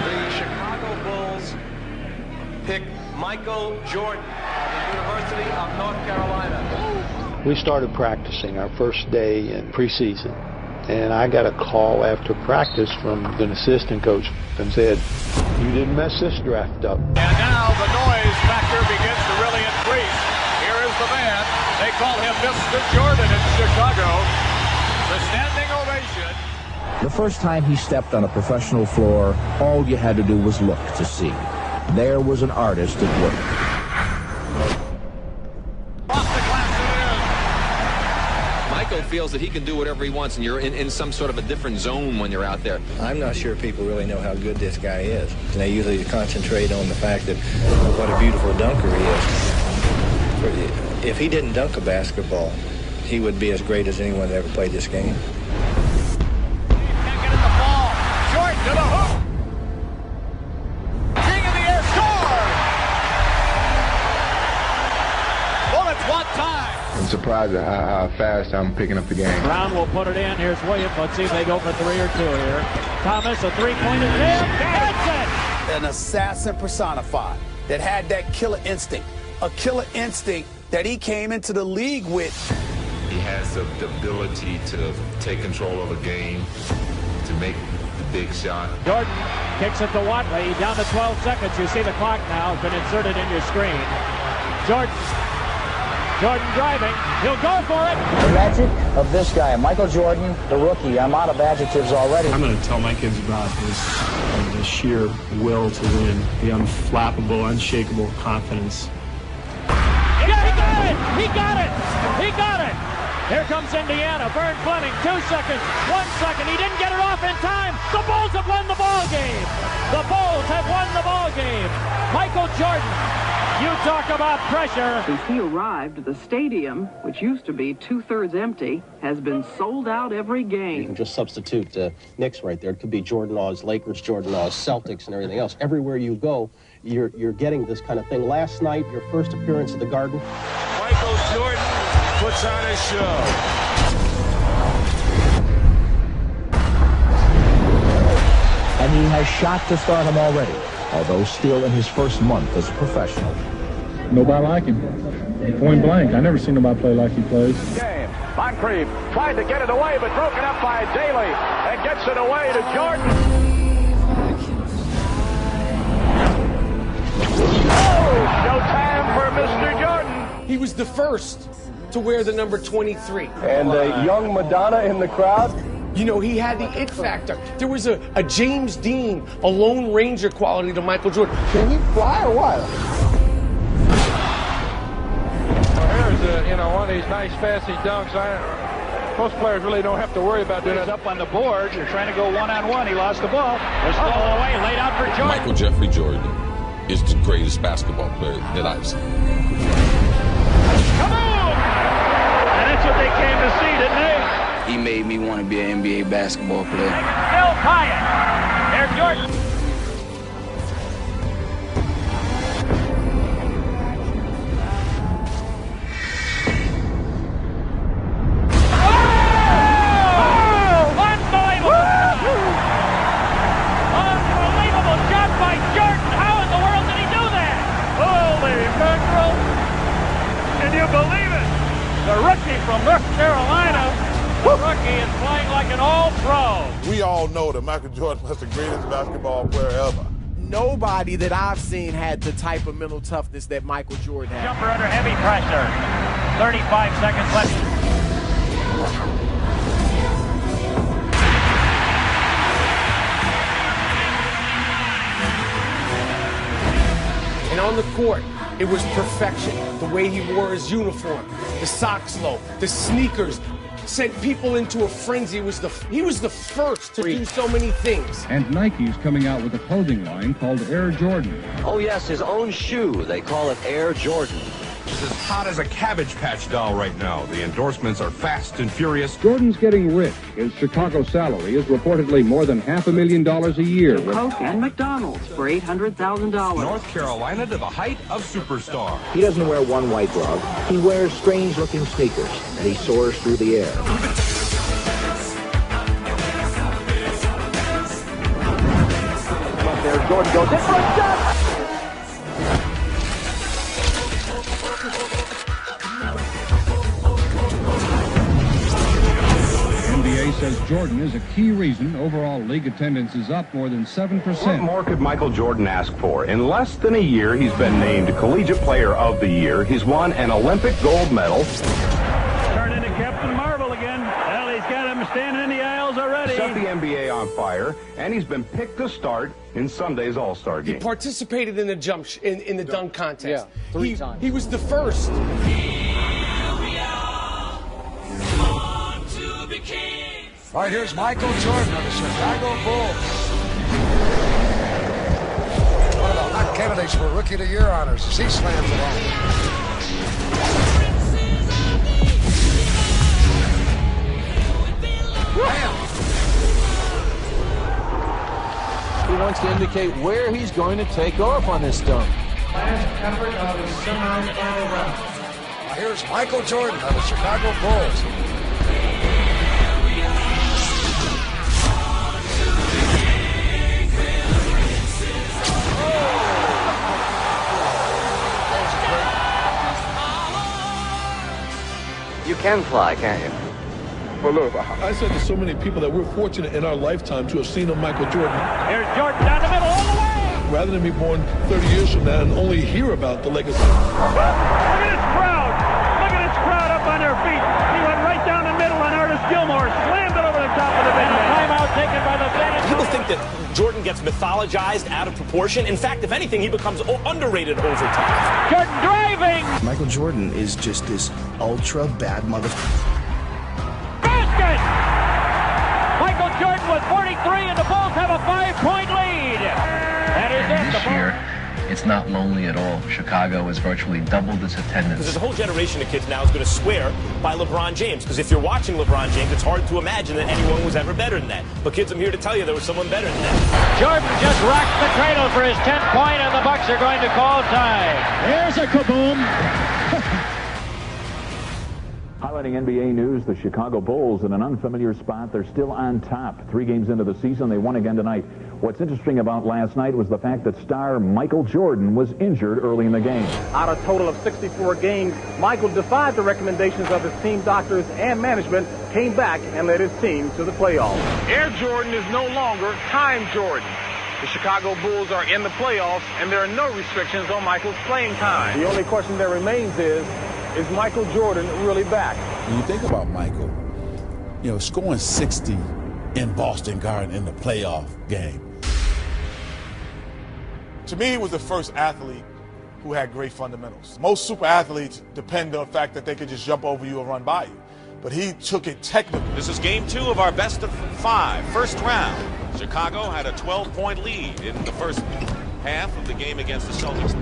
The Chicago Bulls pick Michael Jordan of the University of North Carolina. We started practicing our first day in preseason, and I got a call after practice from an assistant coach and said, "You didn't mess this draft up." And now the noise factor begins to really increase. Here is the man. They call him Mr. Jordan in Chicago. The standing ovation. The first time he stepped on a professional floor, all you had to do was look to see. There was an artist at work. Michael feels that he can do whatever he wants, and you're in some sort of a different zone when you're out there. I'm not sure people really know how good this guy is. And they usually concentrate on the fact that what a beautiful dunker he is. If he didn't dunk a basketball, he would be as great as anyone that ever played this game. Can't get at the ball. Jordan to the hoop. King in the air, score! Bullets one time. I'm surprised at how fast I'm picking up the game. Brown will put it in. Here's Williams. Let's see if they go for 3 or 2 here. Thomas, a three-point attempt. That's it! An assassin personified that had that killer instinct. A killer instinct that he came into the league with. He has the ability to take control of a game, to make the big shot. Jordan kicks it to Watley. Down to 12 seconds. You see the clock now has been inserted in your screen. Jordan driving. He'll go for it. The magic of this guy, Michael Jordan, the rookie. I'm out of adjectives already. I'm going to tell my kids about his sheer will to win, the unflappable, unshakable confidence. Yeah, he got it! He got it! He got it! Here comes Indiana. Vern Fleming, 2 seconds, 1 second. He didn't get it off in time. The Bulls have won the ball game. The Bulls have won the ball game. Michael Jordan, you talk about pressure. Since he arrived, the stadium, which used to be 2/3 empty, has been sold out every game. You can just substitute Knicks right there. It could be Jordan Laws, Lakers, Jordan Laws, Celtics, and everything else. Everywhere you go, you're getting this kind of thing. Last night, your first appearance at the Garden. Michael Jordan puts on a show. And he has shot to start him already, although still in his first month as a professional. Nobody like him. Point blank. I never seen nobody play like he plays. Game. Moncrief tried to get it away, but broken up by Daly, and gets it away to Jordan. No time for Mr. Jordan. He was the first to wear the number 23. And young Madonna in the crowd. You know, he had the it factor. There was a James Dean, a Lone Ranger quality to Michael Jordan. Can he fly or what? Well, here's one of these nice fancy dunks. Most players really don't have to worry about doing it. Up on the board. You're trying to go one-on-one. He lost the ball. It's stolen away. Laid out for Jordan. Michael Jeffrey Jordan is the greatest basketball player that I've seen. Kaboom! And that's what they came to see, didn't they? He made me want to be an NBA basketball player. Still tie it. There's Jordan. go. We all know that Michael Jordan was the greatest basketball player ever. Nobody that I've seen had the type of mental toughness that Michael Jordan had. Jumper under heavy pressure. 35 seconds left. And on the court, it was perfection. The way he wore his uniform, the socks low, the sneakers, sent people into a frenzy. He was the first to do so many things. And Nike's coming out with a clothing line called Air Jordan. Oh yes, his own shoe. They call it Air Jordan. It's as hot as a Cabbage Patch doll right now. The endorsements are fast and furious. Jordan's getting rich. His Chicago salary is reportedly more than $500,000 a year. Coke and McDonald's for $800,000. North Carolina to the height of superstar. He doesn't wear one white glove. He wears strange-looking sneakers, and he soars through the air. Up there, Jordan goes in for a shot. Says Jordan is a key reason overall league attendance is up more than 7%. What more could Michael Jordan ask for? In less than a year, he's been named Collegiate Player of the Year. He's won an Olympic gold medal. Turn into Captain Marvel again. Well, he's got him standing in the aisles already. Set the NBA on fire, and he's been picked to start in Sunday's All-Star game. He participated in the in the dunk contest. Yeah, three times. He was the first. All right, here's Michael Jordan of the Chicago Bulls. One of the hot candidates for Rookie of the Year honors as he slams it home. He wants to indicate where he's going to take off on this dunk. Last effort of his semi-final round. Now here's Michael Jordan of the Chicago Bulls. You can fly, can't you? Well, look, I said to so many people that we're fortunate in our lifetime to have seen a Michael Jordan. Here's Jordan down the middle, all the way! Rather than be born 30 years from now and only hear about the legacy. Look at this crowd! Look at this crowd up on their feet! He went right down the middle on Artis Gilmore, slammed it over the top of the bench. Timeout taken by the bench. People think that Jordan gets mythologized out of proportion. In fact, if anything, he becomes underrated over time. Jordan driving! Michael Jordan is just this ultra bad motherfucker. Basket! Michael Jordan with 43, and the Bulls have a 5-point lead. That is it. This year, it's not lonely at all. Chicago has virtually doubled its attendance. There's a whole generation of kids now who's going to swear by LeBron James. Because if you're watching LeBron James, it's hard to imagine that anyone was ever better than that. But kids, I'm here to tell you there was someone better than that. Jordan just rocked the cradle for his 10th point, and the Bucks are going to call time. Here's a kaboom. Highlighting NBA news, the Chicago Bulls in an unfamiliar spot. They're still on top. 3 games into the season, they won again tonight. What's interesting about last night was the fact that star Michael Jordan was injured early in the game. Out of a total of 64 games, Michael defied the recommendations of his team doctors and management, came back and led his team to the playoffs. Air Jordan is no longer Time Jordan. The Chicago Bulls are in the playoffs, and there are no restrictions on Michael's playing time. The only question that remains is Michael Jordan really back? When you think about Michael, you know, scoring 60 in Boston Garden in the playoff game. To me, he was the first athlete who had great fundamentals. Most super athletes depend on the fact that they could just jump over you and run by you. But he took it technical. This is game 2 of our best of 5, first round. Chicago had a 12-point lead in the first half of the game against the Celtics.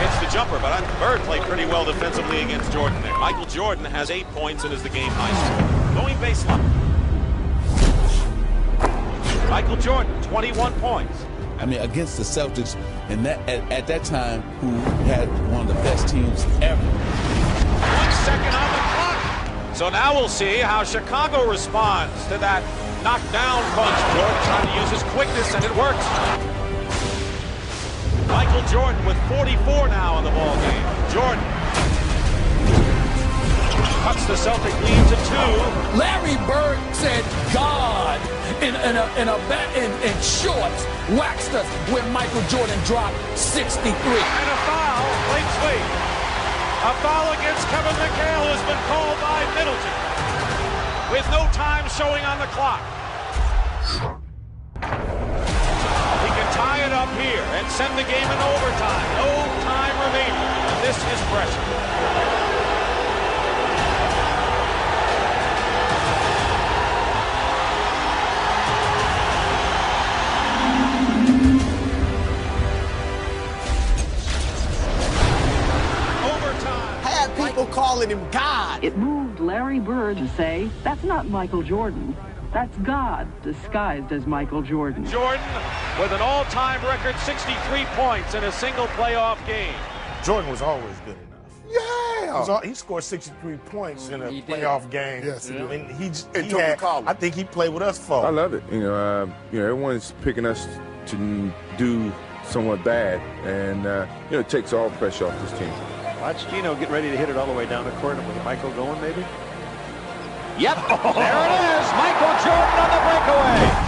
It's the jumper, but Bird played pretty well defensively against Jordan there. Michael Jordan has 8 points and is the game high scorer. Going baseline. Michael Jordan, 21 points. I mean, against the Celtics, and at that time, who had one of the best teams ever. 1 second on the clock. So now we'll see how Chicago responds to that knockdown punch. Jordan trying to use his quickness, and it works. Michael Jordan with 44 now in the ball game. Jordan. the Celtic lead to 2. Larry Bird said God in shorts waxed us when Michael Jordan dropped 63. And a foul, late sweep. A foul against Kevin McHale has been called by Middleton with no time showing on the clock. He can tie it up here and send the game in overtime. No time remaining. And this is pressure. People calling him God. It moved Larry Bird to say, that's not Michael Jordan. That's God disguised as Michael Jordan. Jordan with an all-time record 63 points in a single playoff game. Jordan was always good enough. Yeah. He scored 63 points in a playoff game. Yes, he did. And he had, I think he played with us for. I love it. Everyone's picking us to do somewhat bad, and it takes all pressure off this team. Watch Gino get ready to hit it all the way down the court with Michael going, maybe? Yep, there it is. Michael Jordan on the breakaway.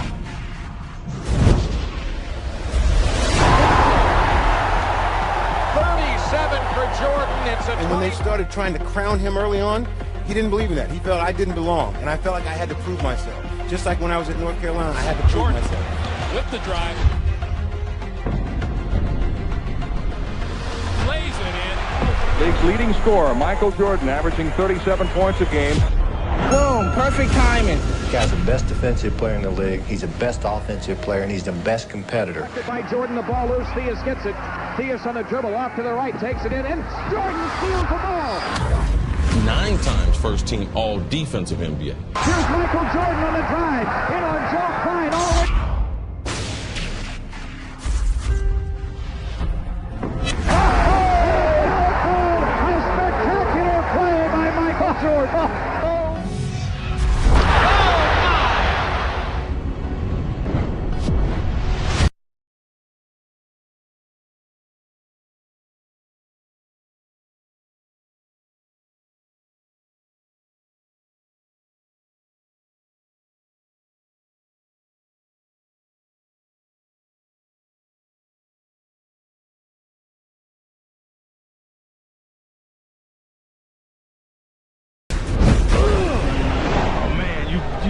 For Jordan, it's a and when they started trying to crown him early on, he didn't believe in that. He felt I didn't belong, and I felt like I had to prove myself. Just like when I was at North Carolina, I had to prove myself. With the drive. Lays it in. League's leading scorer, Michael Jordan, averaging 37 points a game. Boom, perfect timing. This guy's the best defensive player in the league. He's the best offensive player, and he's the best competitor. By Jordan, the ball loose. Theus gets it. Theus on the dribble, off to the right, takes it in, and Jordan steals the ball. 9 times first team all defensive NBA. Here's Michael Jordan on the drive. In on Joe Klein, all the way. A spectacular play by Michael Jordan.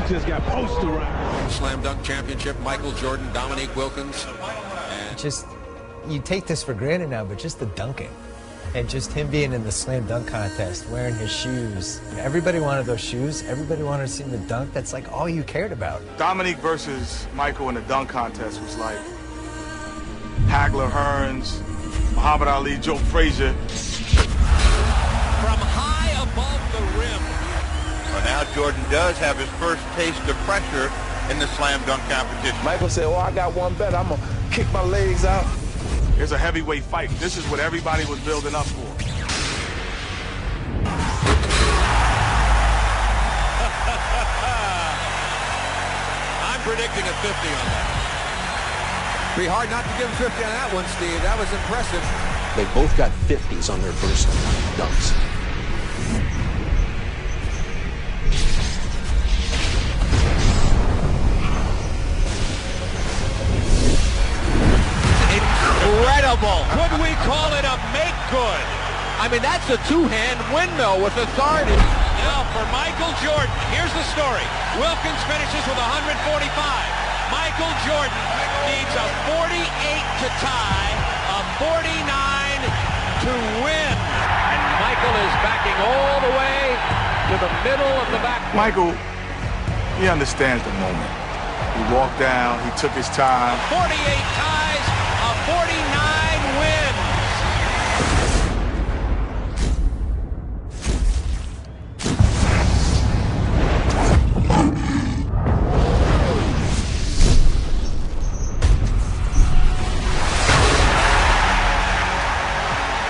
Just got posterized. Slam dunk championship, Michael Jordan, Dominique Wilkins. Just, you take this for granted now, but just the dunking. And just him being in the slam dunk contest, wearing his shoes. Everybody wanted those shoes. Everybody wanted to see him dunk. That's like all you cared about. Dominique versus Michael in the dunk contest was like Hagler, Hearns, Muhammad Ali, Joe Frazier. From high above the rim. Well, now Jordan does have his first taste of pressure in the slam dunk competition. Michael said, well, I got one better. I'm going to kick my legs out. It's a heavyweight fight. This is what everybody was building up for. I'm predicting a 50 on that. Be hard not to give him 50 on that one, Steve. That was impressive. They both got 50s on their first dunks. Incredible. Could we call it a make good? I mean, that's a two-hand windmill with authority. Now for Michael Jordan, here's the story. Wilkins finishes with 145. Michael Jordan needs a 48 to tie, a 49 to win. And Michael is backing all the way to the middle of the back. Michael, he understands the moment. He walked down, he took his time. 48 ties, a 49 wins.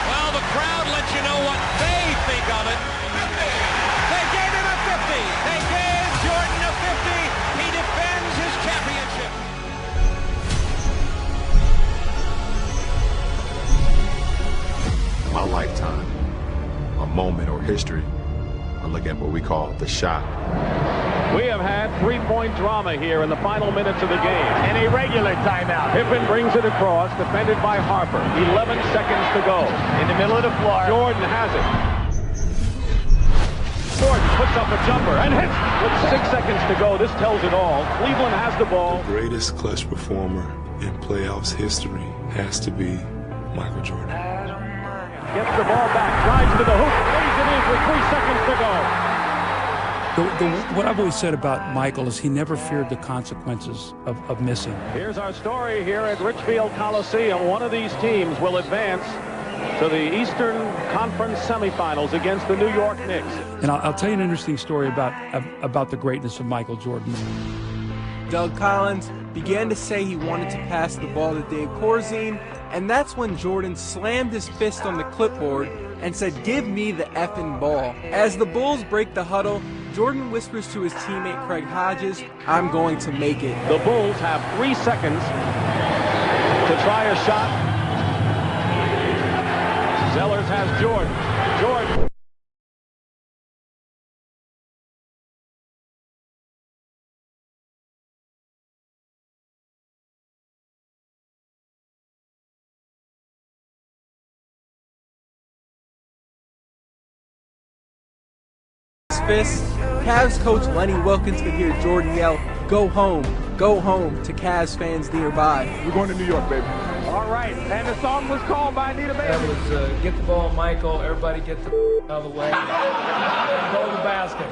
Well, the crowd lets you know what they think of it. They gave him a 50. They gave Jordan a 50. He defends his championship. My lifetime, a moment or history I look at what we call the shot. We have had three-point drama here in the final minutes of the game. An irregular timeout. Pippen brings it across, defended by Harper. 11 seconds to go. In the middle of the floor. Jordan has it. Jordan puts up a jumper and hits with 6 seconds to go. This tells it all. Cleveland has the ball. The greatest clutch performer in playoffs history has to be Michael Jordan. Gets the ball back, drives to the hoop, lays it in with 3 seconds to go. What I've always said about Michael is he never feared the consequences of missing. Here's our story here at Richfield Coliseum. One of these teams will advance to the Eastern Conference semifinals against the New York Knicks. And I'll tell you an interesting story about the greatness of Michael Jordan. Doug Collins began to say he wanted to pass the ball to Dave Corzine, and that's when Jordan slammed his fist on the clipboard and said, "Give me the effing ball." As the Bulls break the huddle, Jordan whispers to his teammate Craig Hodges, "I'm going to make it." The Bulls have 3 seconds to try a shot. Zellers has Jordan. Jordan. Fist. Cavs coach Lenny Wilkins could hear Jordan yell, go home," to Cavs fans nearby. We're going to New York, baby. All right, and the song was called by Anita Bailey. That was get the ball, Michael. Everybody get the out of the way. Go to the basket.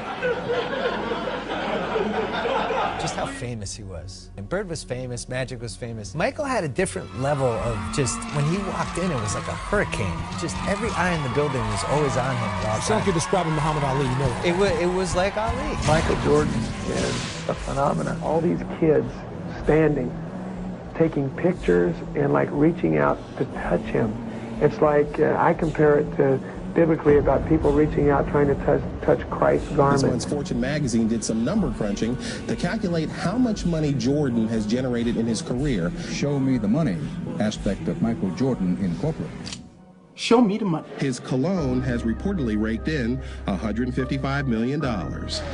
Just how famous he was. And Bird was famous, Magic was famous. Michael had a different level of just, when he walked in, it was like a hurricane. Just every eye in the building was always on him at all times. Sounds like you're describing Muhammad Ali, you know. It was like Ali. Michael Jordan is a phenomenon. All these kids standing, taking pictures and like reaching out to touch him. It's like, I compare it to biblically about people reaching out trying to touch Christ's garment. This month's Fortune magazine did some number crunching to calculate how much money Jordan has generated in his career. Show me the money aspect of Michael Jordan Incorporated. Show me the money. His cologne has reportedly raked in $155 million.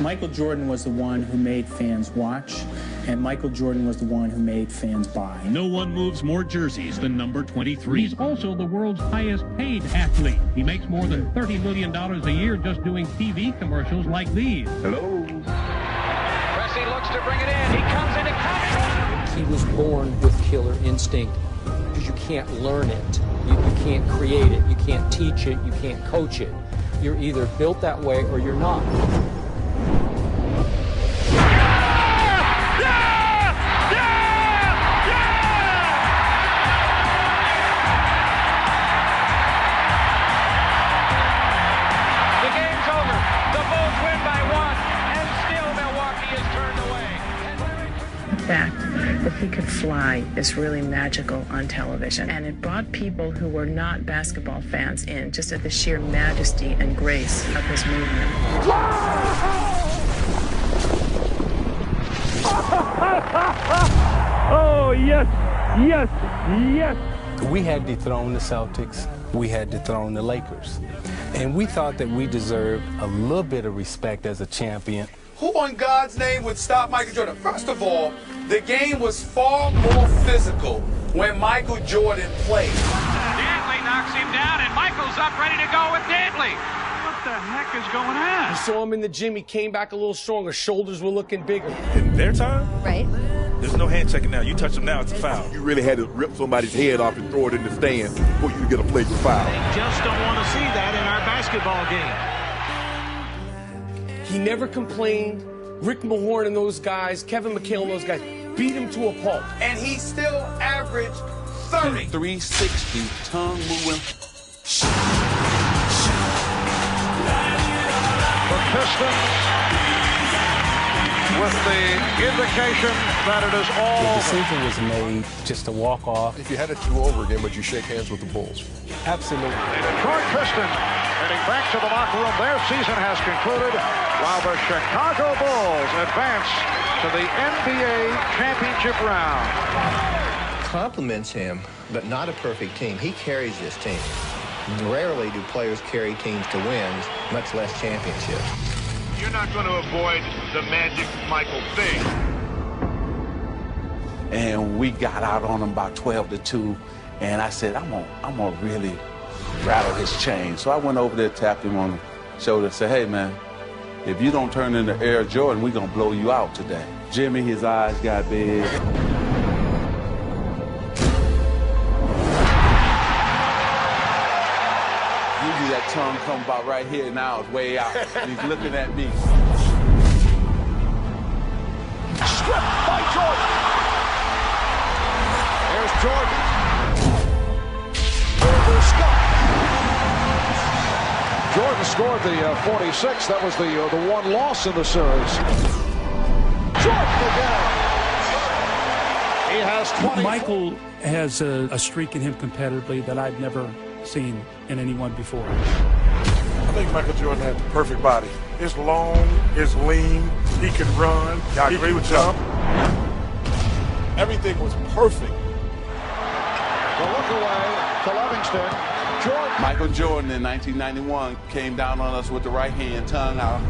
Michael Jordan was the one who made fans watch, and Michael Jordan was the one who made fans buy. No one moves more jerseys than number 23. He's also the world's highest paid athlete. He makes more than $30 million a year just doing TV commercials like these. Hello. Pressey looks to bring it in. He comes into contact. He was born with killer instinct because you can't learn it. You can't create it, you can't teach it, you can't coach it. You're either built that way or you're not. The game's over. The Bulls win by 1, and still Milwaukee is turned away. The fact that he could fly is really magical on television, and it brought people who were not basketball fans in just at the sheer majesty and grace of his movement. Oh, yes, yes, yes. We had dethroned the Celtics. We had dethroned the Lakers. And we thought that we deserved a little bit of respect as a champion. Who in God's name would stop Michael Jordan? First of all, the game was far more physical when Michael Jordan played. Dantley knocks him down, and Michael's up ready to go with Dantley. What the heck is going on? You saw him in the gym. He came back a little stronger. Shoulders were looking bigger. In their time? Right. There's no hand checking now. You touch them now, it's a foul. You really had to rip somebody's head off and throw it in the stands for you to get a flagrant foul. They just don't want to see that in our basketball game. He never complained. Rick Mahorn and those guys, Kevin McHale and those guys, beat him to a pulp. And he still averaged 30. 360, tongue moving. The Pistons with the indication that it is all The over. decision was made just to walk off. If you had it do over again, would you shake hands with the Bulls? Absolutely. The Detroit Pistons heading back to the locker room. Their season has concluded while the Chicago Bulls advance to the NBA championship round. Compliments him, but not a perfect team. He carries this team. Rarely do players carry teams to wins, much less championships. You're not going to avoid the magic Michael thing. And we got out on him about 12-2, and I said, I'm gonna really rattle his chain. So I went over there, tapped him on the shoulder, and said, hey man, if you don't turn into Air Jordan, we're gonna blow you out today. Jimmy, his eyes got big. Usually that tongue comes about right here, now it's way out. And he's looking at me. Stripped by Jordan. There's Jordan. Over Scott. Jordan scored the 46. That was the one loss in the series. Jordan again. He has 20. Michael has a streak in him competitively that I've never seen in anyone before. I think Michael Jordan had the perfect body. It's long, it's lean, he can run, he can jump. Everything was perfect. The look away to Livingston. Jordan. Michael Jordan in 1991 came down on us with the right hand, tongue out.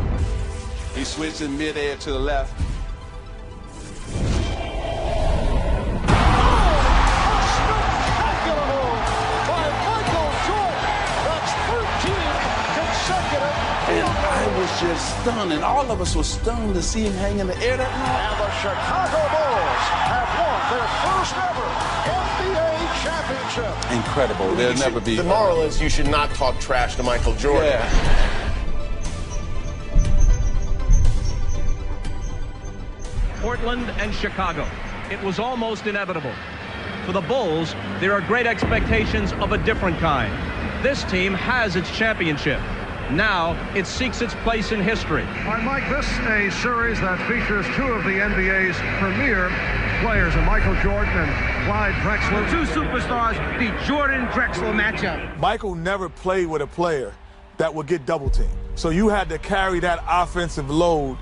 He switched in midair to the left. And I was just stunned, and all of us were stunned to see him hang in the air that night. And the Chicago Bulls have won their first ever NBA championship. Incredible. There'll never be. The moral is you should not talk trash to Michael Jordan. Yeah. Portland and Chicago. It was almost inevitable. For the Bulls, there are great expectations of a different kind. This team has its championship. Now it seeks its place in history. All right, Mike, this is a series that features two of the NBA's premier players, Michael Jordan and Clyde Drexler. Two superstars, the Jordan-Drexler matchup. Michael never played with a player that would get double teamed. So you had to carry that offensive load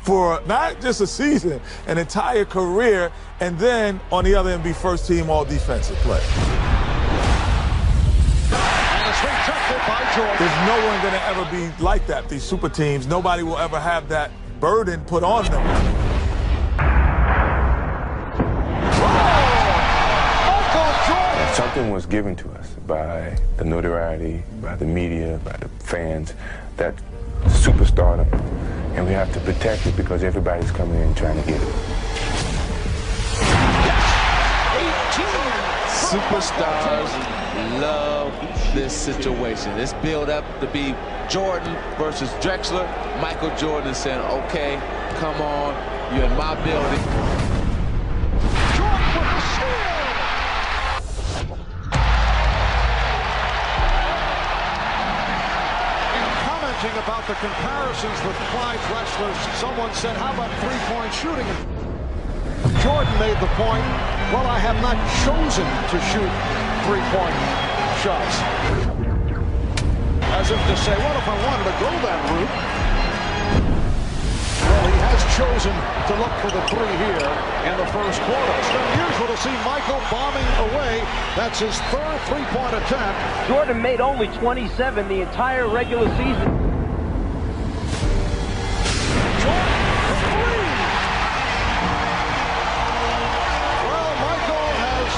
for not just a season, an entire career, and then on the other end be first team all defensive play. There's no one going to ever be like that, these super teams. Nobody will ever have that burden put on them. Something was given to us by the notoriety, by the media, by the fans, that superstardom, and we have to protect it because everybody's coming in trying to get it. Superstars love this situation. It's built up to be Jordan versus Drexler. Michael Jordan saying, okay, come on, you're in my building. Jordan with the steal! In commenting about the comparisons with Clyde Drexler, someone said, how about three-point shooting? Jordan made the point, well, I have not chosen to shoot three-point shots. As if to say, well, if I wanted to go that route. Well, he has chosen to look for the three here in the first quarter. It's unusual to see Michael bombing away. That's his third three-point attempt. Jordan made only 27 the entire regular season. Jordan for three. Well, Michael has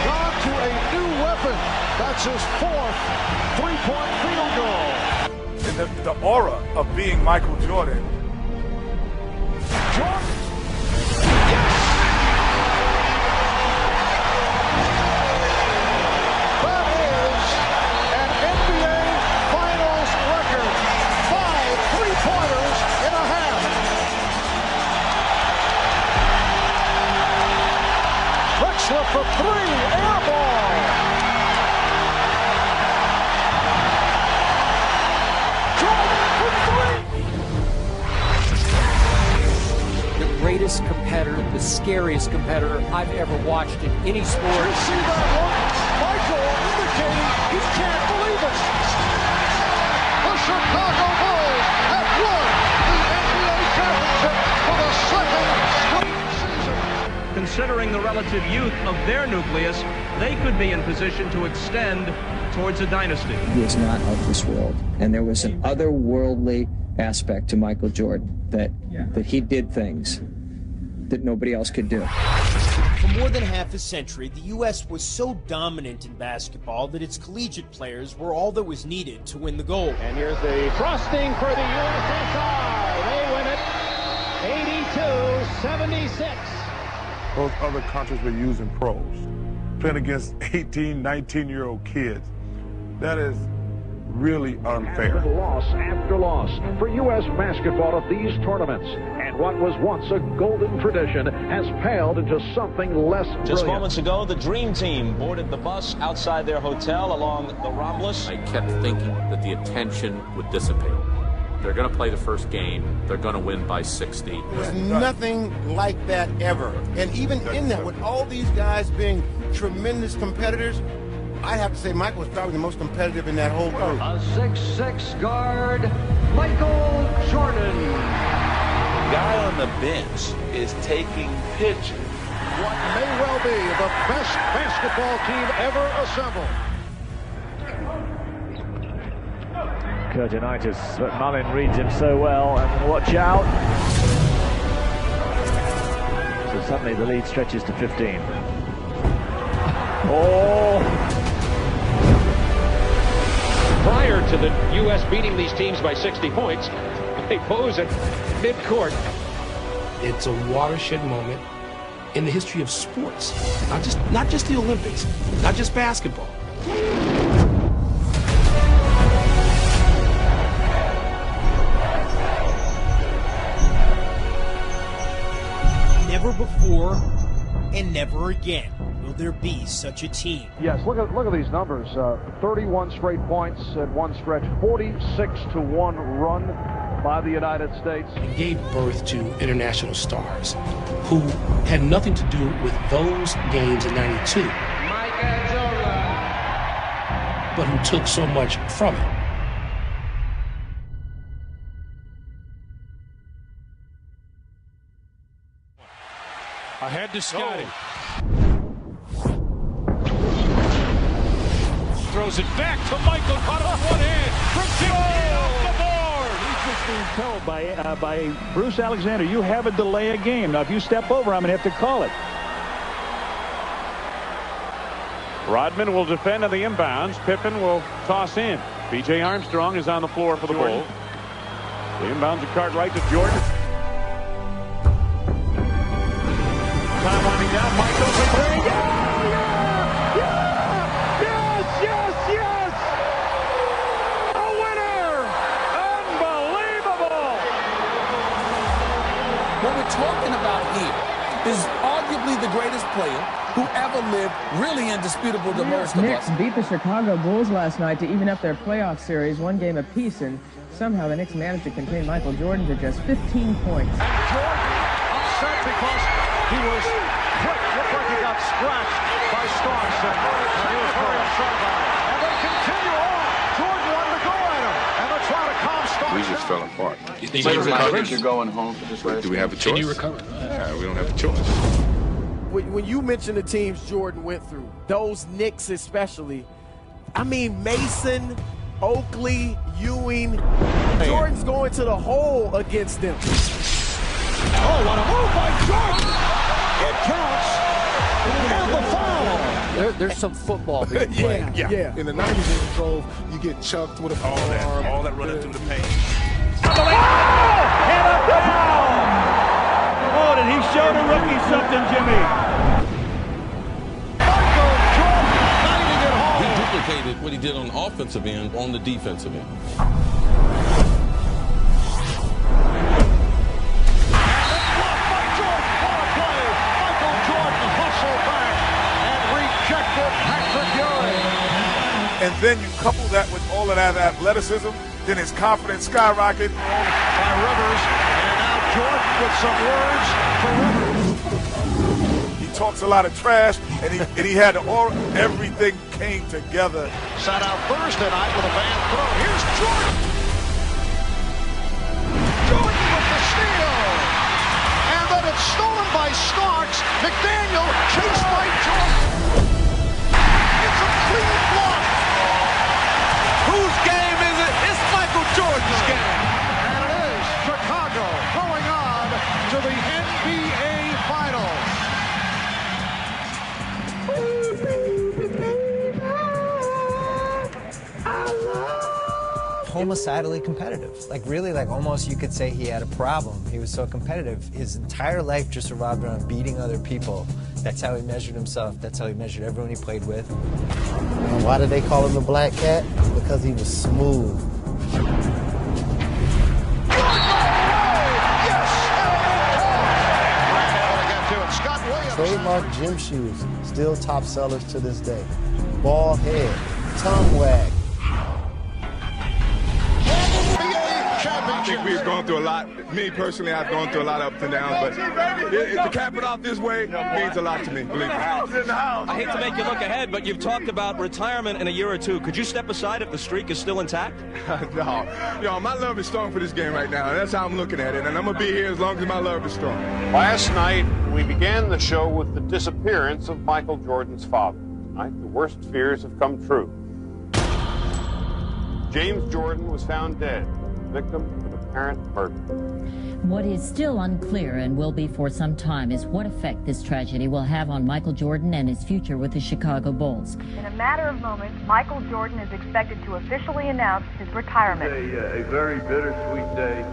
gone to a new weapon. That's his fourth three-point field goal. And the aura of being Michael Jordan. Jordan. Yes! That is an NBA Finals record. 5 three-pointers in a half. Drexler for three, air ball. Greatest competitor, the scariest competitor I've ever watched in any sport. You see that look? Michael indicating he can't believe it. The Chicago Bulls have won the NBA championship for the second straight season. considering the relative youth of their nucleus, they could be in position to extend towards a dynasty. He is not of this world. And there was an otherworldly aspect to Michael Jordan that he did things that nobody else could do. For more than half a century, the U.S. was so dominant in basketball that its collegiate players were all that was needed to win the gold. And here's the thrusting for the USSR. They win it 82-76. Those other countries were using pros, playing against 18, 19-year-old kids. That is really unfair. Loss after loss for U.S. basketball at these tournaments. And what was once a golden tradition has paled into something less brilliant. Just moments ago, the Dream Team boarded the bus outside their hotel along the Ramblas. I kept thinking that the attention would dissipate. They're going to play the first game. They're going to win by 60. There's nothing like that ever. And even in that, with all these guys being tremendous competitors, I have to say Michael was probably the most competitive in that whole group. A 6'6" guard, Michael Jordan. The guy on the bench is taking pictures. What may well be the best basketball team ever assembled. Curtinitis, but Mullin reads him so well, and watch out. So suddenly the lead stretches to 15. Oh! Prior to the U.S. beating these teams by 60 points, they pose at midcourt. It's a watershed moment in the history of sports, not just the Olympics, not just basketball. Never before and never again will there be such a team. Yes, look at these numbers. 31 straight points at one stretch, 46-1 run by the United States. It gave birth to international stars who had nothing to do with those games in '92, but who took so much from it. Ahead to Scotty. Throws it back to Michael, caught off one hand from 15 off the board. He's just being told by Bruce Alexander, you have a delay a game. Now, if you step over, I'm going to have to call it. Rodman will defend on the inbounds. Pippen will toss in. B.J. Armstrong is on the floor for the Bulls. The inbounds are card right to Jordan. Time winding down. Michael for three. Yes! A winner! Unbelievable! What we're talking about here is arguably the greatest player who ever lived, really indisputable to most of us. Knicks beat the Chicago Bulls last night to even up their playoff series, one game apiece, and somehow the Knicks managed to contain Michael Jordan to just 15 points. And Jordan upset because he was quick, looked like he got scratched by Starks, and he was very upset about it. And they continue on. Jordan wanted to go at him, and they're trying to calm Starks. We just fell apart. I think you're going home for this race. Do we have a choice? Can you recover? Yeah, we don't have a choice. When you mention the teams Jordan went through, those Knicks especially, I mean Mason, Oakley, Ewing, Jordan's going to the hole against them. Oh, what a move by Jordan! It counts, and the foul. There's some football being played. Yeah. In the 90s in control, you get chucked with a forearm. All that running through the paint. And a foul! Oh, did he show the rookie something, Jimmy? Michael Jordan finding it home. He duplicated what he did on the offensive end on the defensive end. And then you couple that with all of that athleticism, then his confidence skyrocket. By Rivers, and now Jordan with some words for Rivers. He talks a lot of trash, and he had everything came together. Sat out Thursday night with a bad throw. Here's Jordan. Jordan with the steal. And then it's stolen by Starks. McDaniel suicidally competitive. Like really, like almost you could say he had a problem. He was so competitive. His entire life just revolved around beating other people. That's how he measured himself. That's how he measured everyone he played with. And why did they call him the Black Cat? Because he was smooth. Trademark gym shoes, still top sellers to this day. Bald head, tongue wag. I think we've gone through a lot. Me personally, I've gone through a lot of ups and downs, but to cap it off this way means a lot to me, believe me. I hate to make you look ahead, but you've talked about retirement in a year or two. Could you step aside if the streak is still intact? No, my love is strong for this game right now. That's how I'm looking at it, and I'm going to be here as long as my love is strong. Last night, we began the show with the disappearance of Michael Jordan's father. Tonight, the worst fears have come true. James Jordan was found dead, victim of an apparent murder. What is still unclear and will be for some time is what effect this tragedy will have on Michael Jordan and his future with the Chicago Bulls. In a matter of moments, Michael Jordan is expected to officially announce his retirement. A very bittersweet day.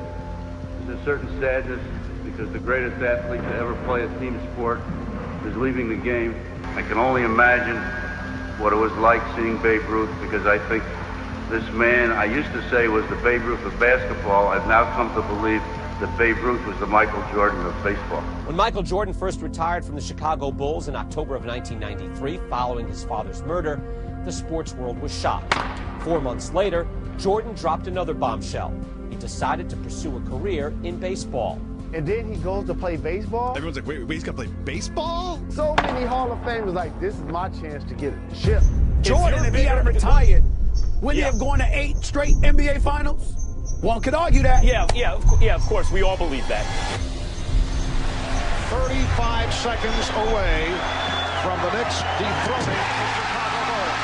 There's a certain sadness because the greatest athlete to ever play a team sport is leaving the game. I can only imagine what it was like seeing Babe Ruth, because I think this man, I used to say, was the Babe Ruth of basketball. I've now come to believe that Babe Ruth was the Michael Jordan of baseball. When Michael Jordan first retired from the Chicago Bulls in October of 1993, following his father's murder, the sports world was shocked. 4 months later, Jordan dropped another bombshell. He decided to pursue a career in baseball. And then he goes to play baseball? Everyone's like, wait, he's gonna play baseball? So many Hall of Famers like, this is my chance to get a chip. Jordan, if he had retired, wouldn't he have gone to 8 straight NBA Finals? One could argue that. Yeah, of course. We all believe that. 35 seconds away from the Knicks dethroning the Chicago Bulls.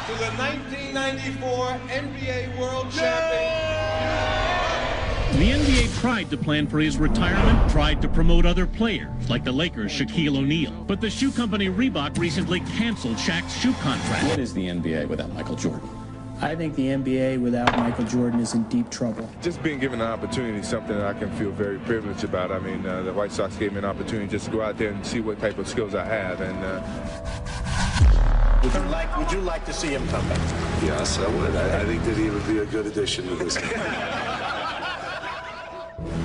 To the 1994 NBA World Champion. The NBA tried to plan for his retirement, tried to promote other players, like the Lakers' Shaquille O'Neal. But the shoe company Reebok recently canceled Shaq's shoe contract. What is the NBA without Michael Jordan? I think the NBA without Michael Jordan is in deep trouble. Just being given an opportunity is something that I can feel very privileged about. I mean, the White Sox gave me an opportunity just to go out there and see what type of skills I have. And would you like to see him come back? Yes, I would. I think that he would be a good addition to this game.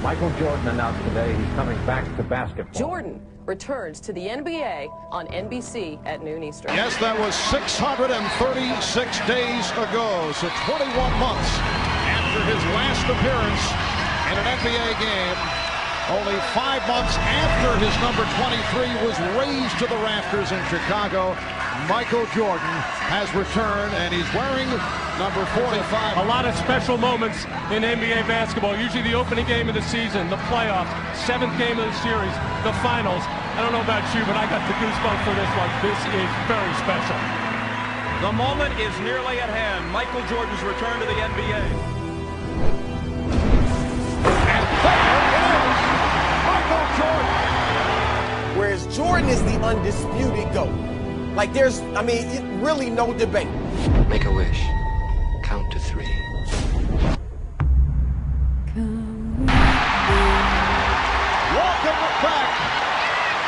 Michael Jordan announced today he's coming back to basketball. Jordan returns to the NBA on NBC at noon Eastern. Yes, that was 636 days ago, so 21 months after his last appearance in an NBA game. Only 5 months after his number 23 was raised to the rafters in Chicago, Michael Jordan has returned, and he's wearing number 45. A lot of special moments in NBA basketball. Usually the opening game of the season, the playoffs, 7th game of the series, the finals. I don't know about you, but I got the goosebumps for this one. This is very special. The moment is nearly at hand. Michael Jordan's return to the NBA. And there it is, Michael Jordan. Whereas Jordan is the undisputed GOAT. Like there's, really no debate. Make a wish. Count to 3. Welcome back,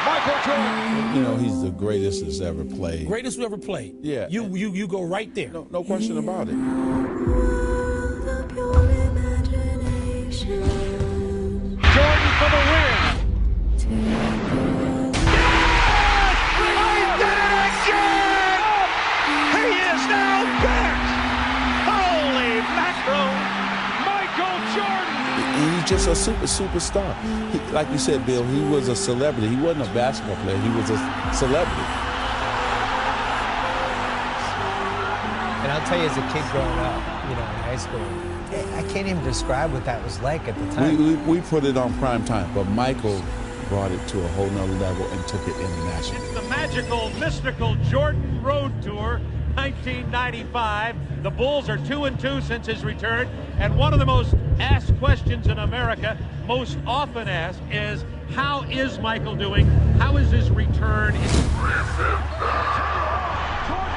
Michael Jordan. You know, he's the greatest that's ever played. Greatest who ever played. Yeah. You go right there. No question about it. Jordan for the win. He's just a superstar. Like you said, Bill, he was a celebrity. He wasn't a basketball player. He was a celebrity. And I'll tell you, as a kid growing up, in high school, I can't even describe what that was like at the time. We put it on prime time, but Michael brought it to a whole nother level and took it international. It's the magical, mystical Jordan Road Tour, 1995. The Bulls are 2-2 since his return, and one of the most asked questions in America, most often asked, is how is Michael doing? How is his return? Jordan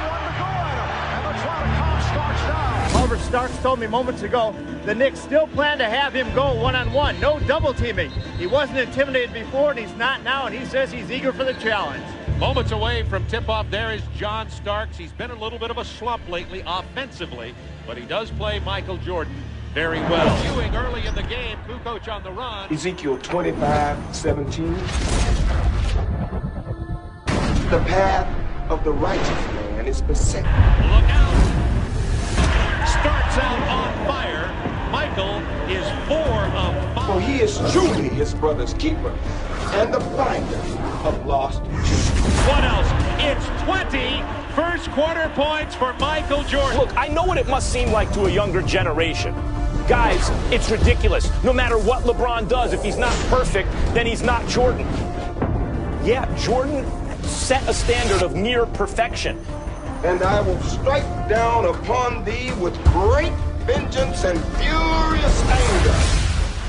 wanted to go at him, and the Toronto starts down. However, Starks told me moments ago the Knicks still plan to have him go one-on-one, no double teaming. He wasn't intimidated before, and he's not now, and he says he's eager for the challenge. Moments away from tip-off, there is John Starks. He's been a little bit of a slump lately offensively, but he does play Michael Jordan very well. Viewing early in the game, Kukoc on the run. Ezekiel 25:17. The path of the righteous man is beset. Look out! Starts out on fire. Michael is 4 of 5. For he is truly his brother's keeper and the finder of lost children. What else? It's 20 first quarter points for Michael Jordan. Look, I know what it must seem like to a younger generation. Guys, it's ridiculous. No matter what LeBron does, if he's not perfect, then he's not Jordan. Yeah, Jordan set a standard of near perfection. And I will strike down upon thee with great vengeance and furious anger.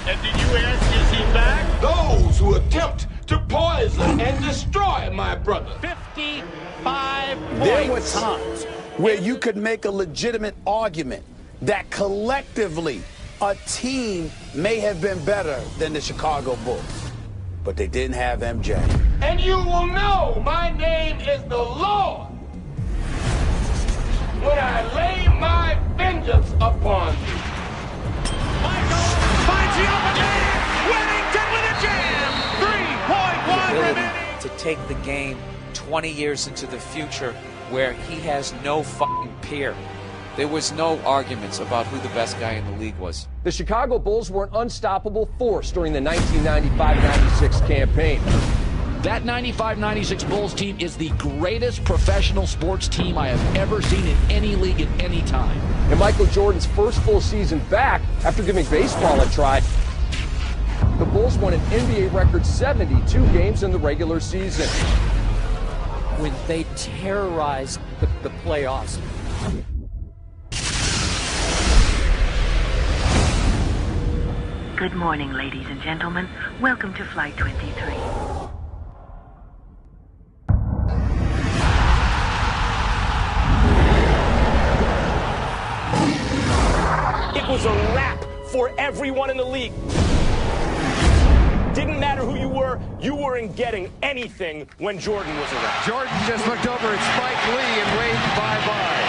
And did you ask, is he back? Those who attempt to poison and destroy my brother. 55 points. There were times where you could make a legitimate argument that collectively a team may have been better than the Chicago Bulls, but they didn't have MJ. And you will know my name is the Lord when I lay my vengeance upon you. Michael finds the open man. Whittington with a jam. 3.1 remaining. To take the game 20 years into the future where he has no fucking peer. There was no arguments about who the best guy in the league was. The Chicago Bulls were an unstoppable force during the 1995-96 campaign. That 95-96 Bulls team is the greatest professional sports team I have ever seen in any league at any time. In Michael Jordan's first full season back, after giving baseball a try, the Bulls won an NBA record 72 games in the regular season. When they terrorized the playoffs. Good morning, ladies and gentlemen. Welcome to Flight 23. It was a wrap for everyone in the league. Didn't matter who you weren't getting anything when Jordan was around. Jordan just looked over at Spike Lee and waved bye-bye.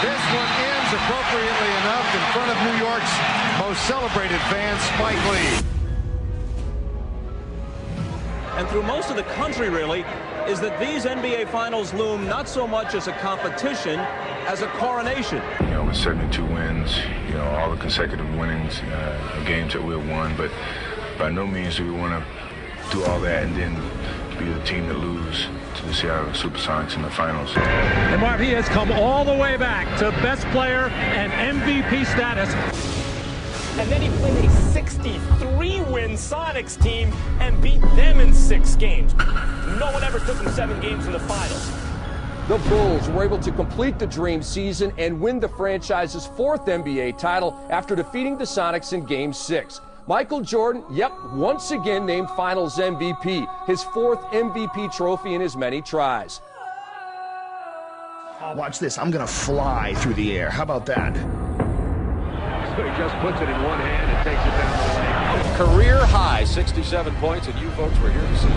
This one ends appropriately enough in front of New York's most celebrated fan, Spike Lee. And through most of the country, really, is that these NBA Finals loom not so much as a competition as a coronation. You know, with 72 wins, you know, all the consecutive winnings, games that we've won, but by no means do we want to do all that and then be the team that lose to the Seattle Supersonics in the finals. And Marv, he has come all the way back to best player and MVP status. And then he played a 63-win Sonics team and beat them in 6 games. No one ever took him 7 games in the finals. The Bulls were able to complete the dream season and win the franchise's 4th NBA title after defeating the Sonics in Game 6. Michael Jordan, once again named Finals MVP, his 4th MVP trophy in his many tries. Watch this, I'm gonna fly through the air. How about that? So he just puts it in one hand and takes it down the lane. Career high, 67 points, and you folks were here to see it.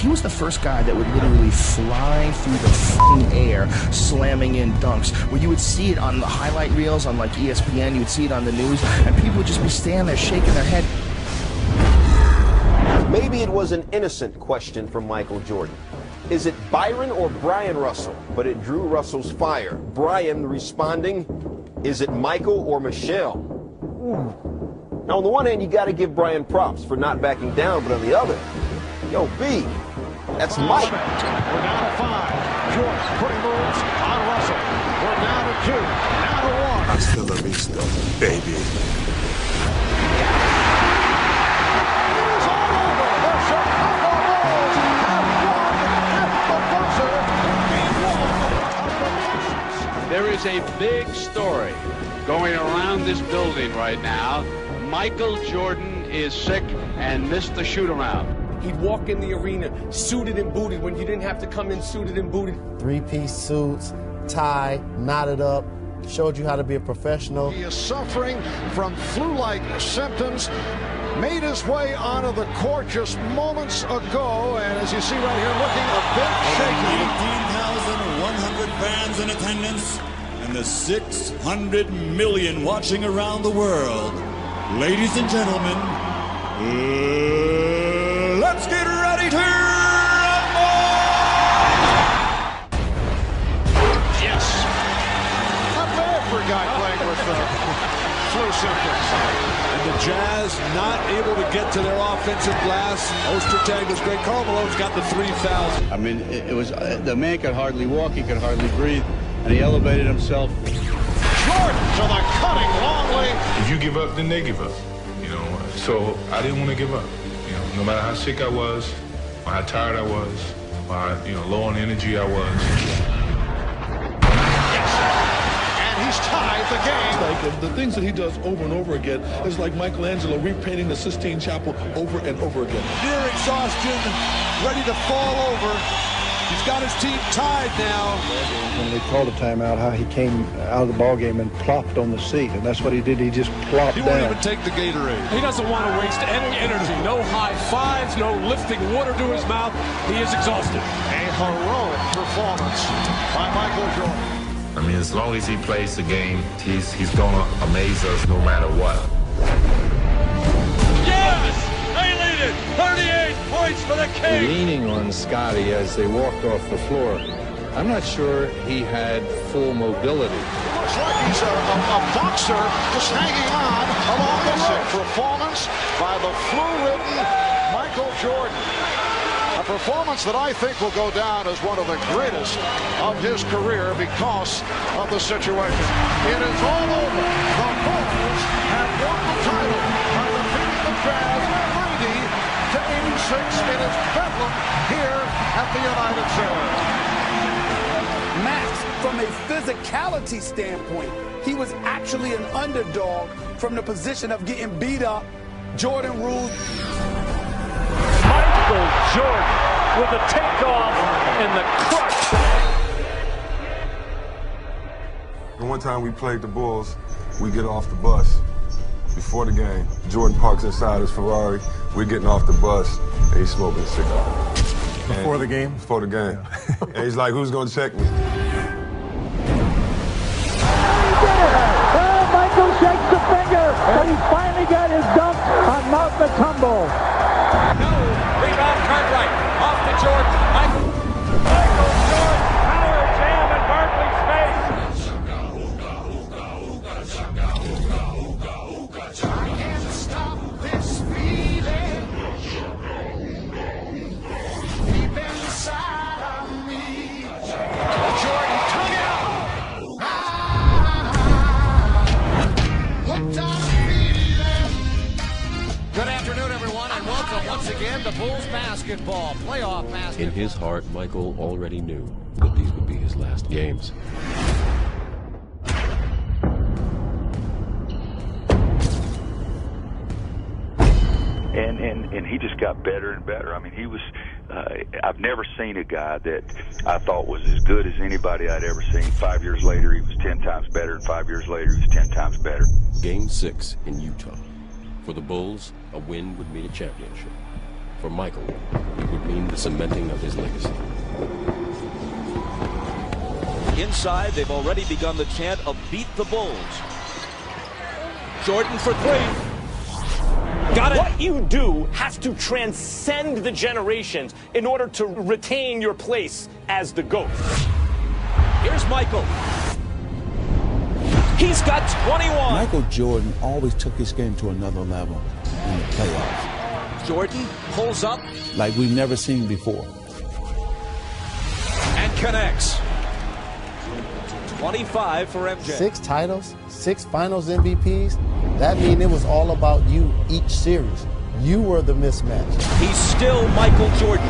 He was the first guy that would literally fly through the f***ing air, slamming in dunks, where you would see it on the highlight reels on like ESPN, you would see it on the news, and people would just be standing there shaking their head. Maybe it was an innocent question from Michael Jordan. Is it Byron or Brian Russell? But it drew Russell's fire. Brian responding, is it Michael or Michelle? Now, on the one hand, you got to give Brian props for not backing down, but on the other, yo, B, that's Mike. We're down to 5. Jordan putting moves on Russell. We're down to 2. Now to 1. Hasta la vista, baby. It is all over. The Chicago Bulls have won at the buzzer. There is a big story going around this building right now. Michael Jordan is sick and missed the shoot-around. He'd walk in the arena suited and booted when you didn't have to come in suited and booted. 3-piece suits, tie, knotted up, showed you how to be a professional. He is suffering from flu-like symptoms. Made his way onto the court just moments ago, and as you see right here, looking a bit shaky. 18,100 fans in attendance, and the 600 million watching around the world. Ladies and gentlemen, let's get ready to rumble! Yes. Not bad for a guy playing with flu symptoms. And the Jazz not able to get to their offensive glass. Ostertag was great. Karl Malone's got the 3 fouls. I mean, it was the man could hardly walk. He could hardly breathe, and he elevated himself. Jordan to the cutting Longley. If you give up, then they give up. You know, so I didn't want to give up. You know, no matter how sick I was, or how tired I was, or how, low on energy I was. He's tied the game. Like the things that he does over and over again is like Michelangelo repainting the Sistine Chapel over and over again. Near exhaustion, ready to fall over. He's got his team tied now. When they called a timeout, how he came out of the ball game and plopped on the seat, and that's what he did. He just plopped down. He won't even take the Gatorade. He doesn't want to waste any energy. No high fives, no lifting water to his mouth. He is exhausted. A heroic performance by Michael Jordan. I mean, as long as he plays the game, he's gonna amaze us no matter what. Yes! They lead it! 38 points for the King! Leaning on Scotty as they walked off the floor. I'm not sure he had full mobility. Looks like he's a boxer just hanging on along the road. Performance by the flu-ridden Michael Jordan. A performance that I think will go down as one of the greatest of his career because of the situation. It is all over. The Bulls have won the title by defeating the Jazz 90-86. It is Bedlam here at the United Center. Max, from a physicality standpoint, he was actually an underdog from the position of getting beat up. Jordan ruled. Michael Jordan with the takeoff and the crush. The one time we played the Bulls, we get off the bus before the game. Jordan parks inside his Ferrari. We're getting off the bus, and he's smoking a cigar. Before the game? Before the game. Yeah. And he's like, who's going to check me? Michael shakes the finger, but he finally got his dunk on Mount Matumbo. Rebound Cartwright, off to Jordan. Michael Jordan, power jam in Barkley's face. I can't stop this feeling deep inside of me. Jordan, tongue out. Good afternoon, everyone, and welcome once again to Bulls basketball, playoff basketball. In his heart, Michael already knew that these would be his last games. And he just got better and better. I mean, he was, I've never seen a guy that I thought was as good as anybody I'd ever seen. 5 years later, he was 10 times better, and 5 years later, he was 10 times better. Game 6 in Utah. For the Bulls, a win would mean a championship. For Michael, it would mean the cementing of his legacy. Inside, they've already begun the chant of beat the Bulls. Jordan for three. Got it. What you do has to transcend the generations in order to retain your place as the GOAT. Here's Michael. He's got 21. Michael Jordan always took his game to another level in the playoffs. Jordan pulls up. Like we've never seen before. And connects. 25 for MJ. 6 titles, 6 finals MVPs. That means it was all about you each series. You were the mismatch. He's still Michael Jordan.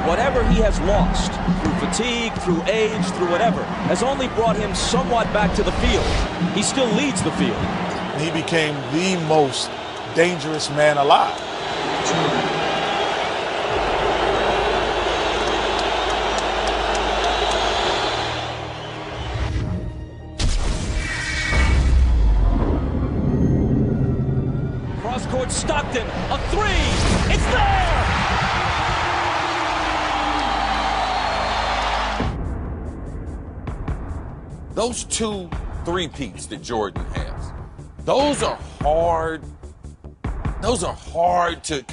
Whatever he has lost, through fatigue, through age, through whatever, has only brought him somewhat back to the field. He still leads the field. He became the most dangerous man alive. Stockton, a three. It's there! Those 2 three-peats that Jordan has, those are hard to